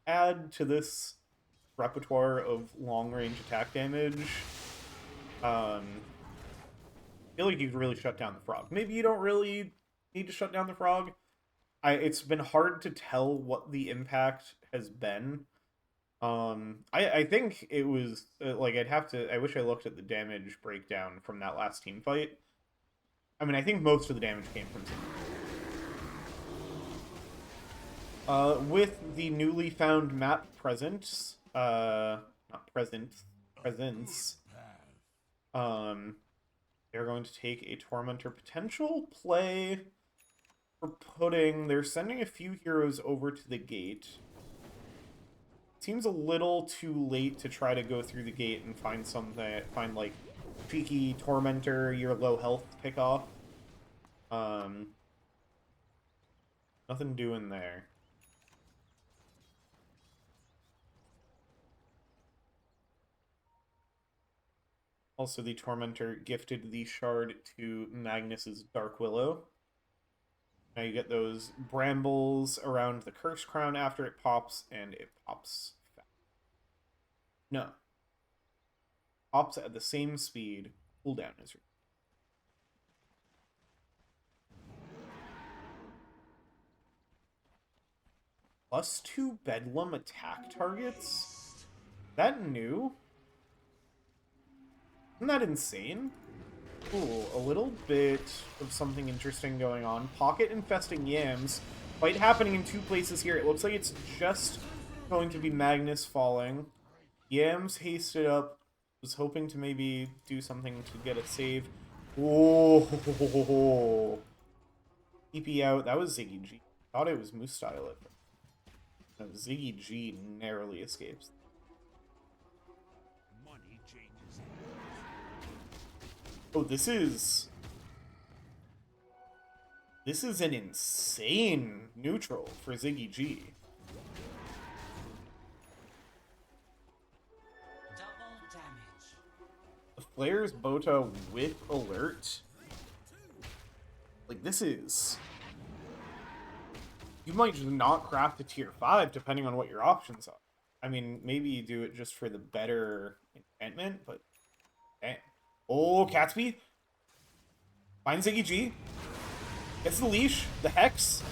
Speaker 1: add to this repertoire of long-range attack damage, I feel like you could really shut down the frog. Maybe you don't really need to shut down the frog. It's been hard to tell what the impact has been. I think it was like I'd have to. I wish I looked at the damage breakdown from that last team fight. I mean, I think most of the damage came from with the newly found map presence, not presence, they're going to take a Tormentor potential play for putting, they're sending a few heroes over to the gate. Seems a little too late to try to go through the gate and find something, find like cheeky Tormentor, your low health pick off. Nothing doing there. Also, the Tormentor gifted the shard to Magnus's Dark Willow. Now you get those brambles around the Curse Crown after it pops, and it pops fast. No. Pops at the same speed. Cooldown is +2 Bedlam attack targets? That new? Isn't that insane? Cool, a little bit of something interesting going on. Pocket infesting yams. Fight happening in two places here. It looks like it's just going to be Magnus falling. Yams hasted up. Was hoping to maybe do something to get a save. Oh, TP out. That was Ziggy G. Thought it was Moose Style at first. No, Ziggy G narrowly escapes. Oh, this is an insane neutral for Ziggy G.
Speaker 3: Double damage.
Speaker 1: The Flare's Bota with alert. Like, this is... You might just not craft a tier 5 depending on what your options are. I mean, maybe you do it just for the better enchantment, but damn. Oh, Catsby finds Ziggy G. Gets the leash, the Hex,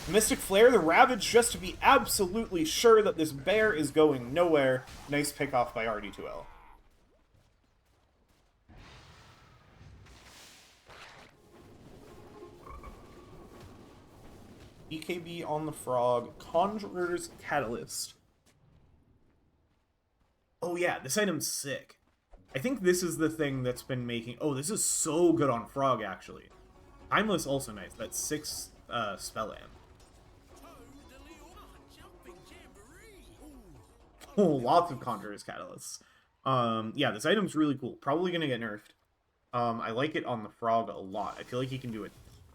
Speaker 1: Mystic Flare, the Ravage, just to be absolutely sure that this bear is going nowhere. Nice pick off by RD2L. BKB on the Frog, Conjurer's Catalyst. Oh yeah, this item's sick. I think this is the thing that's been making... Oh, this is so good on Frog, actually. Timeless also nice. That's 6 spell amp. Oh, lots of Conjurer's Catalysts. Yeah, this item's really cool. Probably gonna get nerfed. I like it on the Frog a lot. I feel like he can do a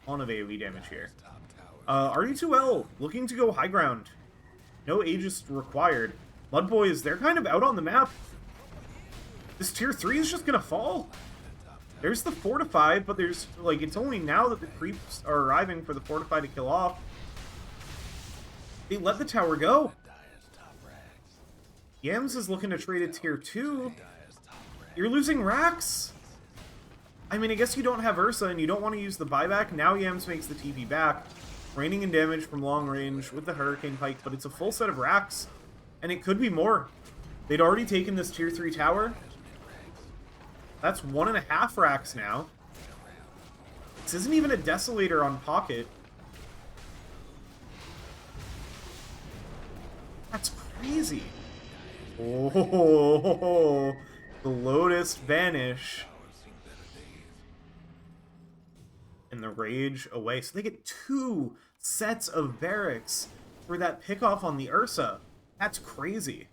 Speaker 1: ton of AoE damage here. RD2L, looking to go high ground. No Aegis required. MUDBOYS, they're kind of out on the map. This tier 3 is just gonna fall. There's the Fortify, but there's, like, it's only now that the creeps are arriving for the Fortify to kill off. They let the tower go. Yams is looking to trade a tier 2. You're losing Rax. I mean, I guess you don't have Ursa and you don't want to use the buyback. Now Yams makes the TP back. Raining in damage from long range with the Hurricane Pike, but it's a full set of Rax. And it could be more. They'd already taken this tier 3 tower. That's 1.5 Rax now. This isn't even a Desolator on Pocket. That's crazy. Oh, the Lotus Vanish. And the Rage away. So they get 2 sets of barracks for that pickoff on the Ursa. That's crazy.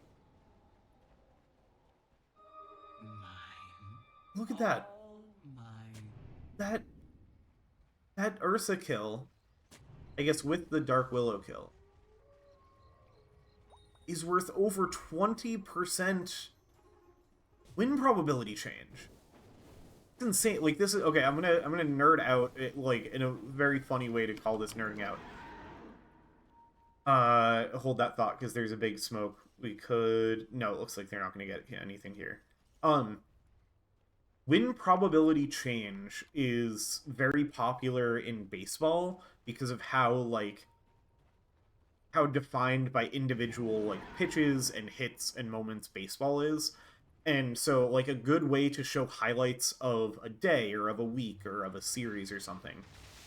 Speaker 1: Look at that. That Ursa kill, I guess with the Dark Willow kill, is worth over 20% win probability change. It's insane. Like, this is okay. I'm gonna nerd out it, like, in a very funny way to call this nerding out. Hold that thought because there's a big smoke. We could... No, it looks like they're not gonna get anything here. Win probability change is very popular in baseball because of how, like, how defined by individual like pitches and hits and moments baseball is. And so like a good way to show highlights of a day or of a week or of a series or something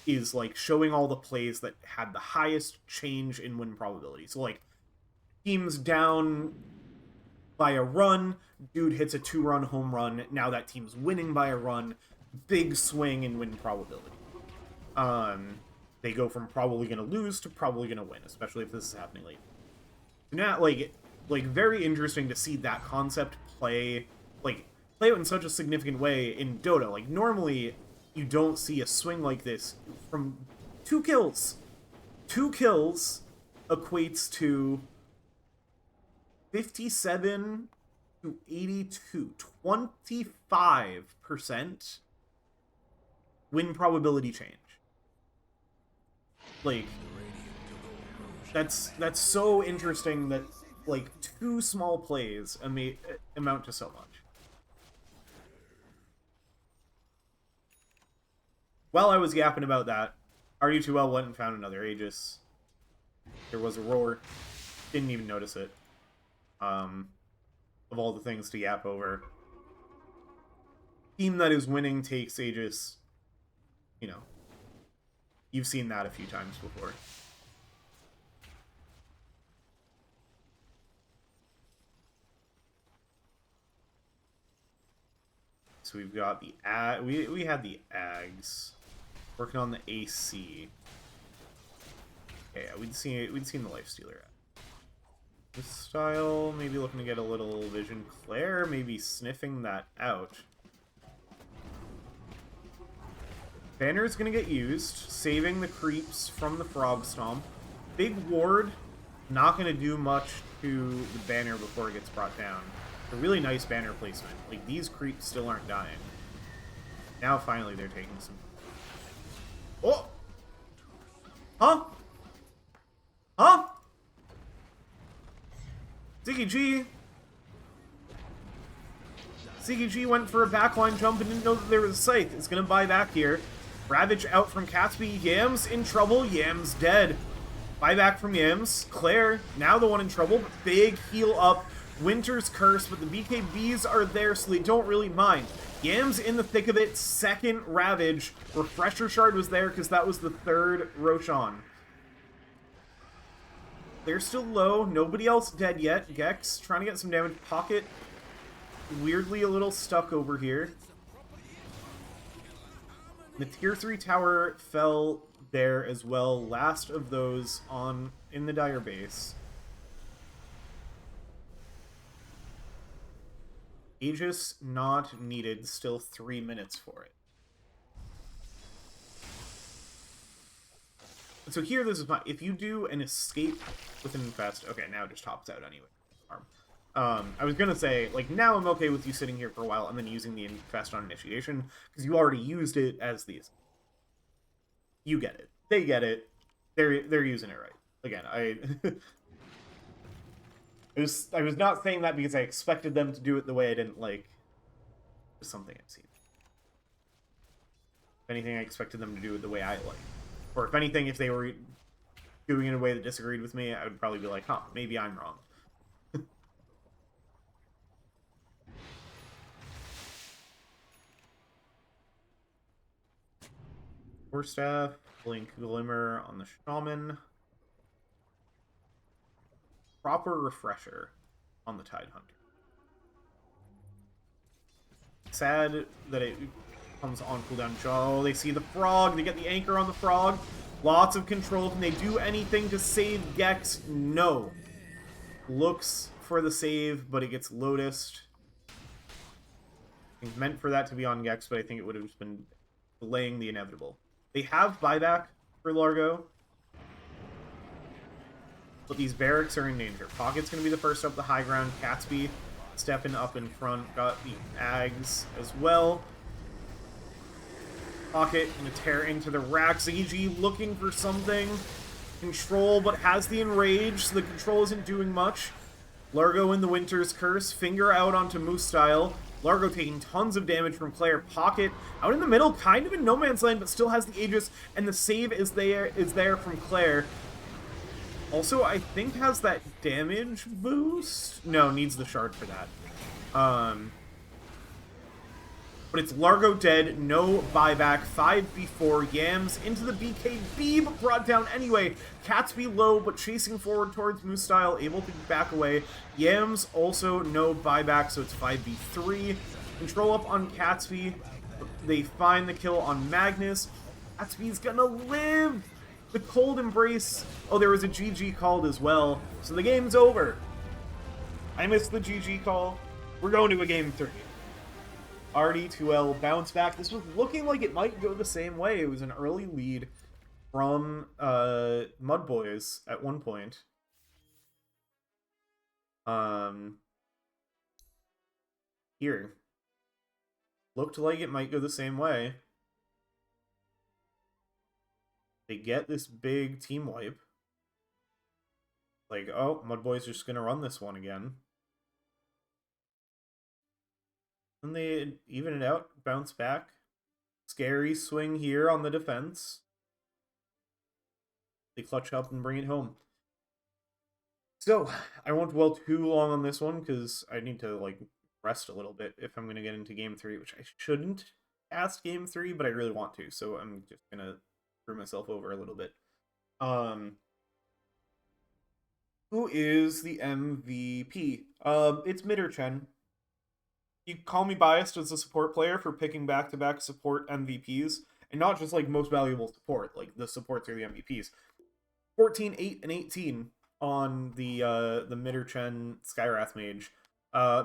Speaker 1: is like showing all the plays that had the highest change in win probability. So like teams down by a run, dude hits a 2-run home run, now that team's winning by a run, big swing in win probability. They go from probably going to lose to probably going to win, especially if this is happening late. Now, like very interesting to see that concept play out in such a significant way in Dota. Like, normally, you don't see a swing like this from 2 kills. 2 kills equates to 57 to 82. 25% win probability change. Like, that's so interesting that, like, 2 small plays amount to so much. While I was yapping about that, RD2L went and found another Aegis. There was a roar. Didn't even notice it. Of all the things to yap over. Team that is winning takes Aegis. You know. You've seen that a few times before. So we've got the we had the Ags working on the AC. Okay, yeah, we'd seen the Lifestealer. This style, maybe looking to get a little vision. Claire, maybe sniffing that out. Banner's gonna get used, saving the creeps from the Frog Stomp. Big ward, not gonna do much to the banner before it gets brought down. A really nice banner placement. Like, these creeps still aren't dying. Now finally they're taking some... Oh! Huh? Huh? Ziggy G went for a backline jump and didn't know that there was a scythe. It's gonna buy back here. Ravage out from Catsby. Yams in trouble. Yams dead. Buyback from Yams. Claire, now the one in trouble. Big heal up. Winter's Curse, but the BKBs are there, so they don't really mind. Yams in the thick of it. Second Ravage. Refresher Shard was there because that was the third Roshan. They're still low. Nobody else dead yet. Gex trying to get some damage. Pocket weirdly a little stuck over here. The tier 3 tower fell there as well. Last of those in the Dire base. Aegis not needed. Still 3 minutes for it. And so here, this is fine. If you do an escape with an infest, okay, now it just tops out anyway. I was gonna say, like, now I'm okay with you sitting here for a while and then using the infest on initiation, because you already used it as these. You get it. They get it. They're using it right. Again, I was not saying that because I expected them to do it the way I didn't like. Just something I've seen. If anything, I expected them to do it the way I like. Or if anything, if they were doing it in a way that disagreed with me, I would probably be like, huh, maybe I'm wrong. Warstaff, Blink Glimmer on the Shaman. Proper Refresher on the Tide Hunter. Sad that it comes on cooldown. Oh, they see the frog. They get the anchor on the frog. Lots of control. Can they do anything to save Gex? No. Looks for the save, but it gets Lotused. It's meant for that to be on Gex, but I think it would have just been delaying the inevitable. They have buyback for Largo, but these barracks are in danger. Pocket's going to be the first up the high ground. Catsby stepping up in front. Got the Ags as well. Pocket going to tear into the rack. ZG looking for something. Control, but has the Enrage, so the control isn't doing much. Largo in the Winter's Curse. Finger out onto Moose Style. Largo taking tons of damage from Claire. Pocket out in the middle, kind of in no man's land, but still has the Aegis, and the save is there from Claire. Also, I think has that damage boost. No, needs the shard for that. But it's Largo dead, no buyback, 5v4, Yams into the BKB, but brought down anyway. Catsby low, but chasing forward towards Moose Style, able to back away. Yams also no buyback, so it's 5v3. Control up on Catsby. They find the kill on Magnus. Catsby's gonna live! The cold embrace. Oh, there was a GG called as well, so the game's over. I missed the GG call. We're going to a game 3. RD2L bounce back. This was looking like it might go the same way. It was an early lead from MUDBOYS at one point. Here. Looked like it might go the same way. They get this big team wipe. Like, oh, MUDBOYS are just gonna run this one again. And they even it out, bounce back. Scary swing here on the defense. They clutch up and bring it home. So, I won't dwell too long on this one because I need to, like, rest a little bit if I'm going to get into Game 3, which I shouldn't ask Game 3, but I really want to, so I'm just going to screw myself over a little bit. Who is the MVP? It's Mitterchen. You call me biased as a support player for picking back-to-back support MVPs, and not just, like, most valuable support, like, the supports are the MVPs. 14, 8, and 18 on the Mitterchen Skywrath Mage.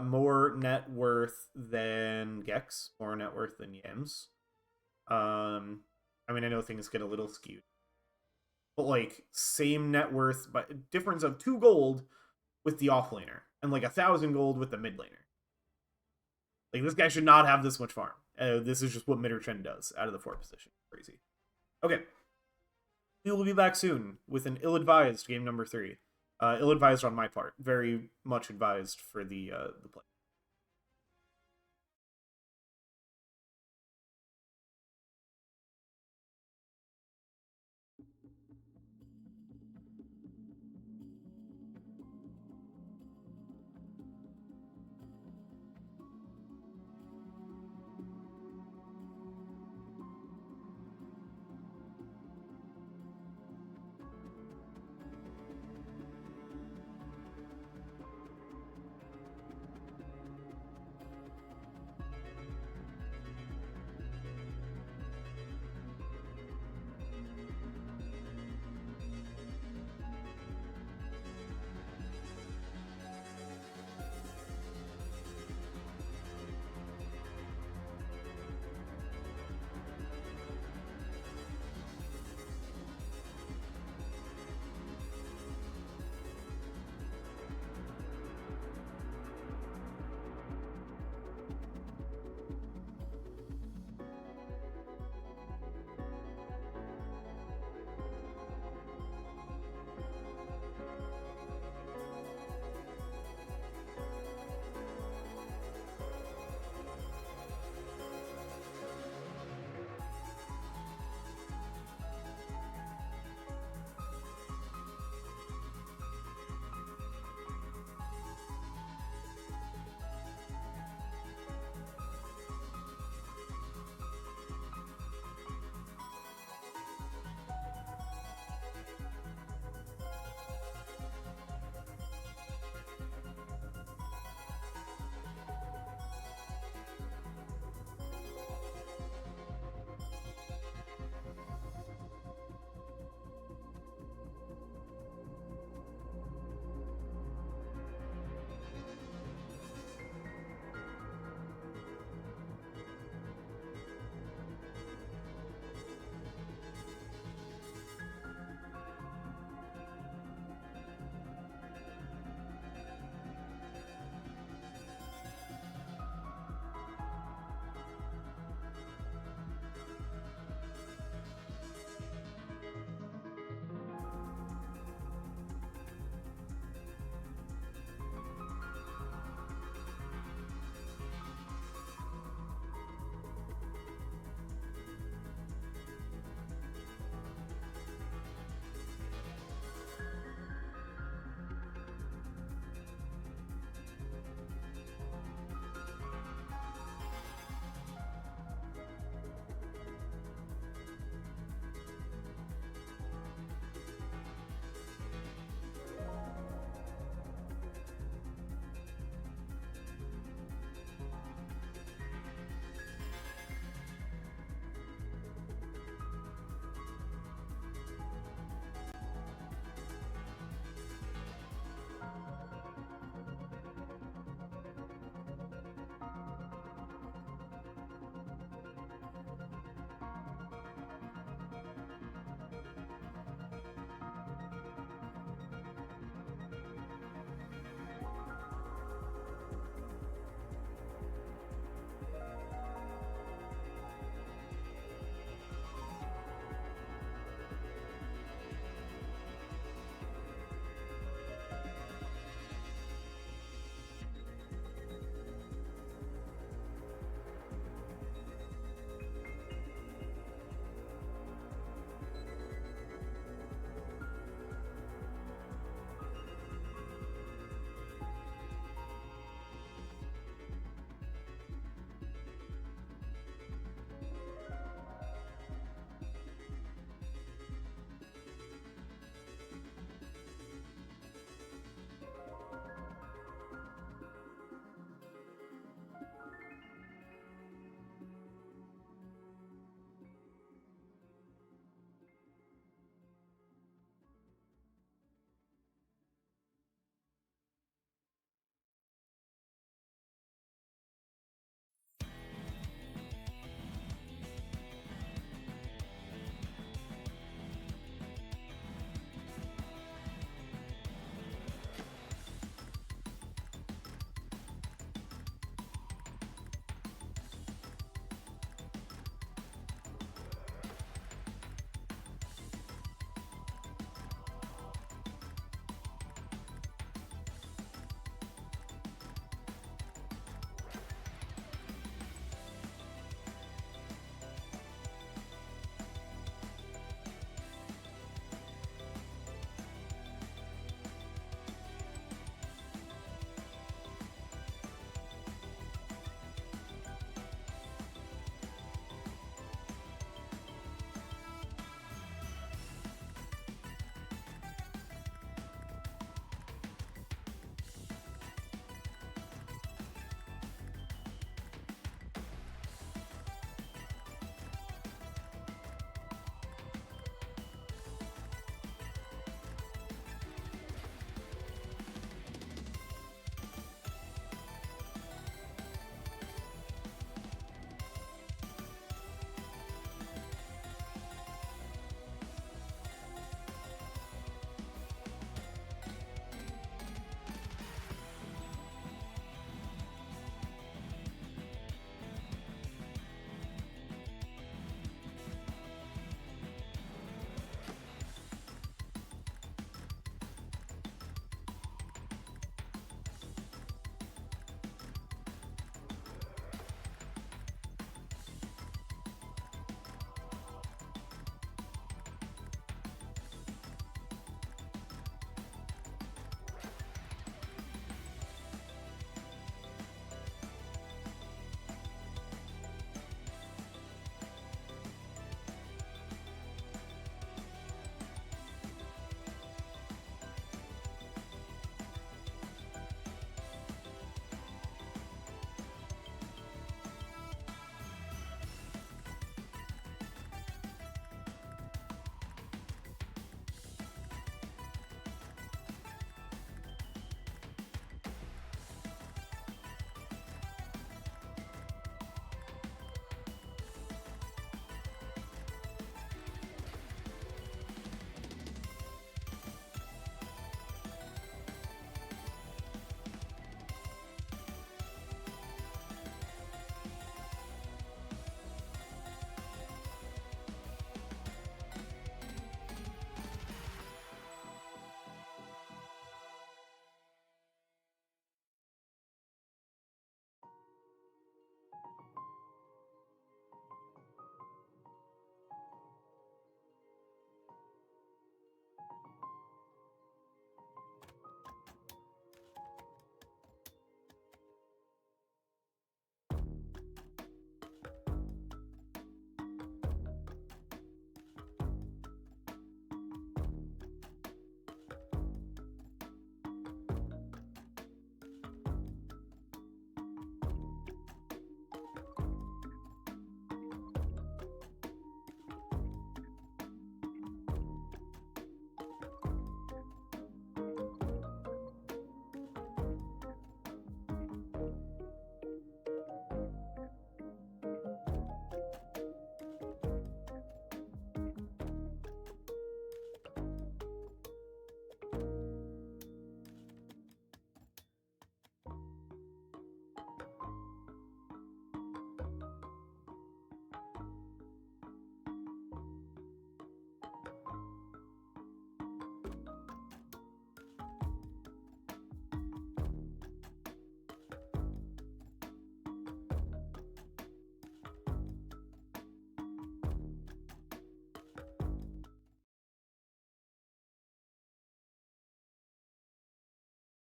Speaker 1: More net worth than Gex, more net worth than Yams. I mean, I know things get a little skewed. But, like, same net worth, but difference of 2 gold with the offlaner, and, like, 1,000 gold with the mid laner. Like, this guy should not have this much farm. This is just what Mitterchen does out of the 4th position. Crazy. Okay. We will be back soon with an ill-advised game number 3. Ill-advised on my part. Very much advised for the play.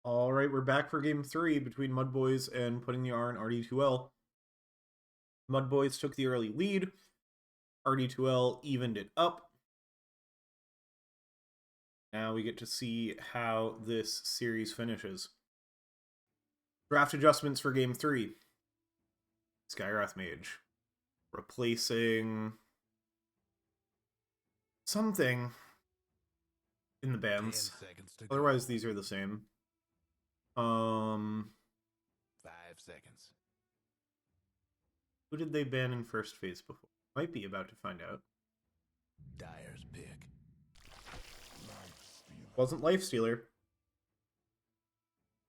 Speaker 1: All right, we're back for game 3 between MUDBOYS and Putting the R in RD2L. MUDBOYS took the early lead. RD2L evened it up. Now we get to see how this series finishes. Draft adjustments for game 3. Skywrath Mage. Replacing something in the
Speaker 2: 10
Speaker 1: bands.
Speaker 2: seconds to go.
Speaker 1: Otherwise, these are the same.
Speaker 2: 5 seconds.
Speaker 1: Who did they ban in first phase before? Might be about to find out.
Speaker 2: Dyer's pick.
Speaker 1: Wasn't Lifestealer.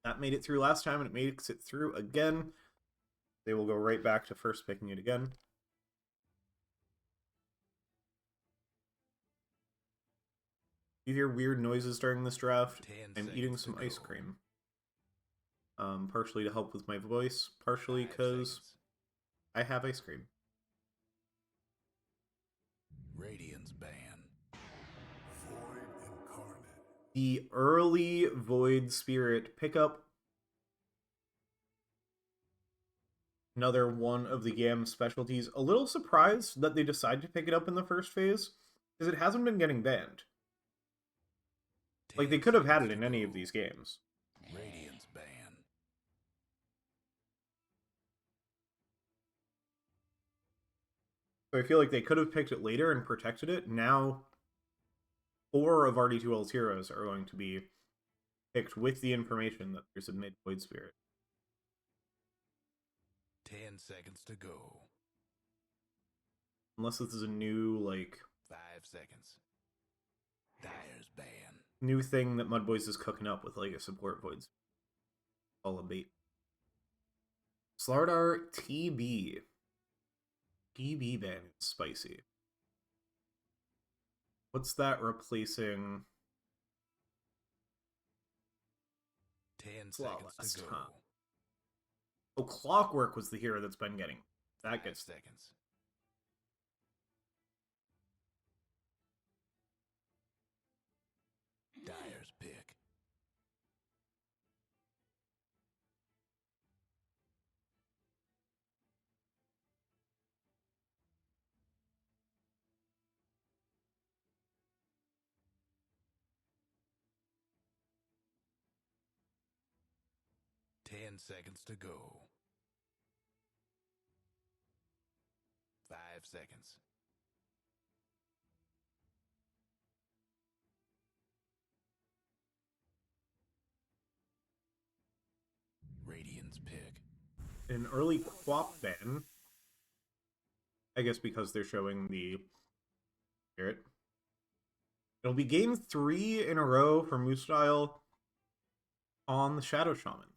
Speaker 1: That made it through last time, and it makes it through again. They will go right back to first picking it again. You hear weird noises during this draft.
Speaker 2: 10
Speaker 1: I'm eating
Speaker 2: seconds
Speaker 1: some
Speaker 2: to
Speaker 1: ice
Speaker 2: go.
Speaker 1: cream. Partially to help with my voice, partially
Speaker 2: 5
Speaker 1: because
Speaker 2: seconds.
Speaker 1: I have ice cream.
Speaker 2: Radiant's ban. Void incarnate.
Speaker 1: The early Void Spirit pickup. Another one of the GAM specialties. A little surprised that they decided to pick it up in the first phase, because it hasn't been getting banned. Like, they
Speaker 2: 10
Speaker 1: could have had it
Speaker 2: seconds
Speaker 1: in
Speaker 2: to
Speaker 1: any
Speaker 2: go.
Speaker 1: of these games.
Speaker 2: Radiant's ban.
Speaker 1: So I feel like they could have picked it later and protected it. Now, 4 of RD2L's heroes are going to be picked with the information that there's a mid-Void Spirit.
Speaker 2: 10 seconds to go.
Speaker 1: Unless this is a new, like,
Speaker 2: 5 seconds. Dyer's ban.
Speaker 1: new thing that MUDBOYS is cooking up with, like, a support Void Spirit. All a bait. Slardar TB. TB ban is spicy. What's that replacing?
Speaker 2: 10
Speaker 1: Flawless,
Speaker 2: seconds to go.
Speaker 1: huh? Oh, Clockwork was the hero that's been getting. That
Speaker 2: 5
Speaker 1: gets
Speaker 2: seconds. Dyer's pick. Ten seconds to go. 5 seconds. Radiant's pick.
Speaker 1: an early Quap ban. I guess because they're showing the Spirit. It'll be game 3 in a row for Moose Style on the Shadow Shaman.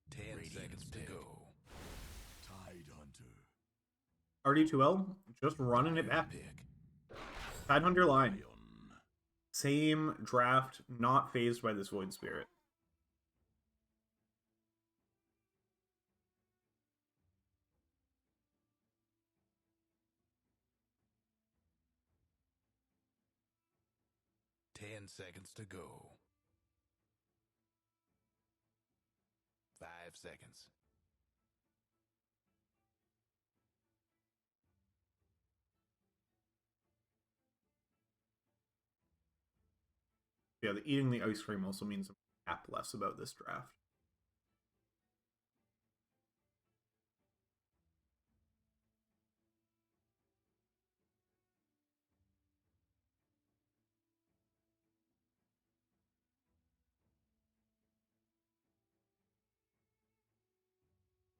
Speaker 2: 10 seconds to go. Tide Hunter.
Speaker 1: RD2L, just running it back.
Speaker 2: Pick.
Speaker 1: Tidehunter line. Same draft, not phased by this Void Spirit.
Speaker 2: Ten seconds to go. 5 seconds.
Speaker 1: Yeah, the eating the ice cream also means I'm cap less about this draft.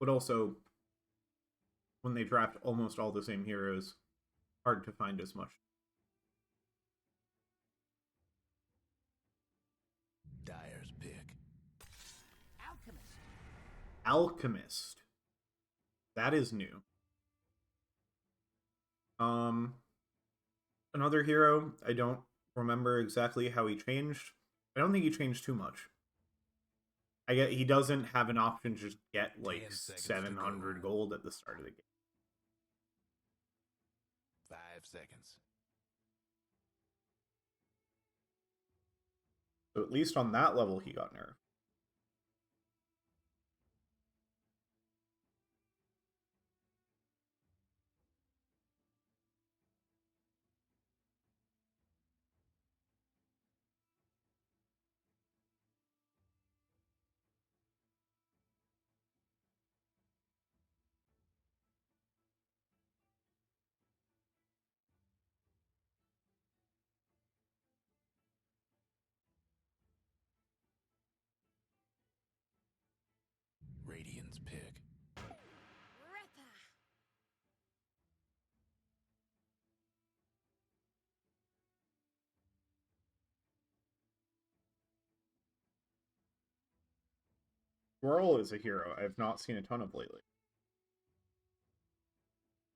Speaker 1: But also, when they draft almost all the same heroes, hard to find as much.
Speaker 2: Dyer's pick.
Speaker 1: Alchemist. That is new. Another hero, I don't remember exactly how he changed. I don't think he changed too much. I get he doesn't have an option to just get like
Speaker 2: 10 seconds to
Speaker 1: 700
Speaker 2: go.
Speaker 1: gold at the start of the game.
Speaker 2: 5 seconds.
Speaker 1: So at least on that level, he got nerfed.
Speaker 2: Radiant's pick.
Speaker 5: Ripper.
Speaker 1: Squirrel is a hero I've not seen a ton of lately.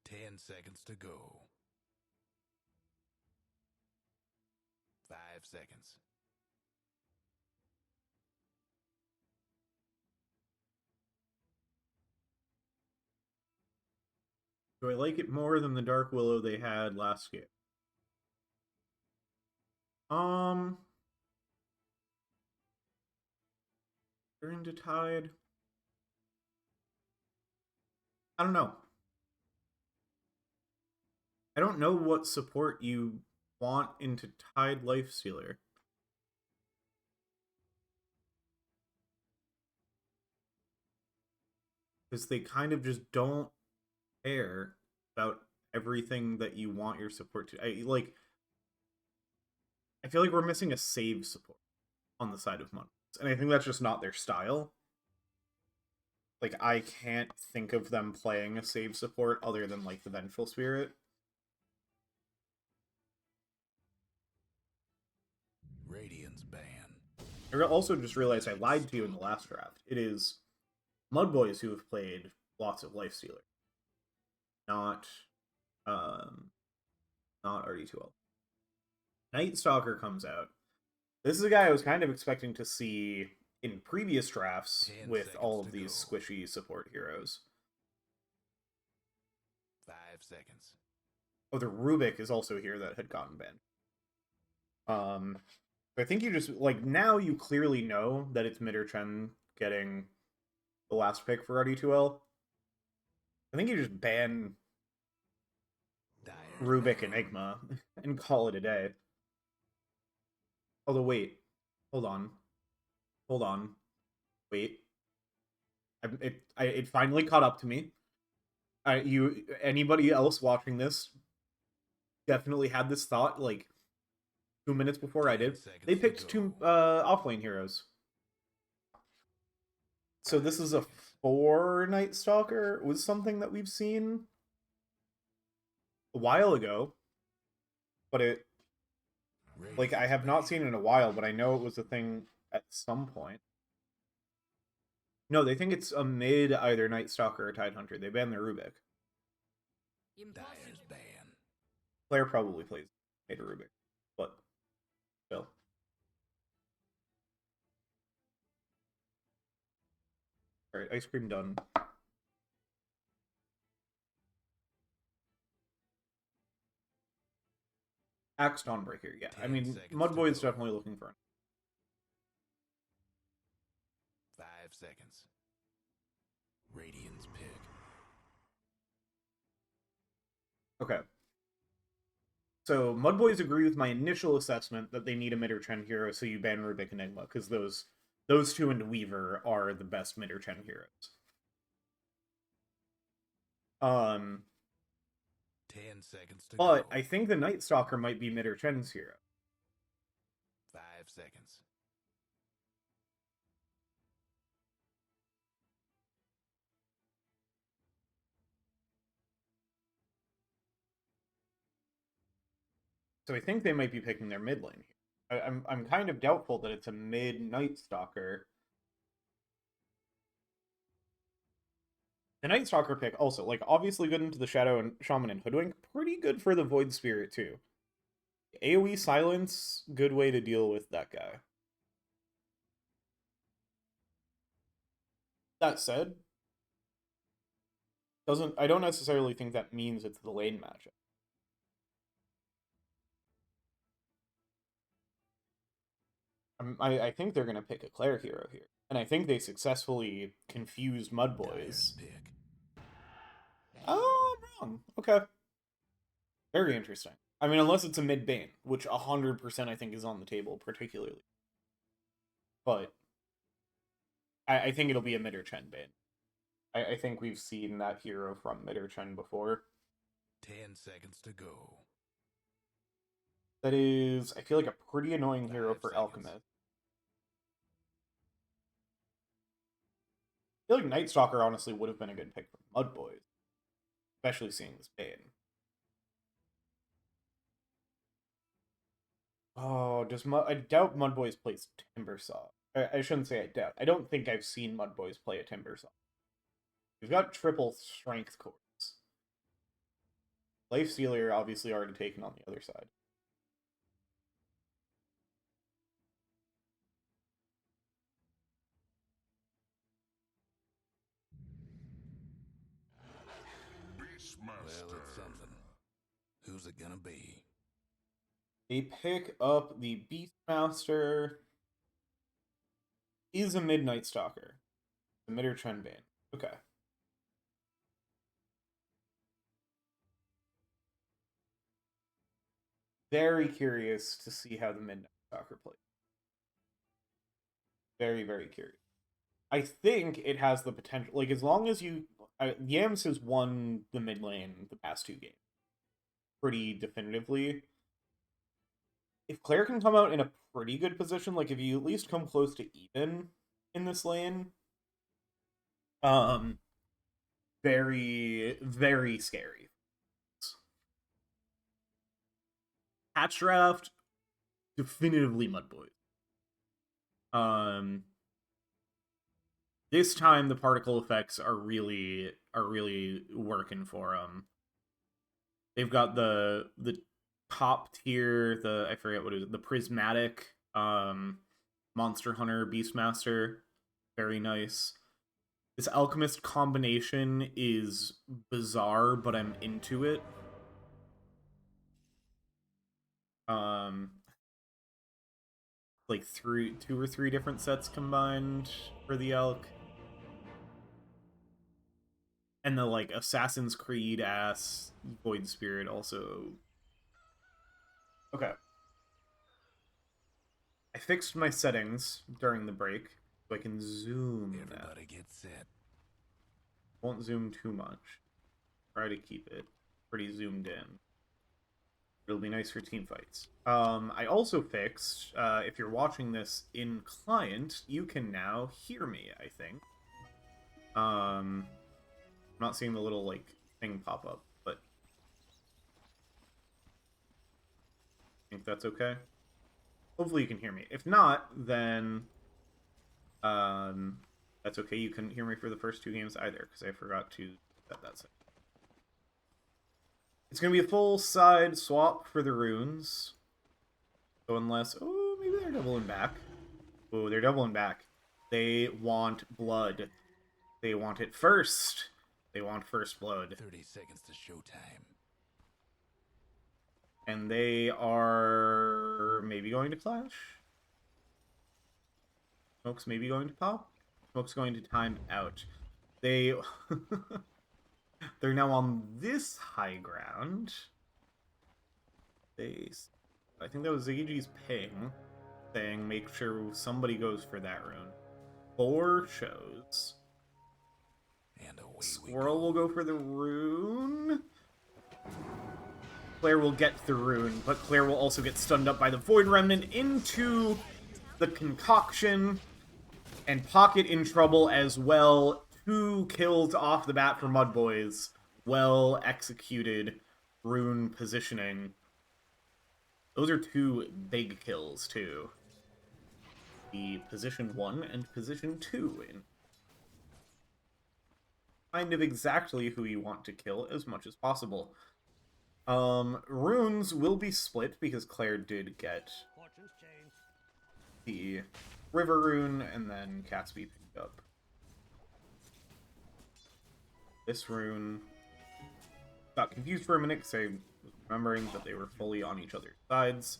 Speaker 2: 10 seconds to go. 5 seconds.
Speaker 1: Do I like it more than the Dark Willow they had last game? They're into Tide. I don't know. I don't know what support you want into Tide Lifestealer. Because they kind of just don't care about everything that you want your support to. I feel like we're missing a save support on the side of MUDBOYS, and I think that's just not their style. Like, I can't think of them playing a save support other than, like, the Vengeful Spirit.
Speaker 2: Radiant's ban.
Speaker 1: I also just realized I lied to you in the last draft. It is MUDBOYS who have played lots of Lifestealer. Not RD2L. Night Stalker comes out. This is a guy I was kind of expecting to see in previous drafts with all of these squishy support heroes.
Speaker 2: 5 seconds.
Speaker 1: Oh, the Rubik is also here that had gotten banned. I think you just, like, now you clearly know that it's Mid or Chen getting the last pick for RD2L. I think you just ban Rubik Enigma and call it a day. Although, wait. Hold on. Wait. It finally caught up to me. Anybody else watching this definitely had this thought, like, 2 minutes before I did. They picked two offlane heroes. So this is a 4 Night Stalker. It was something that we've seen a while ago. But it, like, I have not seen it in a while, but I know it was a thing at some point. No, they think it's a mid either Night Stalker or Tide Hunter. They banned their Rubik.
Speaker 2: Dyer's ban.
Speaker 1: Player probably plays mid Rubik, but still. Alright, ice cream done. Axe Dawnbreaker, yeah. I mean, MUDBOYS definitely looking for it.
Speaker 2: 5 seconds. Radiant's pick.
Speaker 1: Okay. So, MUDBOYS agree with my initial assessment that they need a mid or Chen hero, so you ban Rubik Enigma, because those two and Weaver are the best mid or Chen heroes.
Speaker 2: 10 seconds to
Speaker 1: But
Speaker 2: go.
Speaker 1: I think the Night Stalker might be mid or Chen's hero.
Speaker 2: 5 seconds.
Speaker 1: So I think they might be picking their mid lane here. I'm kind of doubtful that it's a mid Night Stalker. The Night Stalker pick also, like, obviously good into the Shadow and Shaman and Hoodwink. Pretty good for the Void Spirit too. AoE Silence, good way to deal with that guy. That said, I don't necessarily think that means it's the lane matchup. I think they're gonna pick a Claire hero here, and I think they successfully confused MUDBOYS.
Speaker 2: Pick.
Speaker 1: Oh, I'm wrong. Okay, very interesting. I mean, unless it's a mid Bane, which 100% I think is on the table, particularly. But I think it'll be a mid or Chen Bane. I think we've seen that hero from mid or Chen before.
Speaker 2: 10 seconds to go.
Speaker 1: That is, I feel like, a pretty annoying hero
Speaker 2: 5
Speaker 1: for
Speaker 2: seconds.
Speaker 1: Alchemist. I feel like Night Stalker honestly would have been a good pick for MUDBOYS, especially seeing this Bane. Oh, I doubt MUDBOYS plays Timbersaw. I shouldn't say I doubt. I don't think I've seen MUDBOYS play a Timbersaw. We've got triple strength cores. Life Stealer obviously already taken on the other side.
Speaker 2: Well, it's something. Who's it gonna be?
Speaker 1: They pick up the Beastmaster. Is a Midnight Stalker. The mid or Chen Bane. Okay. Very curious to see how the Midnight Stalker plays. Very, very curious. I think it has the potential. Like, as long as you. Yams has won the mid lane the past 2 games pretty definitively. If Claire can come out in a pretty good position, like if you at least come close to even in this lane, very, very scary. Hatch draft, definitively MUDBOYS. This time the particle effects are really working for them. They've got the top tier, I forget what it is, the prismatic Monster Hunter Beastmaster, very nice. This Alchemist combination is bizarre, but I'm into it. Like 2 or 3 different sets combined for the Elk. And the, like, Assassin's Creed ass Void Spirit also. Okay. I fixed my settings during the break, so I can zoom
Speaker 2: Everybody
Speaker 1: that.
Speaker 2: get set.
Speaker 1: Won't zoom too much. Try to keep it pretty zoomed in. It'll be nice for team fights. I also fixed, if you're watching this in client, you can now hear me, I think. I'm not seeing the little, like, thing pop up, but I think that's okay. Hopefully you can hear me. If not, then that's okay. You couldn't hear me for the first 2 games either, because I forgot to set that set. It's going to be a full side swap for the runes. So unless... Oh, maybe they're doubling back. Oh, they're doubling back. They want blood. They want it first. They want first blood.
Speaker 2: 30 seconds to showtime.
Speaker 1: And they are maybe going to clash. Smoke's maybe going to pop. Smoke's going to time out. They're now on this high ground. I think that was Ziggy's ping saying make sure somebody goes for that rune. 4 shows.
Speaker 2: And away
Speaker 1: Squirrel will go for the rune. Claire will get the rune, but Claire will also get stunned up by the Void Remnant into the concoction, and Pocket in trouble as well. 2 kills off the bat for MUDBOYS. Well executed rune positioning. Those are 2 big kills, too. The position 1 and position 2 in kind of exactly who you want to kill as much as possible. Runes will be split because Claire did get the River Rune and then Catsby picked up this rune. Got confused for a minute because I was remembering that they were fully on each other's sides.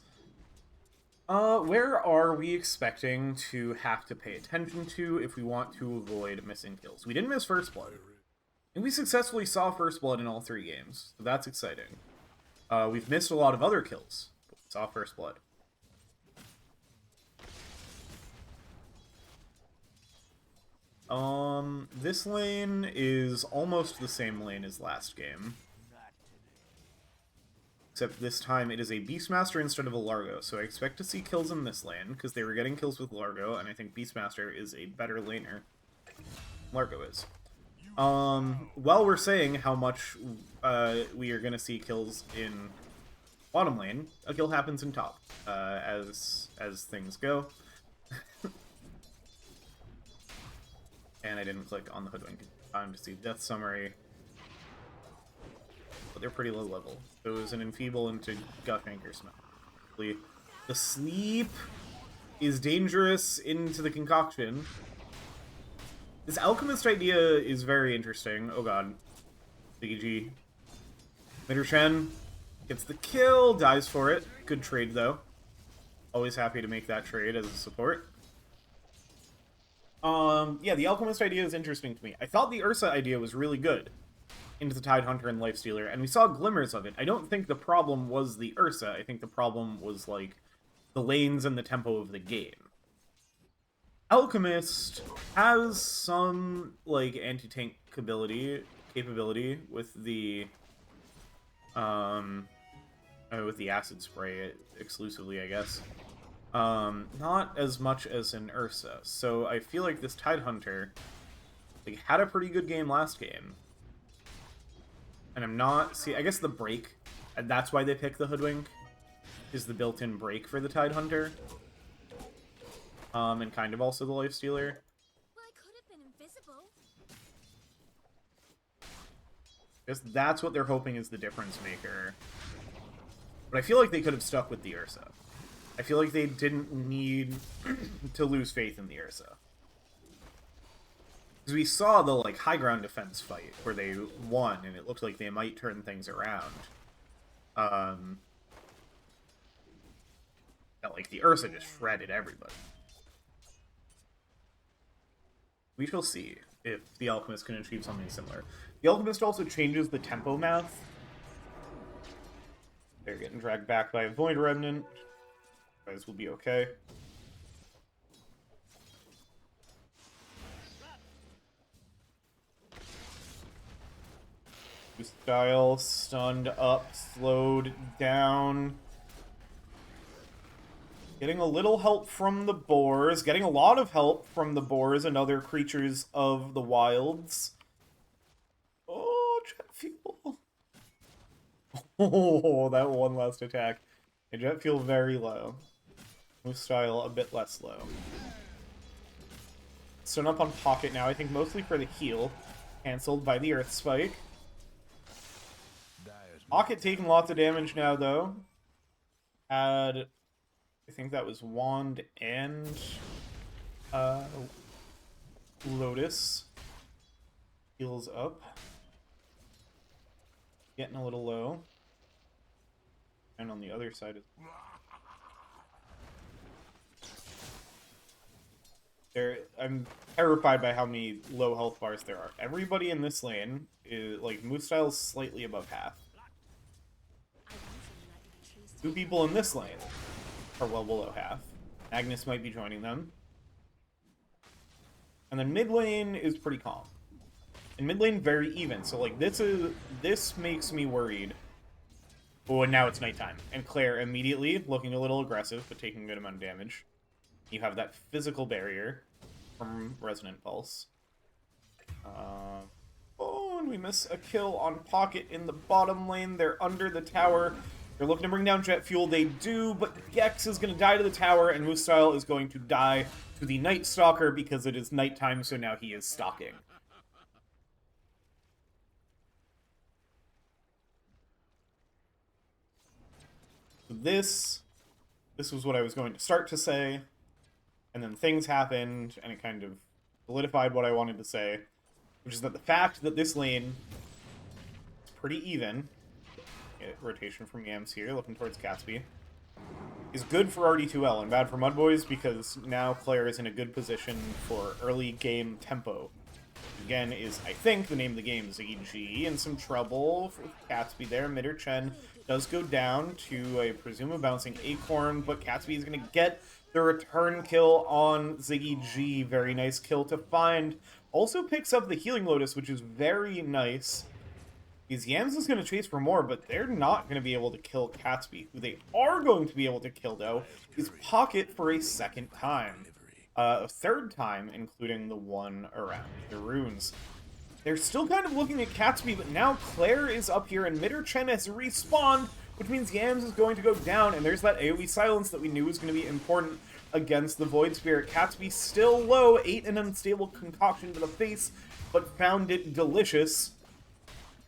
Speaker 1: Where are we expecting to have to pay attention to if we want to avoid missing kills? We didn't miss First Blood. And we successfully saw First Blood in all 3 games, so that's exciting. We've missed a lot of other kills, but we saw First Blood. This lane is almost the same lane as last game. Except this time it is a Beastmaster instead of a Largo, so I expect to see kills in this lane, because they were getting kills with Largo, and I think Beastmaster is a better laner. Largo is. While we're saying how much we are going to see kills in bottom lane, a kill happens in top, as things go. And I didn't click on the Hoodwink time to see Death Summary. But they're pretty low level. So it was an Enfeeble into Gut Anchor Smell. The sleep is dangerous into the concoction. This Alchemist idea is very interesting. Oh god. Biggie G. Middershen gets the kill, dies for it. Good trade though. Always happy to make that trade as a support. Yeah, the Alchemist idea is interesting to me. I thought the Ursa idea was really good into the Tidehunter and Lifestealer, and we saw glimmers of it. I don't think the problem was the Ursa. I think the problem was, like, the lanes and the tempo of the game. Alchemist has some, like, anti-tank capability with the acid spray exclusively, I guess. Not as much as an Ursa. So I feel like this Tidehunter, like, had a pretty good game last game. And I'm not... See, I guess the break, and that's why they pick the Hoodwink, is the built-in break for the Tidehunter. And kind of also the Lifestealer.
Speaker 5: Well, I could have been invisible.
Speaker 1: I guess that's what they're hoping is the difference maker. But I feel like they could have stuck with the Ursa. I feel like they didn't need to lose faith in the Ursa. Because we saw the, like, high ground defense fight where they won, and it looked like they might turn things around. Like, the Ursa just shredded everybody. We shall see if the Alchemist can achieve something similar. The Alchemist also changes the tempo math. They're getting dragged back by a Void Remnant. You guys will be okay. Style stunned up, slowed down. Getting a little help from the boars. Getting a lot of help from the boars and other creatures of the wilds. Oh, jet fuel. Oh, that one last attack. The jet fuel very low. Move style a bit less low. Stun up on Pocket now, I think mostly for the heal. Cancelled by the Earth Spike. Pocket taking lots of damage now, though. Had, I think that was Wand and Lotus. Heals up. Getting a little low. And on the other side is... I'm terrified by how many low health bars there are. Everybody in this lane is, like, move style is slightly above half. 2 people in this lane are well below half. Agnes might be joining them. And then mid lane is pretty calm. And mid lane very even. So, like, this makes me worried. Oh, and now it's nighttime. And Claire immediately looking a little aggressive, but taking a good amount of damage. You have that physical barrier from Resonant Pulse. Oh, and we miss a kill on Pocket in the bottom lane. They're under the tower. They're looking to bring down Jet Fuel. They do, but Gex is going to die to the tower, and Moostyle is going to die to the Night Stalker because it is nighttime, so now he is stalking. This was what I was going to start to say. And then things happened, and it kind of solidified what I wanted to say, which is that the fact that this lane is pretty even, rotation from Yams here, looking towards Gatsby, is good for RD2L and bad for MUDBOYS because now Claire is in a good position for early game tempo. Again, is, I think, the name of the game. Ziggy G in some trouble with Catsby there. Midder Chen does go down to, I presume, a bouncing Acorn, but Catsby is going to get the return kill on Ziggy G. Very nice kill to find. Also picks up the Healing Lotus, which is very nice. Because Yams is going to chase for more, but they're not going to be able to kill Catsby. Who they are going to be able to kill, though, is Pocket for a second time. A third time, including the one around the runes. They're still kind of looking at Catsby, but now Claire is up here, and Midder Chen has respawned, which means Yams is going to go down, and there's that AoE silence that we knew was going to be important against the Void Spirit. Catsby still low, ate an unstable concoction to the face, but found it delicious.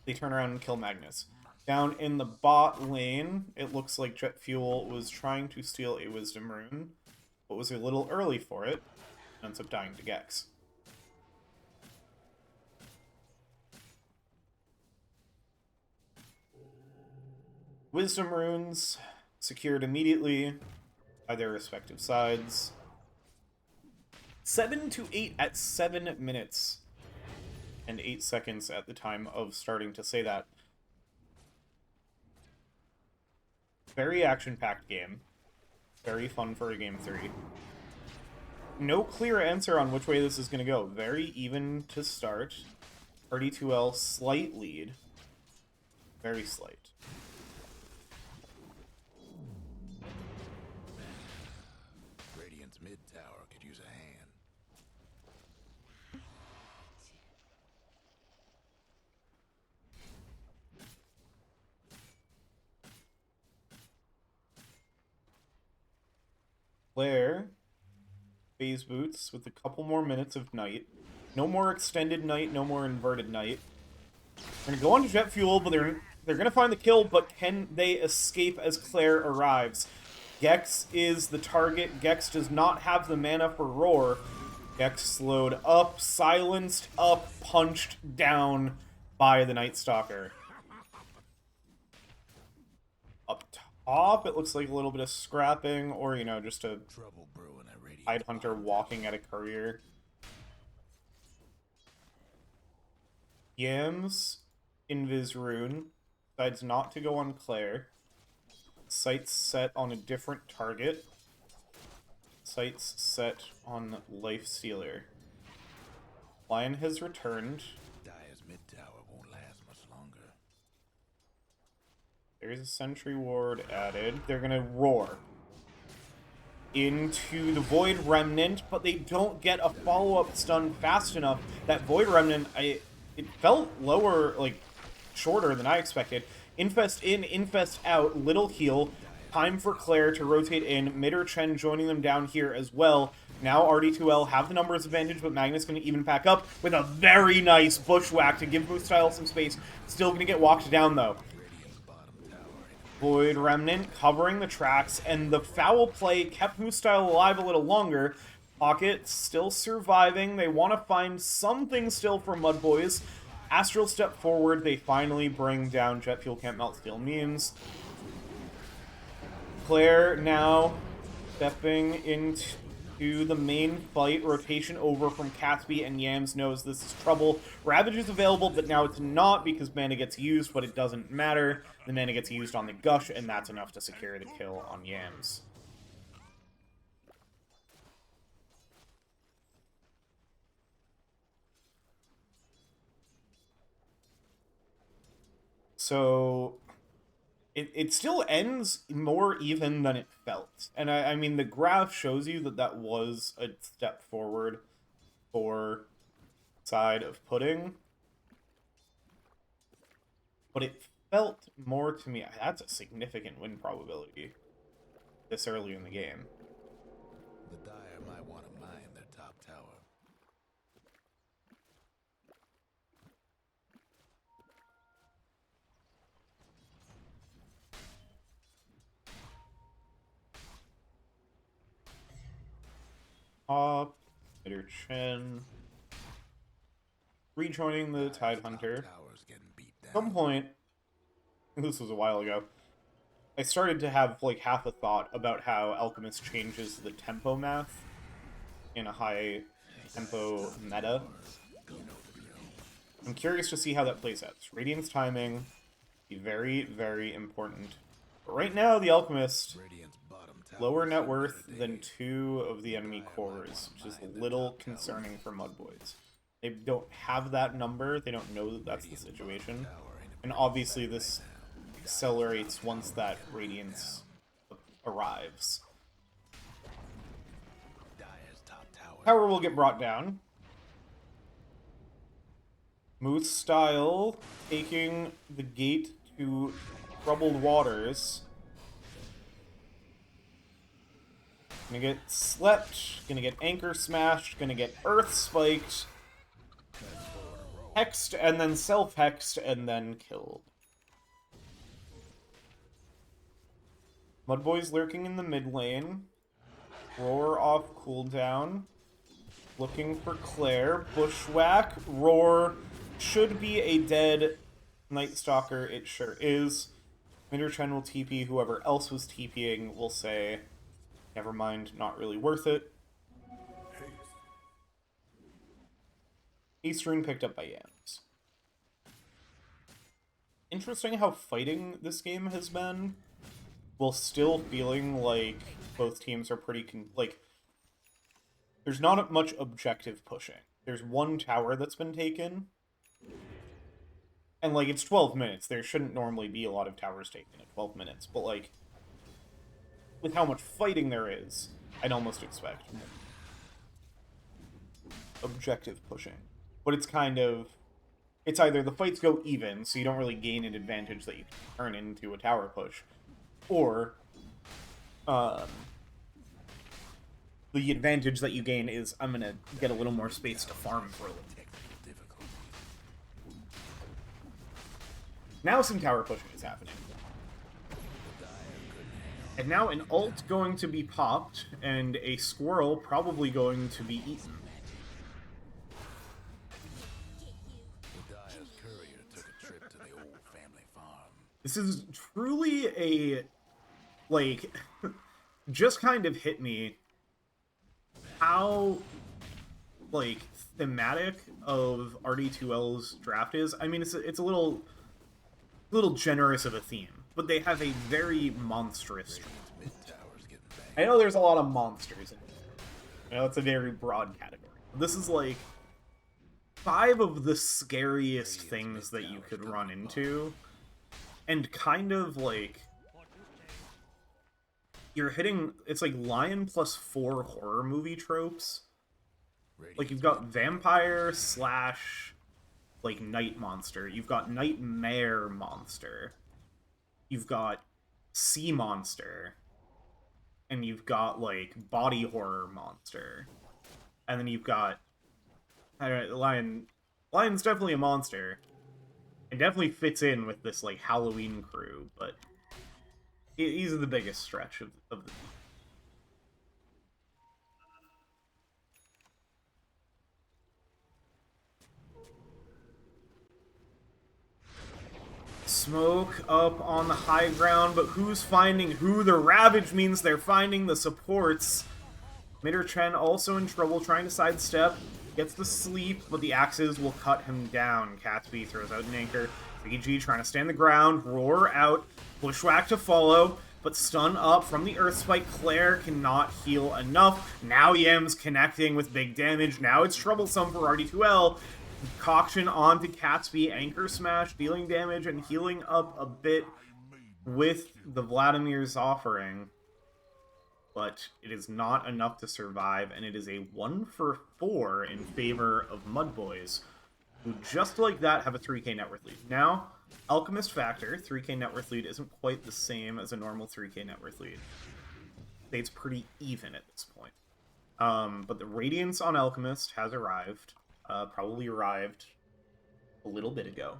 Speaker 1: They turn around and kill Magnus. Down in the bot lane, it looks like Jet Fuel was trying to steal a Wisdom Rune, but was a little early for it, ends up dying to Gex. Wisdom Runes secured immediately by their respective sides. 7 to 8 at 7 minutes and 8 seconds at the time of starting to say that. Very action-packed game. Very fun for a Game 3. No clear answer on which way this is going to go. Very even to start. RD2L, slight lead. Very slight.
Speaker 2: Radiant's mid tower could use a hand.
Speaker 1: Claire, phase boots with a couple more minutes of night. No more extended night, no more inverted night. They're gonna go on to Jet Fuel, but they're gonna find the kill, but can they escape as Claire arrives? Gex is the target. Gex does not have the mana for Roar. Gex slowed up, silenced up, punched down by the Night Stalker. Up top, it looks like a little bit of scrapping, or, you know, just a
Speaker 2: Trouble brewing at Radiant's
Speaker 1: Tidehunter
Speaker 2: bottom
Speaker 1: walking at a courier. Yams, Invis Rune, decides not to go on Claire. Sights set on a different target. Sights set on Lifestealer. Lion has returned.
Speaker 2: Dire's mid tower won't last much longer.
Speaker 1: There's a sentry ward added. They're gonna roar into the Void Remnant, but they don't get a follow-up stun fast enough. That Void Remnant, it felt lower, like, shorter than I expected. Infest in, Infest out, little heal. Time for Claire to rotate in. Midder Chen joining them down here as well. Now RD2L have the numbers advantage, but Magnus going to even pack up with a very nice bushwhack to give Moostyle some space. Still going to get walked down, though. Void Remnant covering the tracks, and the foul play kept Moostyle alive a little longer. Pocket still surviving. They want to find something still for MUDBOYS. Astral step forward. They finally bring down Jet Fuel Can't Melt Steel memes. Claire now stepping into the main fight. Rotation over from Catsby, and Yams knows this is trouble. Ravage is available, but now it's not because mana gets used, but it doesn't matter. The mana gets used on the Gush, and that's enough to secure the kill on Yams. So it still ends more even than it felt. And I mean, the graph shows you that that was a step forward for side of Pudding. But it felt more to me, that's a significant win probability this early in the game.
Speaker 2: The Dire might want to mine their top tower.
Speaker 1: Top, Midder Chen, rejoining the Tidehunter.
Speaker 2: Tower's getting beat down.
Speaker 1: At some point, this was a while ago, I started to have like half a thought about how Alchemist changes the tempo math in a high tempo meta. I'm curious to see how that plays out. Radiant's timing be very, very important. But right now, the Alchemist
Speaker 2: Radiant's bottom tower
Speaker 1: lower
Speaker 2: is
Speaker 1: net
Speaker 2: in
Speaker 1: worth
Speaker 2: better
Speaker 1: than
Speaker 2: days.
Speaker 1: 2 of the enemy cores, which is a little concerning for MUDBOYS. They don't have that number. They don't know that that's the situation. And obviously this accelerates once that Radiance arrives.
Speaker 2: Dire's top tower.
Speaker 1: Tower will get brought down. Moose Style taking the gate to troubled waters. Gonna get slept, gonna get anchor smashed, gonna get earth spiked, hexed, and then self-hexed, and then killed. MUDBOYS lurking in the mid lane. Roar off cooldown. Looking for Claire. Bushwhack. Roar should be a dead Night Stalker. It sure is. Minderchen will TP. Whoever else was TPing will say, never mind, not really worth it. Ace rune picked up by Yams. Interesting how fighting this game has been, while still feeling like both teams are pretty there's not much objective pushing. There's one tower that's been taken, and like it's 12 minutes. There shouldn't normally be a lot of towers taken at 12 minutes, but like with how much fighting there is, I'd almost expect more objective pushing. But it's kind of, it's either the fights go even, so you don't really gain an advantage that you can turn into a tower push, or the advantage that you gain is I'm gonna get a little more space to farm for a little. Now some tower pushing is happening. And now an ult going to be popped, and a squirrel probably going to be eaten.
Speaker 2: Dire's courier took a trip to the old family farm.
Speaker 1: This is truly a, like, just kind of hit me how, like, thematic of RD2L's draft is. I mean, it's a little generous of a theme, but they have a very monstrous draft. I know there's a lot of monsters in it. I know it's a very broad category. This is like 5 of the scariest things that you could run into, and kind of like you're hitting, it's like lion plus 4 horror movie tropes. Like you've got vampire slash like night monster, you've got nightmare monster, you've got sea monster, and you've got like body horror monster, and then you've got, I don't know, lion's definitely a monster. It definitely fits in with this like Halloween crew, but he's the biggest stretch of the smoke up on the high ground, but who's finding who? The Ravage means they're finding the supports. Midderchen also in trouble, trying to sidestep. Gets the sleep, but the axes will cut him down. Catsby throws out an anchor. VG trying to stand the ground. Roar out. Bushwhack to follow, but stun up from the Earth Spike. Claire cannot heal enough. Now Yem's connecting with big damage. Now it's troublesome for RD2L. Concoction onto Catsby, anchor smash, dealing damage and healing up a bit with the Vladimir's offering. But it is not enough to survive, and it is a 1 for 4 in favor of MUDBOYS, who just like that have a 3k net worth lead. Now, Alchemist Factor, 3k net worth lead isn't quite the same as a normal 3k net worth lead. It's pretty even at this point. But the Radiance on Alchemist has arrived. Probably arrived a little bit ago.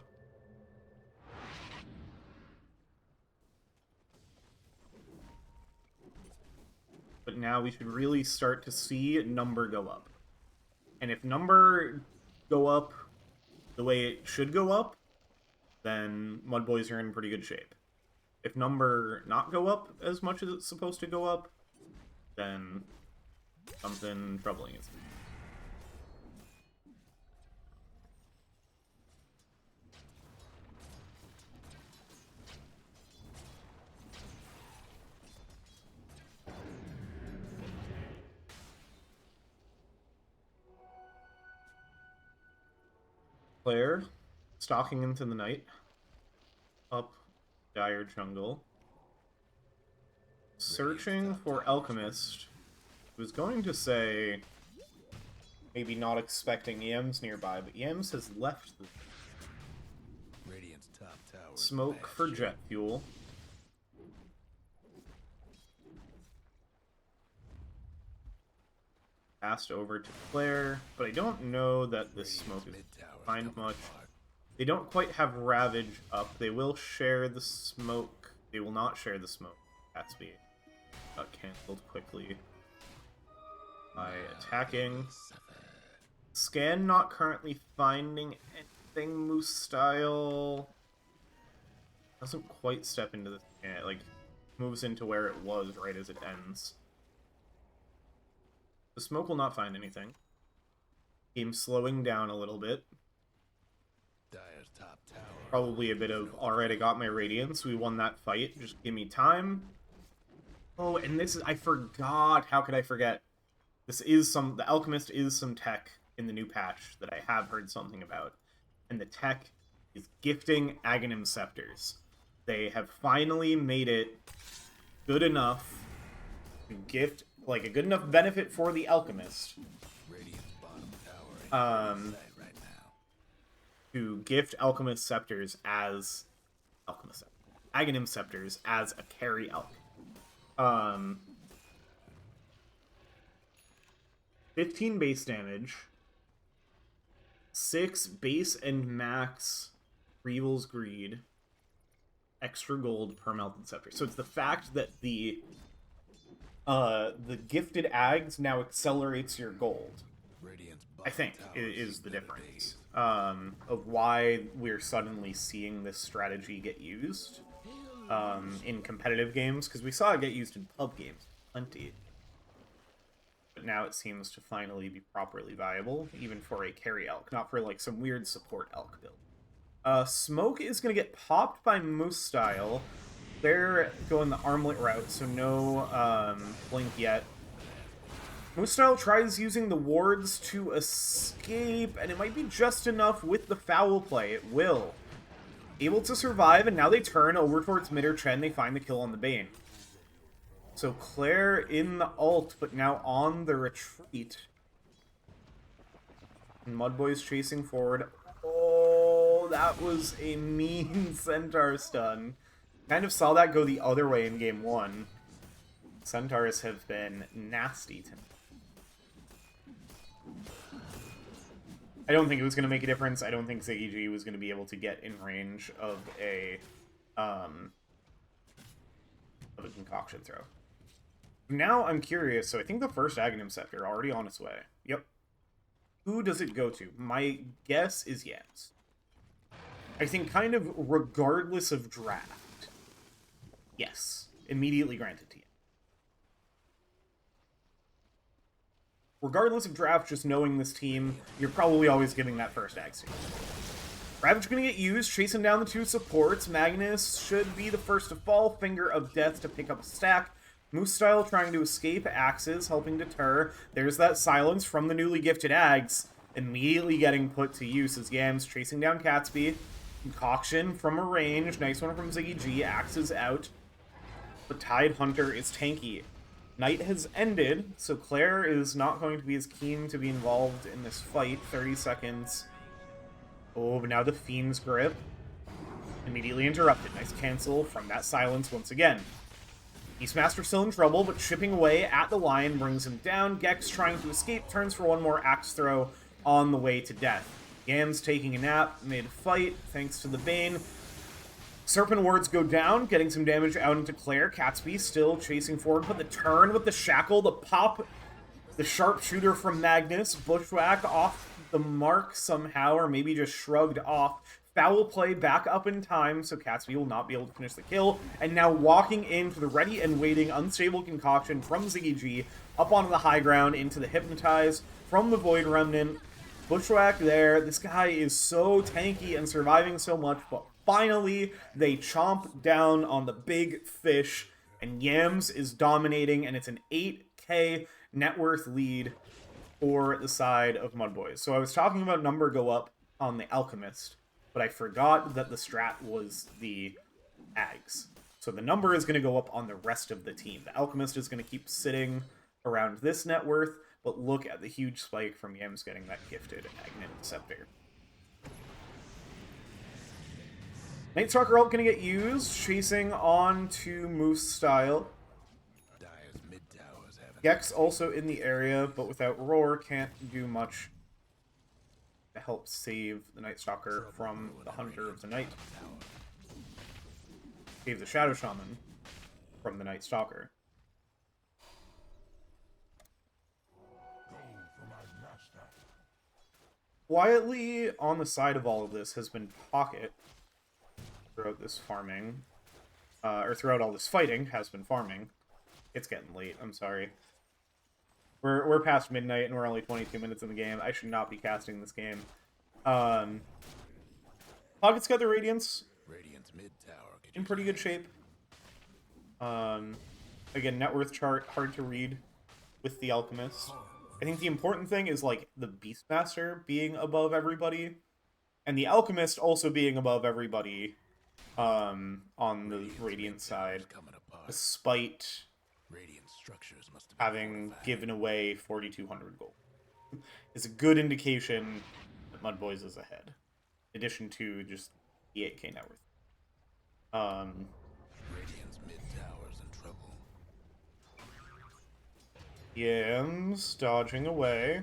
Speaker 1: But now we should really start to see number go up. And if number go up the way it should go up, then MUDBOYS are in pretty good shape. If number not go up as much as it's supposed to go up, then something troubling is. Claire, stalking into the night, up dire jungle, searching for Alchemist. Was going to say maybe not expecting EMs nearby, but EMs has left the
Speaker 2: Radiant's top tower.
Speaker 1: smoke for jet fuel. Passed over to Claire, but I don't know that this smoke is find much. They don't quite have Ravage up. They will share the smoke. They will not share the smoke. Gatsby got cancelled quickly by attacking. Scan not currently finding anything Moose style. Doesn't quite step into the scan. Like, moves into where it was right as it ends. The smoke will not find anything. Game slowing down a little bit.
Speaker 2: Dire's top tower.
Speaker 1: Probably a bit of, alright, I got my Radiance. We won that fight. Just give me time. Oh, and this is, I forgot. How could I forget? This is the Alchemist is some tech in the new patch that I have heard something about. And the tech is gifting Aghanim Scepters. They have finally made it good enough to gift, like, a good enough benefit for the Alchemist.
Speaker 2: Radiant's bottom tower ain't in sight right now.
Speaker 1: To gift Alchemist Scepters as Aghanim Scepters as a carry elk. 15 base damage, 6 base and max Revel's Greed, extra gold per melted scepter. So it's the fact that the gifted ags now accelerates your gold.
Speaker 2: Radiant's
Speaker 1: I
Speaker 2: bottom
Speaker 1: think
Speaker 2: tower
Speaker 1: is the
Speaker 2: better
Speaker 1: difference
Speaker 2: days.
Speaker 1: of why we're suddenly seeing this strategy get used in competitive games, because we saw it get used in pub games plenty, but now it seems to finally be properly viable, even for a carry elk, not for like some weird support elk build. Smoke is going to get popped by Moose style. They're going the armlet route, so no blink yet. Moose style tries using the wards to escape, and it might be just enough with the foul play. It will. Able to survive, and now they turn over towards mid or Chen. They find the kill on the Bane. So Claire in the ult, but now on the retreat. And MUDBOYS chasing forward. Oh, that was a mean Centaur stun. Kind of saw that go the other way in game 1. Centaurs have been nasty tonight. I don't think it was going to make a difference. I don't think ZEG was going to be able to get in range of a concoction throw. Now I'm curious. So I think the first Aghanim Scepter already on its way. Yep. Who does it go to? My guess is Yams. I think kind of regardless of draft. Yes. Immediately granted to you. Regardless of draft, just knowing this team, you're probably always giving that first axe. Ravage going to get used, chasing down the 2 supports. Magnus should be the first to fall. Finger of Death to pick up a stack. Moose style trying to escape. Axes helping deter. There's that silence from the newly gifted Ags. Immediately getting put to use as Yams chasing down Catsby. Concoction from a range. Nice one from Ziggy G. Axes out. But Tide Hunter is tanky. Night has ended, so Claire is not going to be as keen to be involved in this fight. 30 seconds. Oh, but now the Fiend's Grip. Immediately interrupted. Nice cancel from that silence once again. Beastmaster still in trouble, but chipping away at the Lion brings him down. Gex trying to escape, turns for one more axe throw on the way to death. Yams taking a nap mid-fight, thanks to the Bane. Serpent wards go down, getting some damage out into Claire. Catsby still chasing forward, but the turn with the shackle, the pop, the sharpshooter from Magnus, bushwhack off the mark somehow, or maybe just shrugged off. Foul play back up in time, so Catsby will not be able to finish the kill. And now walking in for the ready and waiting unstable concoction from Ziggy G up onto the high ground into the Hypnotize from the Void Remnant. Bushwhack there. This guy is so tanky and surviving so much, but finally they chomp down on the big fish, and Yams is dominating, and it's an 8k net worth lead for the side of MUDBOYS. So I was talking about number go up on the Alchemist, but I forgot that the strat was the Ags. So the number is going to go up on the rest of the team. The Alchemist is going to keep sitting around this net worth, but look at the huge spike from Yams getting that gifted Agnet Scepter. Night Stalker ult going to get used, chasing on to Moose Style.
Speaker 2: Dire's mid towers have
Speaker 1: Gex also in the area, but without Roar, can't do much to help save the Night Stalker from the Hunter of the Night. Save the Shadow Shaman from the Night Stalker. Quietly on the side of all of this has been Pocket throughout this farming, or throughout all this fighting has been farming. It's getting late, I'm sorry. We're past midnight and we're only 22 minutes in the game. I should not be casting this game. Pocket's got the Radiance
Speaker 2: Radiant's mid tower.
Speaker 1: in pretty good shape. Again, net worth chart, hard to read with the Alchemist. I think the important thing is, like, the Beastmaster being above everybody, and the Alchemist also being above everybody on the Radiant side, despite
Speaker 2: Radiant structures must have
Speaker 1: having given away 4,200 gold. It's a good indication that MUDBOYS is ahead, in addition to just the 8k net worth.
Speaker 2: Radiant's mid towers in trouble.
Speaker 1: Yams dodging away.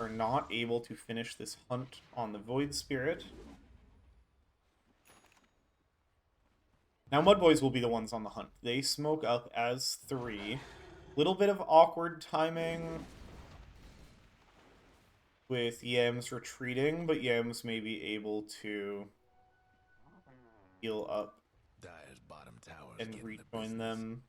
Speaker 1: Are not able to finish this hunt on the Void Spirit. Now MUDBOYS will be the ones on the hunt. They smoke up as 3. Little bit of awkward timing with Yams retreating, but Yams may be able to heal up
Speaker 2: Dire's bottom towers
Speaker 1: and
Speaker 2: getting the
Speaker 1: rejoin
Speaker 2: business.
Speaker 1: them.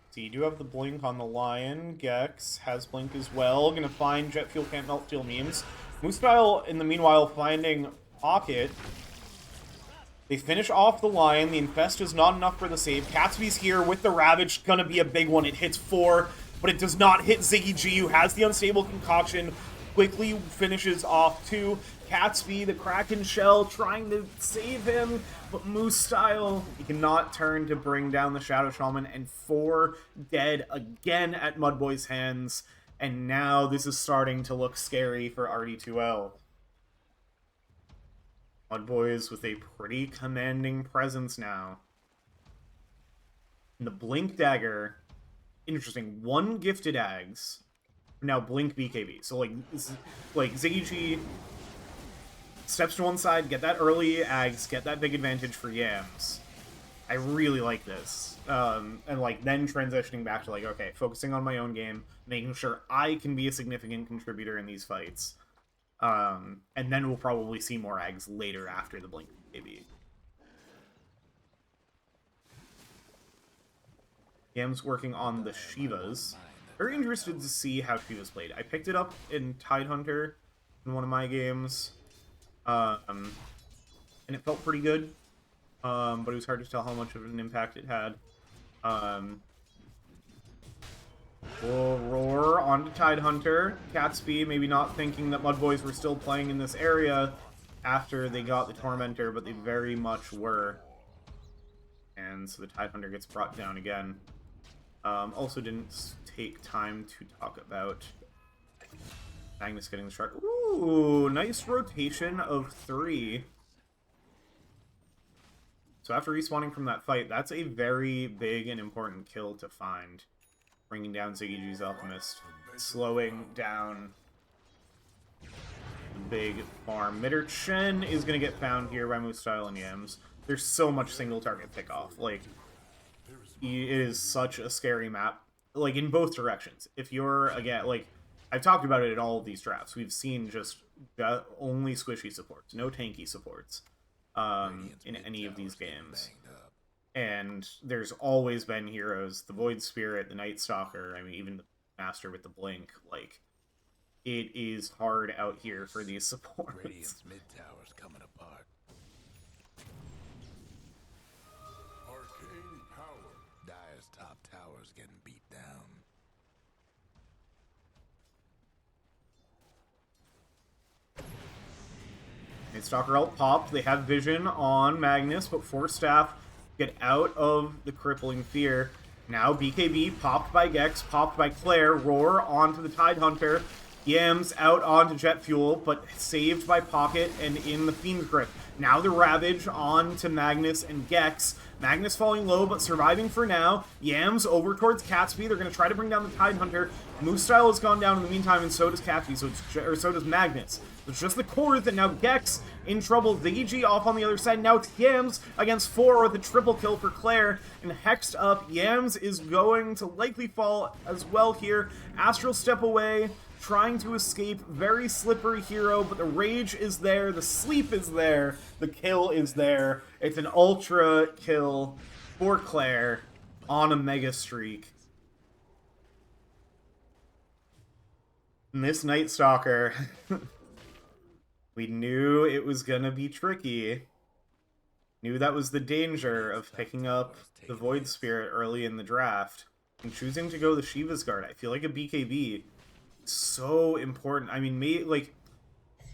Speaker 1: So you do have the blink on the Lion. Gex has blink as well. Gonna find Jet Fuel can't melt steel memes. Moose Style, in the meanwhile, finding Pocket. They finish off the Lion. The Infest is not enough for the save. Catsby's here with the Ravage. Gonna be a big one. It hits 4, but it does not hit Ziggy G, who has the unstable concoction. Quickly finishes off 2. Catsby, the Kraken Shell, trying to save him, but Moose Style, he cannot turn to bring down the Shadow Shaman, and 4 dead again at MUDBOYS' hands, and now this is starting to look scary for RD2L. MUDBOYS with a pretty commanding presence now. And the Blink Dagger, interesting, 1 gifted Ags, now Blink BKB. So like Ziggy G steps to one side, get that early Ags, get that big advantage for Yams. I really like this. And like then transitioning back to like, okay, focusing on my own game, making sure I can be a significant contributor in these fights. And then we'll probably see more Ags later after the Blink BKB. Yams working on the Shivas. Very interested to see how Shivas played. I picked it up in Tidehunter in one of my games. And it felt pretty good. But it was hard to tell how much of an impact it had. We'll roar onto Tidehunter. Catsby maybe not thinking that MUDBOYS were still playing in this area after they got the Tormentor, but they very much were. And so the Tidehunter gets brought down again. Also didn't take time to talk about Magnus getting the shard. Ooh, nice rotation of 3. So after respawning from that fight, that's a very big and important kill to find. Bringing down Ziggy G's Alchemist. Slowing down the big farm. Midder Chen is going to get found here by Moose Style and Yams. There's so much single target pickoff. Like, it is such a scary map. Like, in both directions. If you're, again, like, I've talked about it in all of these drafts. We've seen just only squishy supports, no tanky supports in any of these games. And there's always been heroes, the Void Spirit, the Night Stalker, I mean, even the Master with the Blink. Like, it is hard out here for these supports.
Speaker 2: Radiant's mid tower's coming apart. Arcane power. Dire's top tower's getting beat down.
Speaker 1: Night Stalker ult popped. They have vision on Magnus, but Force Staff get out of the crippling fear. Now BKB popped by Gex, popped by Claire, Roar onto the Tidehunter. Yams out onto Jet Fuel, but saved by Pocket and in the Fiend's Grip. Now the Ravage on to Magnus and Gex. Magnus falling low, but surviving for now. Yams over towards Catsby. They're going to try to bring down the Tidehunter. Moose Style has gone down in the meantime, and so does Catsby, so does Magnus. It's just the cores, and now Gex in trouble. ZG off on the other side. Now it's Yams against 4 with a triple kill for Claire. And hexed up, Yams is going to likely fall as well here. Astral step away, trying to escape. Very slippery hero, but the rage is there, the sleep is there, the kill is there. It's an ultra kill for Claire on a mega streak. And this Night Stalker, we knew it was gonna be tricky. Knew that was the danger of picking up the Void Spirit early in the draft and choosing to go the Shiva's Guard. I feel like a BKB so important. I mean,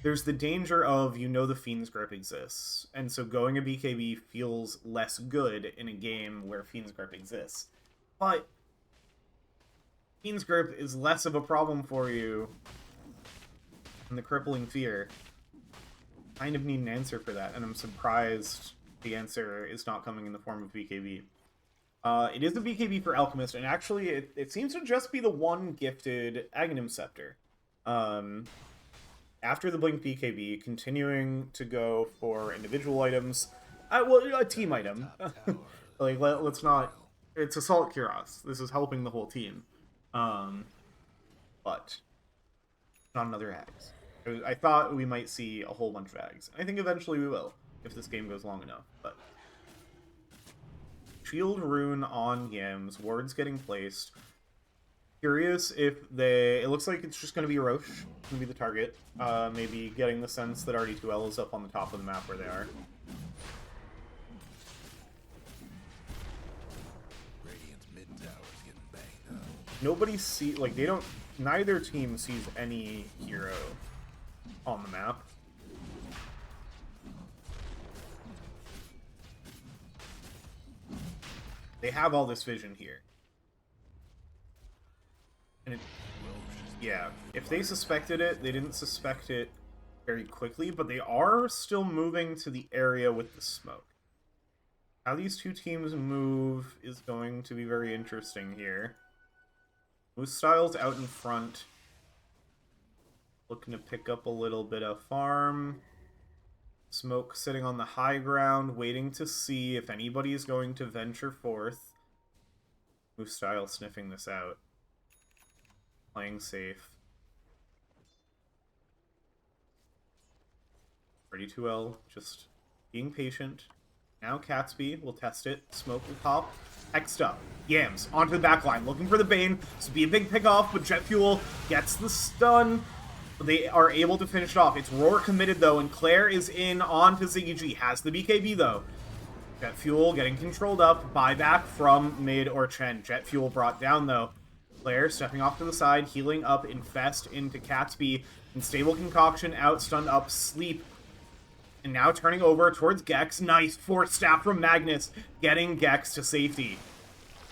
Speaker 1: there's the danger of, you know, the Fiend's Grip exists, and so going a BKB feels less good in a game where Fiend's Grip exists. But Fiend's Grip is less of a problem for you than the Crippling Fear. Kind of need an answer for that, and I'm surprised the answer is not coming in the form of BKB. It is a BKB for Alchemist, and actually it seems to just be the one gifted Aghanim Scepter. After the Blink BKB, continuing to go for individual items. A team item. Let's not... It's Assault Kuros. This is helping the whole team. But not another Ags. I thought we might see a whole bunch of Ags. I think eventually we will, if this game goes long enough, but... Shield Rune on Yams, wards getting placed. Curious if they... It looks like it's just going to be Roche, going to be the target. Maybe getting the sense that RD2L is up on the top of the map where they are.
Speaker 2: Radiant's mid tower's getting banged up.
Speaker 1: Nobody see... Like, they don't... Neither team sees any hero on the map. They have all this vision here. And yeah, if they suspected it, they didn't suspect it very quickly, but they are still moving to the area with the smoke. How these two teams move is going to be very interesting here. Moose Styles out in front. Looking to pick up a little bit of farm. Smoke sitting on the high ground, waiting to see if anybody is going to venture forth. Moose Style sniffing this out. Playing safe. RD2L just being patient. Now Catsby will test it. Smoke will pop. Hexed up. Yams onto the back line, looking for the Bane. This would be a big pick off, but Jet Fuel gets the stun. They are able to finish it off. It's Roar committed, though, and Claire is in onto ZG. Has the BKB, though. Jet Fuel getting controlled up. Buyback from mid or Chen. Jet Fuel brought down, though. Claire stepping off to the side, healing up, Infest into Catsby. Unstable Concoction out, stunned up, Sleep. And now turning over towards Gex. Nice Force Staff from Magnus, getting Gex to safety.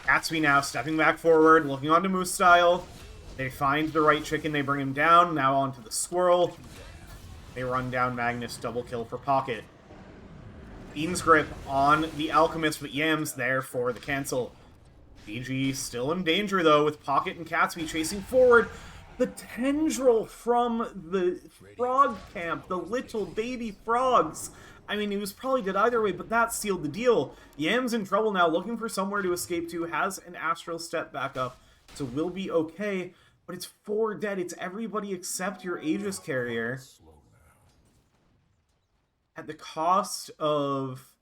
Speaker 1: Catsby now stepping back forward, looking onto Moose Style. They find the right chicken, they bring him down, now onto the Squirrel. They run down Magnus, double kill for Pocket. Fiend's Grip on the Alchemist, but Yams there for the cancel. BG still in danger, though, with Pocket and Catsby chasing forward. The tendril from the frog camp, the little baby frogs. I mean, he was probably dead either way, but that sealed the deal. Yam's in trouble now, looking for somewhere to escape to, has an Astral Step back up, so we'll be okay. But it's 4 dead. It's everybody except your Aegis carrier. At the cost of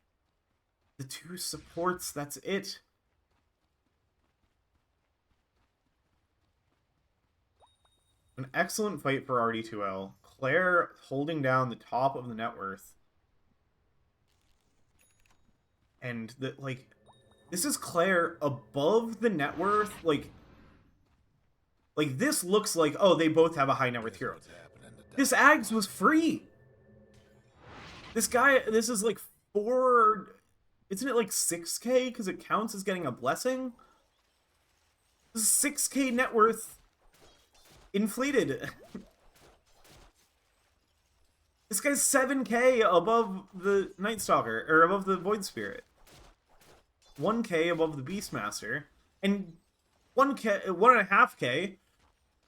Speaker 1: the 2 supports, that's it. An excellent fight for RD2L. Claire holding down the top of the net worth. And, this is Claire above the net worth, like, this looks like, oh, they both have a high net worth hero. This Ags was free! This guy, this is like 4... Isn't it like 6k? Because it counts as getting a blessing? This is 6k net worth inflated. This guy's 7k above the Night Stalker, or above the Void Spirit. 1k above the Beastmaster. And 1.5k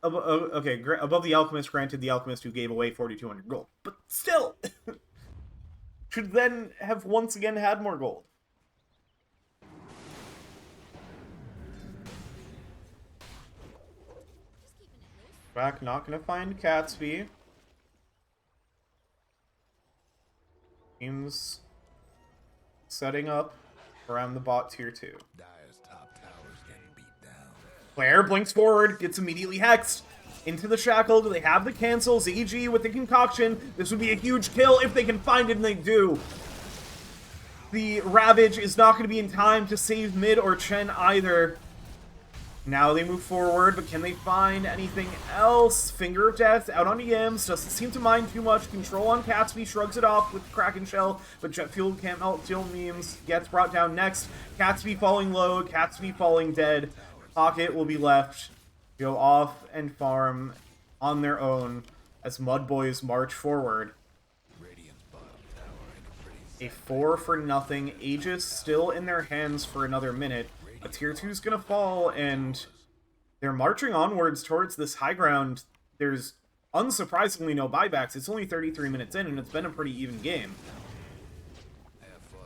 Speaker 1: above the Alchemist, granted the Alchemist who gave away 4,200 gold. But still! Should then have once again had more gold. Back, not gonna find Catsby. Teams setting up around the bot tier 2.
Speaker 2: Dire's top tower's getting beat down.
Speaker 1: Claire blinks forward, gets immediately hexed. Into the Shackled, they have the cancels, EG with the concoction. This would be a huge kill if they can find it, and they do. The Ravage is not going to be in time to save Mid or Chen either. Now they move forward, but can they find anything else? Finger of Death out on EMs, doesn't seem to mind too much. Control on Catsby, shrugs it off with Kraken Shell, but Jet Fuel can't melt Jill memes. Gets brought down next. Catsby falling low, Catsby falling dead. Pocket will be left. Go off and farm on their own as MUDBOYS march forward. A 4-for-0 Aegis still in their hands for another minute. A tier 2's gonna fall, and they're marching onwards towards this high ground. There's unsurprisingly no buybacks. It's only 33 minutes in, and it's been a pretty even game.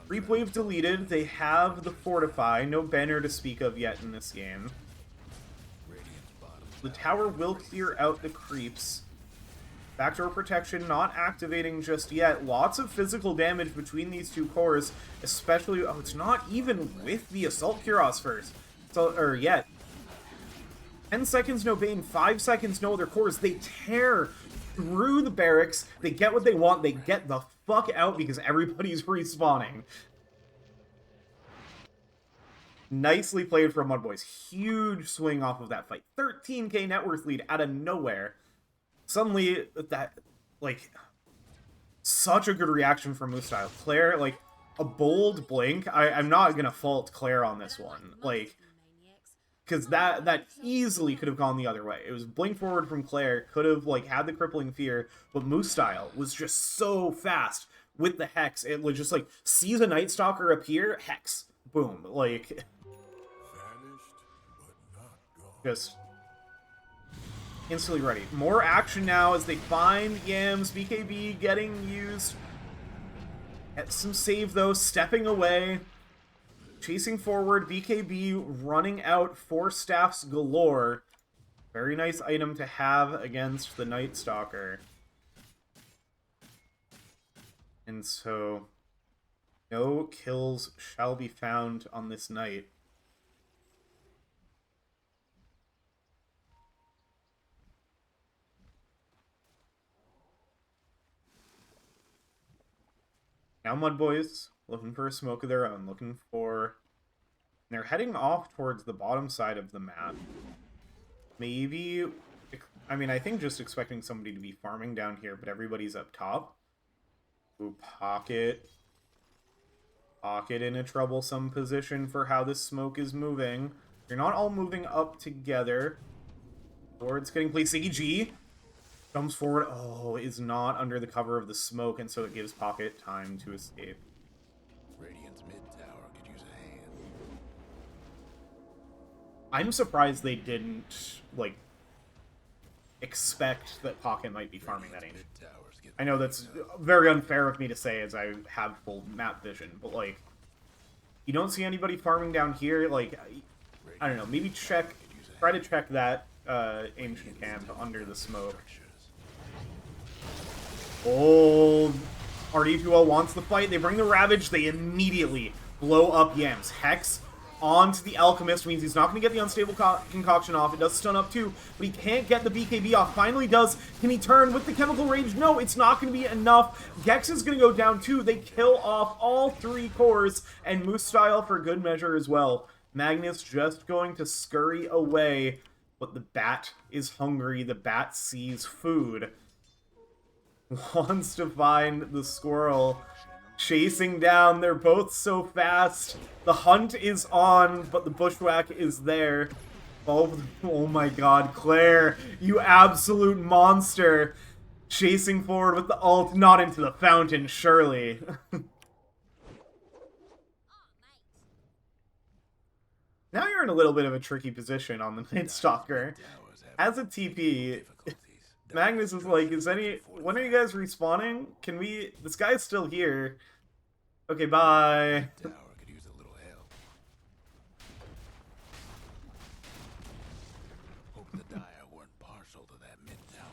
Speaker 1: Creep wave deleted. They have the Fortify. No banner to speak of yet in this game. The tower will clear out the creeps. Backdoor protection not activating just yet. Lots of physical damage between these two cores, especially... Oh, it's not even with the Assault Kuros first. So, or yet. 10 seconds no Bane, 5 seconds no other cores. They tear through the barracks. They get what they want. They get the fuck out because everybody's respawning. Nicely played from MUDBOYS. Huge swing off of that fight. 13k net worth lead out of nowhere. Suddenly, that, like, such a good reaction from Moostyle. Claire, like, a bold blink. I'm not gonna fault Claire on this one. Like, because that easily could have gone the other way. It was blink forward from Claire, could have, like, had the crippling fear, but Moostyle was just so fast with the Hex. It was just, like, sees a Night Stalker appear, Hex. Boom. Like, just instantly ready. More action now as they find Yams. BKB getting used. Get some save though, stepping away. Chasing forward, BKB running out 4 staffs galore. Very nice item to have against the Night Stalker. And so, no kills shall be found on this night. Now MUDBOYS looking for a smoke of their own, looking for... They're heading off towards the bottom side of the map. Maybe... I mean, I think just expecting somebody to be farming down here, but everybody's up top. Ooh, Pocket. Pocket in a troublesome position for how this smoke is moving. You're not all moving up together. Ward's getting placed. EG comes forward. Oh, is not under the cover of the smoke, and so it gives Pocket time to escape.
Speaker 2: Radiant's mid tower could use a hand.
Speaker 1: I'm surprised they didn't, like, expect that Pocket might be farming that ancient. I know that's very unfair of me to say as I have full map vision, but, like, you don't see anybody farming down here, like, I don't know, maybe try to check that ancient camp under the smoke. Old RD2L wants the fight. They bring the Ravage. They immediately blow up Yams. Hex onto the Alchemist means he's not going to get the Unstable Concoction off. It does stun up too, but he can't get the BKB off. Finally does. Can he turn with the Chemical Rage? No, it's not going to be enough. Gex is going to go down too. They kill off all 3 cores, and Moose Style for good measure as well. Magnus just going to scurry away, but the bat is hungry. The bat sees food. Wants to find the squirrel. Chasing down. They're both so fast. The hunt is on, but the bushwhack is there. Oh my god, Claire, you absolute monster. Chasing forward with the ult, not into the fountain, surely. Now you're in a little bit of a tricky position on the Night Stalker. As a TP, Magnus is like, when are you guys respawning? Can we, this guy's still here. Okay, bye.
Speaker 2: Tower could use a little help. Hope the Dire weren't partial to that mid tower.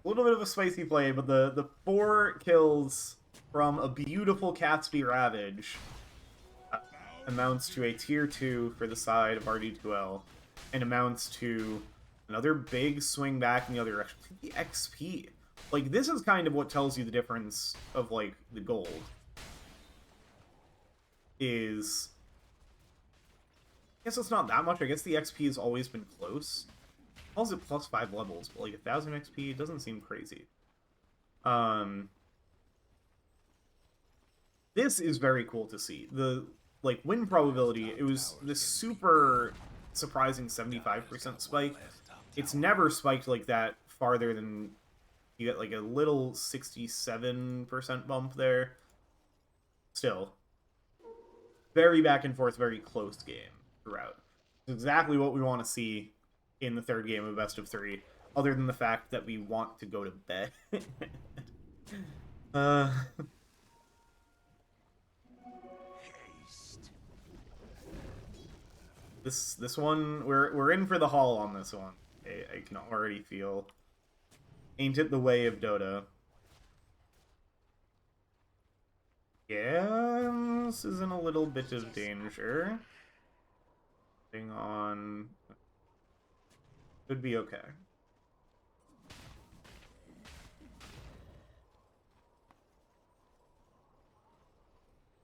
Speaker 1: A little bit of a spicy play, but the 4 kills from a beautiful Catsby Ravage amounts to a tier 2 for the side of RD2L, and amounts to another big swing back in the other direction. The XP. Like, this is kind of what tells you the difference of, like, the gold. Is... I guess it's not that much. I guess the XP has always been close. Calls it plus 5 levels, but, like, 1,000 XP, it doesn't seem crazy. This is very cool to see. The, like, win probability, it was this super surprising 75% spike. It's never spiked like that farther than... You get like a little 67% bump there. Still. Very back and forth, very close game throughout. It's exactly what we want to see in the 3rd game of best of 3. Other than the fact that we want to go to bed. This one, we're in for the haul on this one. I can already feel... Ain't it the way of Dota? Yeah, this is in a little bit of danger. Hang on. Could be okay.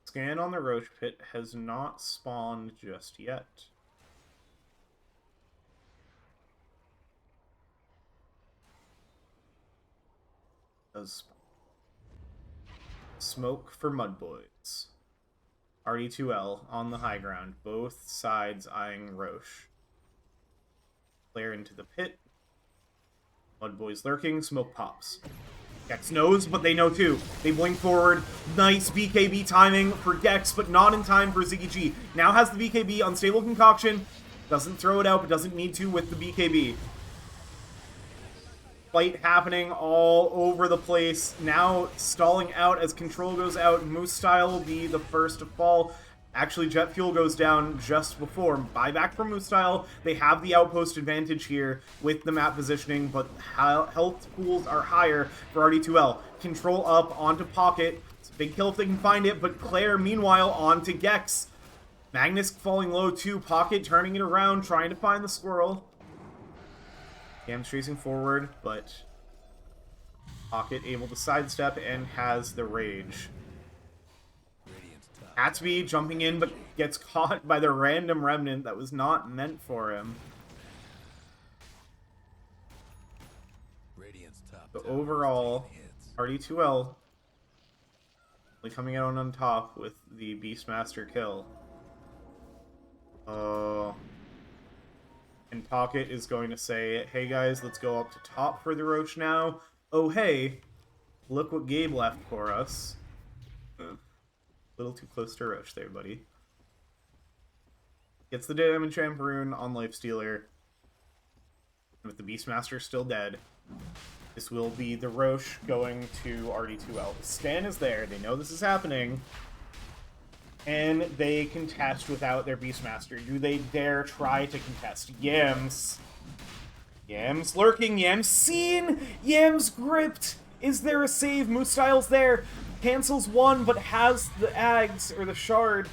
Speaker 1: Scan on the Roach Pit has not spawned just yet. Does smoke for MUDBOYS. RD2L on the high ground, both sides eyeing Roche. Player into the pit. MUDBOYS lurking, smoke pops. Gex knows, but they know too. They blink forward. Nice BKB timing for Gex, but not in time for Ziggy G. Now has the BKB, Unstable Concoction. Doesn't throw it out, but doesn't need to with the BKB. Fight happening all over the place. Now stalling out as control goes out. Moose Style will be the first to fall. Actually, Jet Fuel goes down just before. Buyback from Moose Style. They have the outpost advantage here with the map positioning, but health pools are higher for RD2L. Control up onto Pocket. It's a big kill if they can find it, but Claire, meanwhile, onto Gex. Magnus falling low too. Pocket turning it around, trying to find the squirrel. Cam's chasing forward, but Pocket able to sidestep and has the rage. Catsby jumping in, but gets caught by the random remnant that was not meant for him. But overall, RD2L only coming out on top with the Beastmaster kill. And Pocket is going to say, hey guys, let's go up to top for the Roach now. Oh hey, look what Gabe left for us. A little too close to Roach there, buddy. Gets the Diamond Champion on Lifestealer. With the Beastmaster still dead, this will be the Roche going to RD2L. The Stan is there, they know this is happening. And they contest without their Beastmaster. Do they dare try to contest? Yams. Yams lurking. Yams seen. Yams gripped. Is there a save? Moose Styles there. Cancels one, but has the Ags, or the Shard.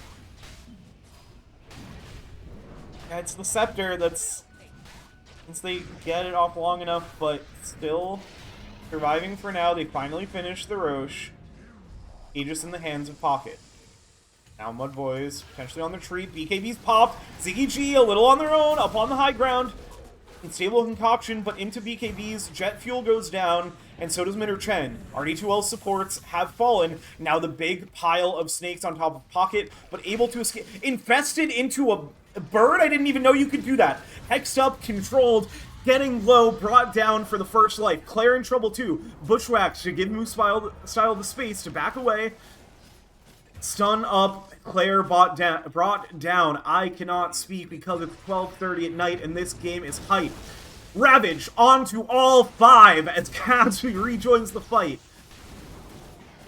Speaker 1: That's the Scepter. That's... Since they get it off long enough, but still surviving for now. They finally finish the Roche. Aegis in the hands of Pocket. Now MUDBOYS potentially on the retreat. BKB's popped. Ziggy G a little on their own, up on the high ground. Unstable concoction, but into BKB's. Jet fuel goes down, and so does Minter Chen. RD2L supports have fallen. Now the big pile of snakes on top of Pocket, but able to escape. Infested into a bird? I didn't even know you could do that. Hexed up, controlled, getting low, brought down for the first life. Claire in trouble too. Bushwhacked to give Moose Style the space to back away. Stun up, Claire brought down. I cannot speak because it's 12:30 at night and this game is hype. Ravage onto all 5 as Gatsby rejoins the fight.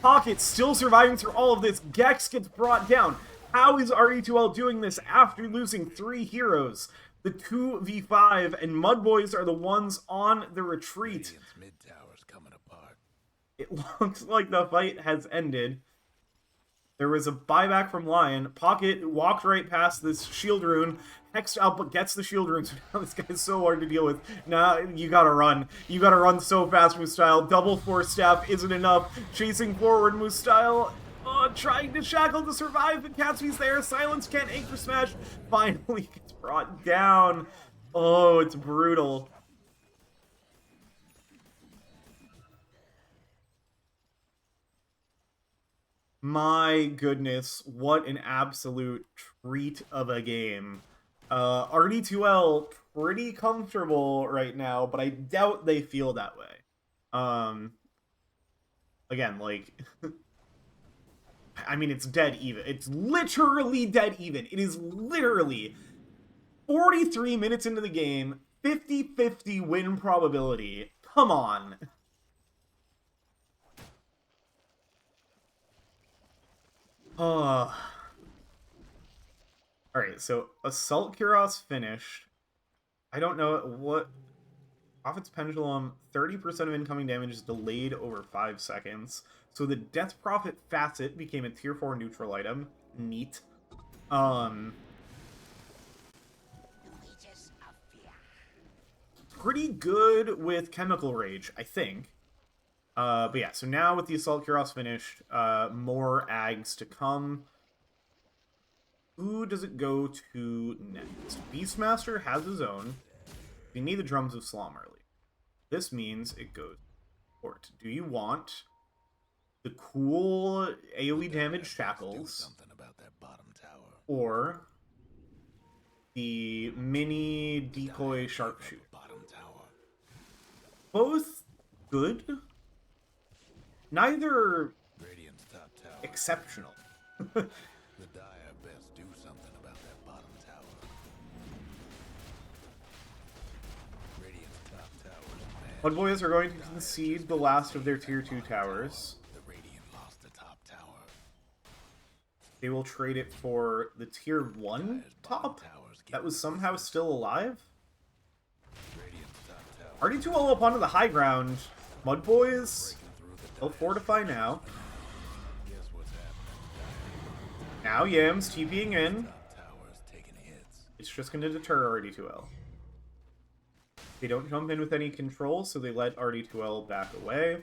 Speaker 1: Pocket still surviving through all of this. Gex gets brought down. How is RD2L doing this after losing 3 heroes? The 2v5 and MUDBOYS are the ones on the retreat.
Speaker 2: Radiant's mid tower's coming apart.
Speaker 1: It looks like the fight has ended. There was a buyback from Lion. Pocket walked right past this shield rune. Hexed up, but gets the shield rune. So now this guy's so hard to deal with. Now you gotta run. You gotta run so fast, Moose Style. Double force staff isn't enough. Chasing forward, Moose Style. Trying to shackle to survive, but Catsby's there. Silence can't anchor smash. Finally gets brought down. Oh, it's brutal. My goodness, what an absolute treat of a game. RD2L pretty comfortable right now, but I doubt they feel that way. Again, like, I mean, it's dead even. It's literally dead even. It is literally 43 minutes into the game, 50-50 win probability. Come on. Alright, so Assault Kuros finished. I don't know what... Prophet's Pendulum, 30% of incoming damage is delayed over 5 seconds. So the Death Prophet Facet became a tier 4 neutral item. Neat. Pretty good with Chemical Rage, I think. But yeah, so now with the Assault Kuros finished, more Ags to come. Who does it go to next? Beastmaster has his own. We need the Drums of Slom early. This means it goes Port. Do you want the cool AoE damage Shackles,
Speaker 2: About that bottom tower.
Speaker 1: or the mini decoy Sharpshoot?
Speaker 2: Bottom tower.
Speaker 1: Both good. Neither
Speaker 2: Radiant's top tower.
Speaker 1: exceptional.
Speaker 2: The Dire best do something about that bottom tower. Radiant's top tower.
Speaker 1: MUDBOYS are going to concede the last of their tier 2 towers.
Speaker 2: The Radiant lost the top tower.
Speaker 1: They will trade it for the tier 1 top that was somehow still alive.
Speaker 2: Radiant's top tower.
Speaker 1: RD2L up onto the high ground. MUDBOYS, they'll fortify now.
Speaker 2: Guess what's happening?
Speaker 1: Now Yams TPing in.
Speaker 2: Top tower's taking hits.
Speaker 1: It's just going to deter RD2L. They don't jump in with any control, so they let RD2L back away.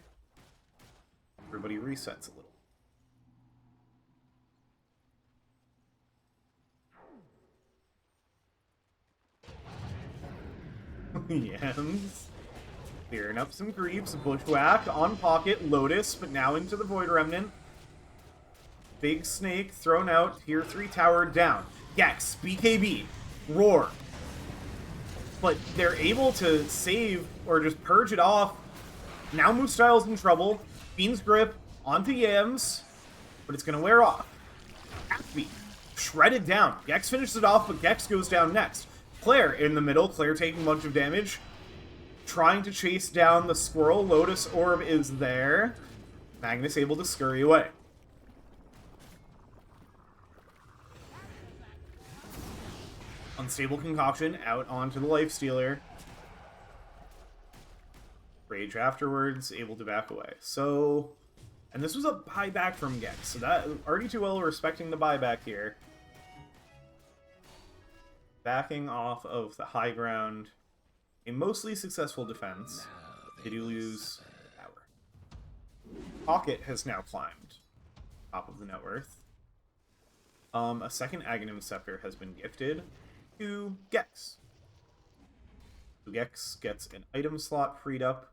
Speaker 1: Everybody resets a little. Yams. Clearing up some creeps. Bushwhack on Pocket. Lotus, but now into the Void Remnant. Big Snake thrown out. Tier 3 tower down. Gex. BKB. Roar. But they're able to save or just purge it off. Now Moose Style's in trouble. Fiend's Grip onto Yams. But it's going to wear off. Gatsby. Shredded down. Gex finishes it off, but Gex goes down next. Claire in the middle. Claire taking a bunch of damage. Trying to chase down the squirrel. Lotus Orb is there. Magnus able to scurry away. Unstable Concoction out onto the Lifestealer. Rage afterwards, able to back away. So, and this was a buyback from Gex, so that RD2L respecting the buyback here. Backing off of the high ground. A mostly successful defense. They do lose power. Pocket has now climbed top of the net worth. A second Aghanim Scepter has been gifted to Gex. So Gex gets an item slot freed up.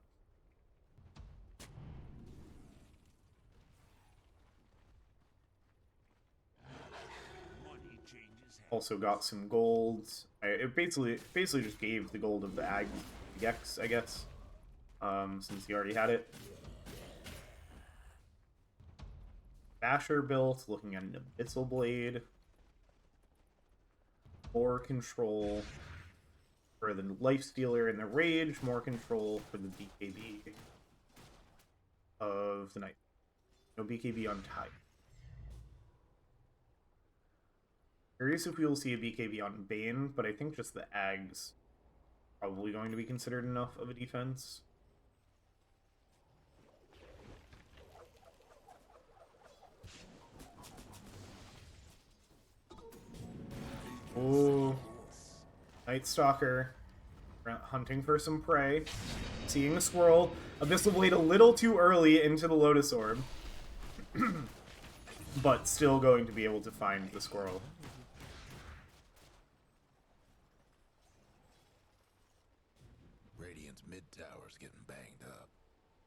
Speaker 1: Also got some golds. It basically just gave the gold of the Ag to Gex, I guess, since he already had it. Basher built, looking at an Abyssal Blade. More control for the Lifestealer and the Rage, more control for the BKB of the Night. No BKB on Tide. Curious if we will see a BKB on Bane, but I think just the Ag's probably going to be considered enough of a defense. Ooh. Night Stalker. Hunting for some prey. Seeing a squirrel. Abyssal Blade a little too early into the Lotus Orb. But still going to be able to find the squirrel.
Speaker 2: Radiant's mid tower's getting banged up.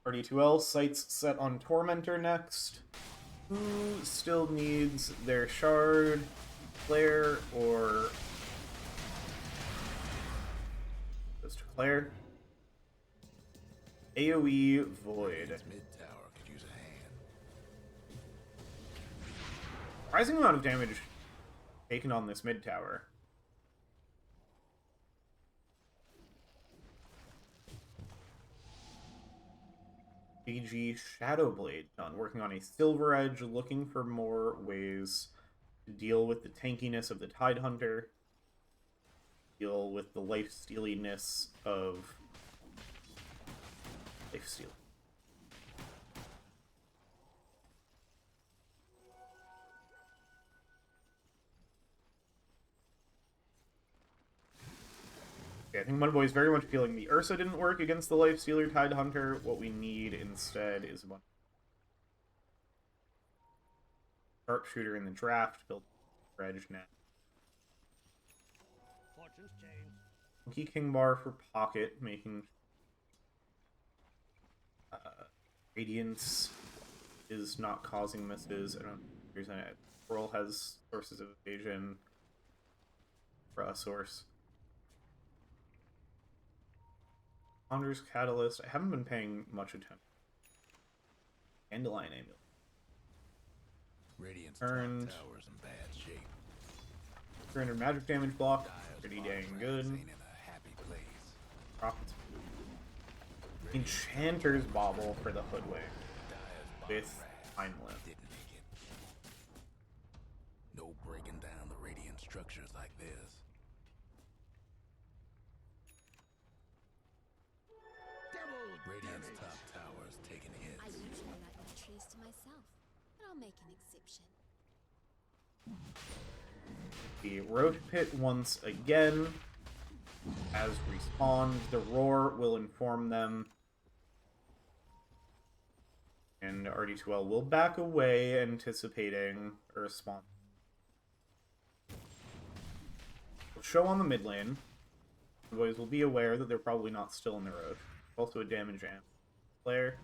Speaker 1: RD2L sights set on Tormentor next. Who still needs their shard, Claire, or goes to Claire. AoE Void.
Speaker 2: Radiant's mid tower could use a hand.
Speaker 1: Surprising amount of damage taken on this mid tower. BG Shadowblade done, working on a Silver Edge, looking for more ways to deal with the tankiness of the Tidehunter, deal with the life-stealiness of lifesteal. I think MUDBOYS very much feeling the Ursa didn't work against the Lifestealer Tidehunter. What we need instead is a bunch of Sharpshooter in the draft, build Reg now.
Speaker 4: Fortune's changed.
Speaker 1: Monkey King Bar for Pocket, making Radiance is not causing misses. I don't think there's any. Pearl has sources of evasion for a source. Ponder's Catalyst. I haven't been paying much attention. Dandelion Amulet.
Speaker 2: Radiant's
Speaker 1: Turned.
Speaker 2: top tower's in bad shape.
Speaker 1: 300 magic damage block.
Speaker 2: Dire's
Speaker 1: Pretty
Speaker 2: bottom
Speaker 1: dang
Speaker 2: ranks
Speaker 1: good.
Speaker 2: ain't in a happy place.
Speaker 1: Profits. Enchanter's Bauble for the Hoodwink
Speaker 2: Dire's bottom
Speaker 1: with
Speaker 2: ranks
Speaker 1: Time Limp.
Speaker 2: didn't make it. No breaking down the radiant structures like this. Radiant's top tower's taking hits.
Speaker 5: I usually like my trees to myself, but I'll make an exception.
Speaker 1: The Road Pit once again has respawned. The Roar will inform them. And RD2L will back away, anticipating a response. We'll show on the mid lane. The boys will be aware that they're probably not still in the road. Also a damage amp player.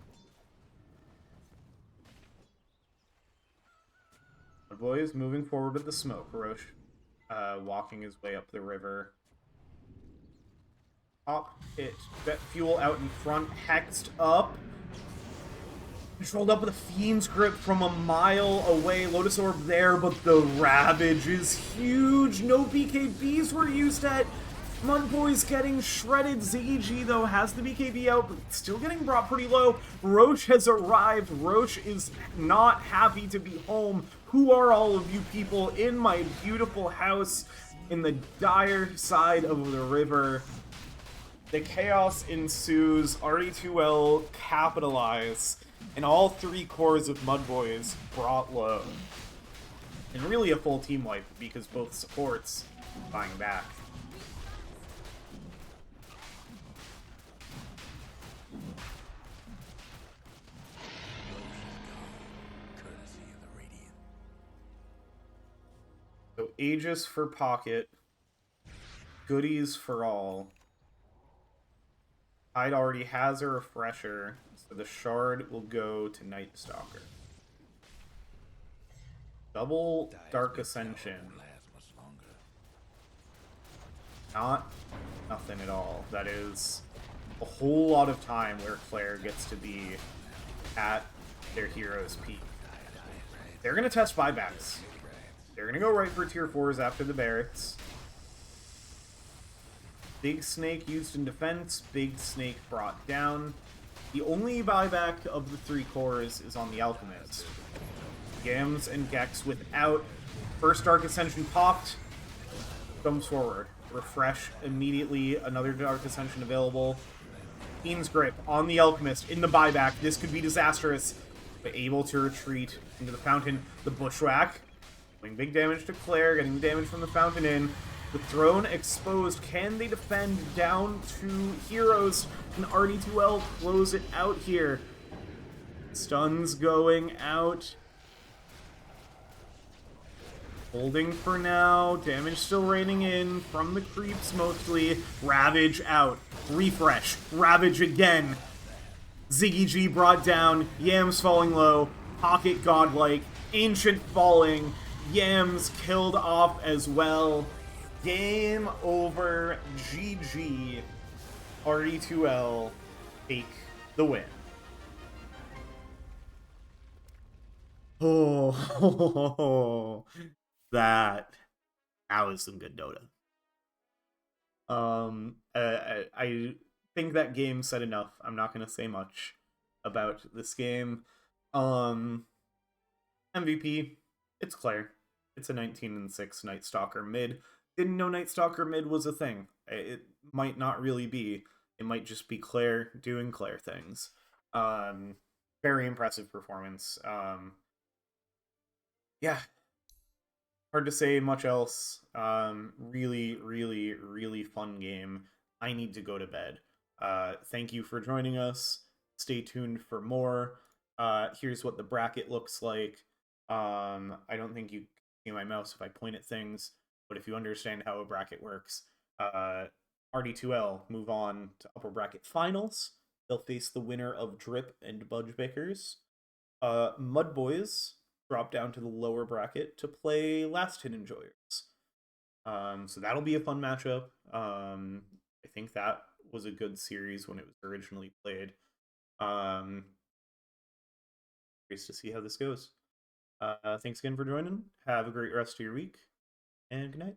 Speaker 1: The boys moving forward with the smoke. Roche walking his way up the river. Top hit. Vet Fuel out in front. Hexed up. Controlled up with a Fiend's Grip from a mile away. Lotus Orb there, but the Ravage is huge. No BKBs were used at. MUDBOYS getting shredded. ZG, though, has the BKB out, but still getting brought pretty low. Roche has arrived. Roche is not happy to be home. Who are all of you people in my beautiful house? in the dire side of the river. The chaos ensues, RD2L capitalize, and all 3 cores of MUDBOYS brought low. And really a full team wipe, because both supports buying back.
Speaker 2: Courtesy of the Radiant.
Speaker 1: So Aegis for Pocket, goodies for all. Tide already has a refresher, so the shard will go to Night Stalker. Double Dark Ascension.
Speaker 2: Won't last much longer.
Speaker 1: Not nothing at all. That is a whole lot of time where Claire gets to be at their hero's peak. They're going to test buybacks. They're going to go right for tier 4s after the barracks. Big Snake used in defense, Big Snake brought down. The only buyback of the 3 cores is on the Alchemist. Gams and Gex without. First Dark Ascension popped. Comes forward. Refresh immediately. Another Dark Ascension available. Fiend's Grip on the Alchemist in the buyback. This could be disastrous, but able to retreat into the fountain. The Bushwhack. Doing big damage to Claire, getting the damage from the fountain in. The throne exposed. Can they defend down to heroes? Can RD2L close it out here? Stuns going out. Holding for now. Damage still raining in from the creeps mostly. Ravage out. Refresh. Ravage again. Ziggy G brought down. Yams falling low. Pocket godlike. Ancient falling. Yams killed off as well. Game over. GG. RD2L take the win. Oh, that was some good Dota. I think that game said enough. I'm not gonna say much about this game. MVP, it's Claire. It's a 19-6 Night Stalker mid. Didn't know Night Stalker mid was a thing. It might not really be. It might just be Claire doing Claire things. Very impressive performance. Yeah. Hard to say much else. Really, really, really fun game. I need to go to bed. Thank you for joining us. Stay tuned for more. Here's what the bracket looks like. I don't think you can see my mouse if I point at things, but if you understand how a bracket works, RD2L move on to upper bracket finals. They'll face the winner of Drip and Budge Bakers. MUDBOYS drop down to the lower bracket to play Last Hit Enjoyers. So that'll be a fun matchup. I think that was a good series when it was originally played. Curious to see how this goes. Thanks again for joining. Have a great rest of your week, and good night.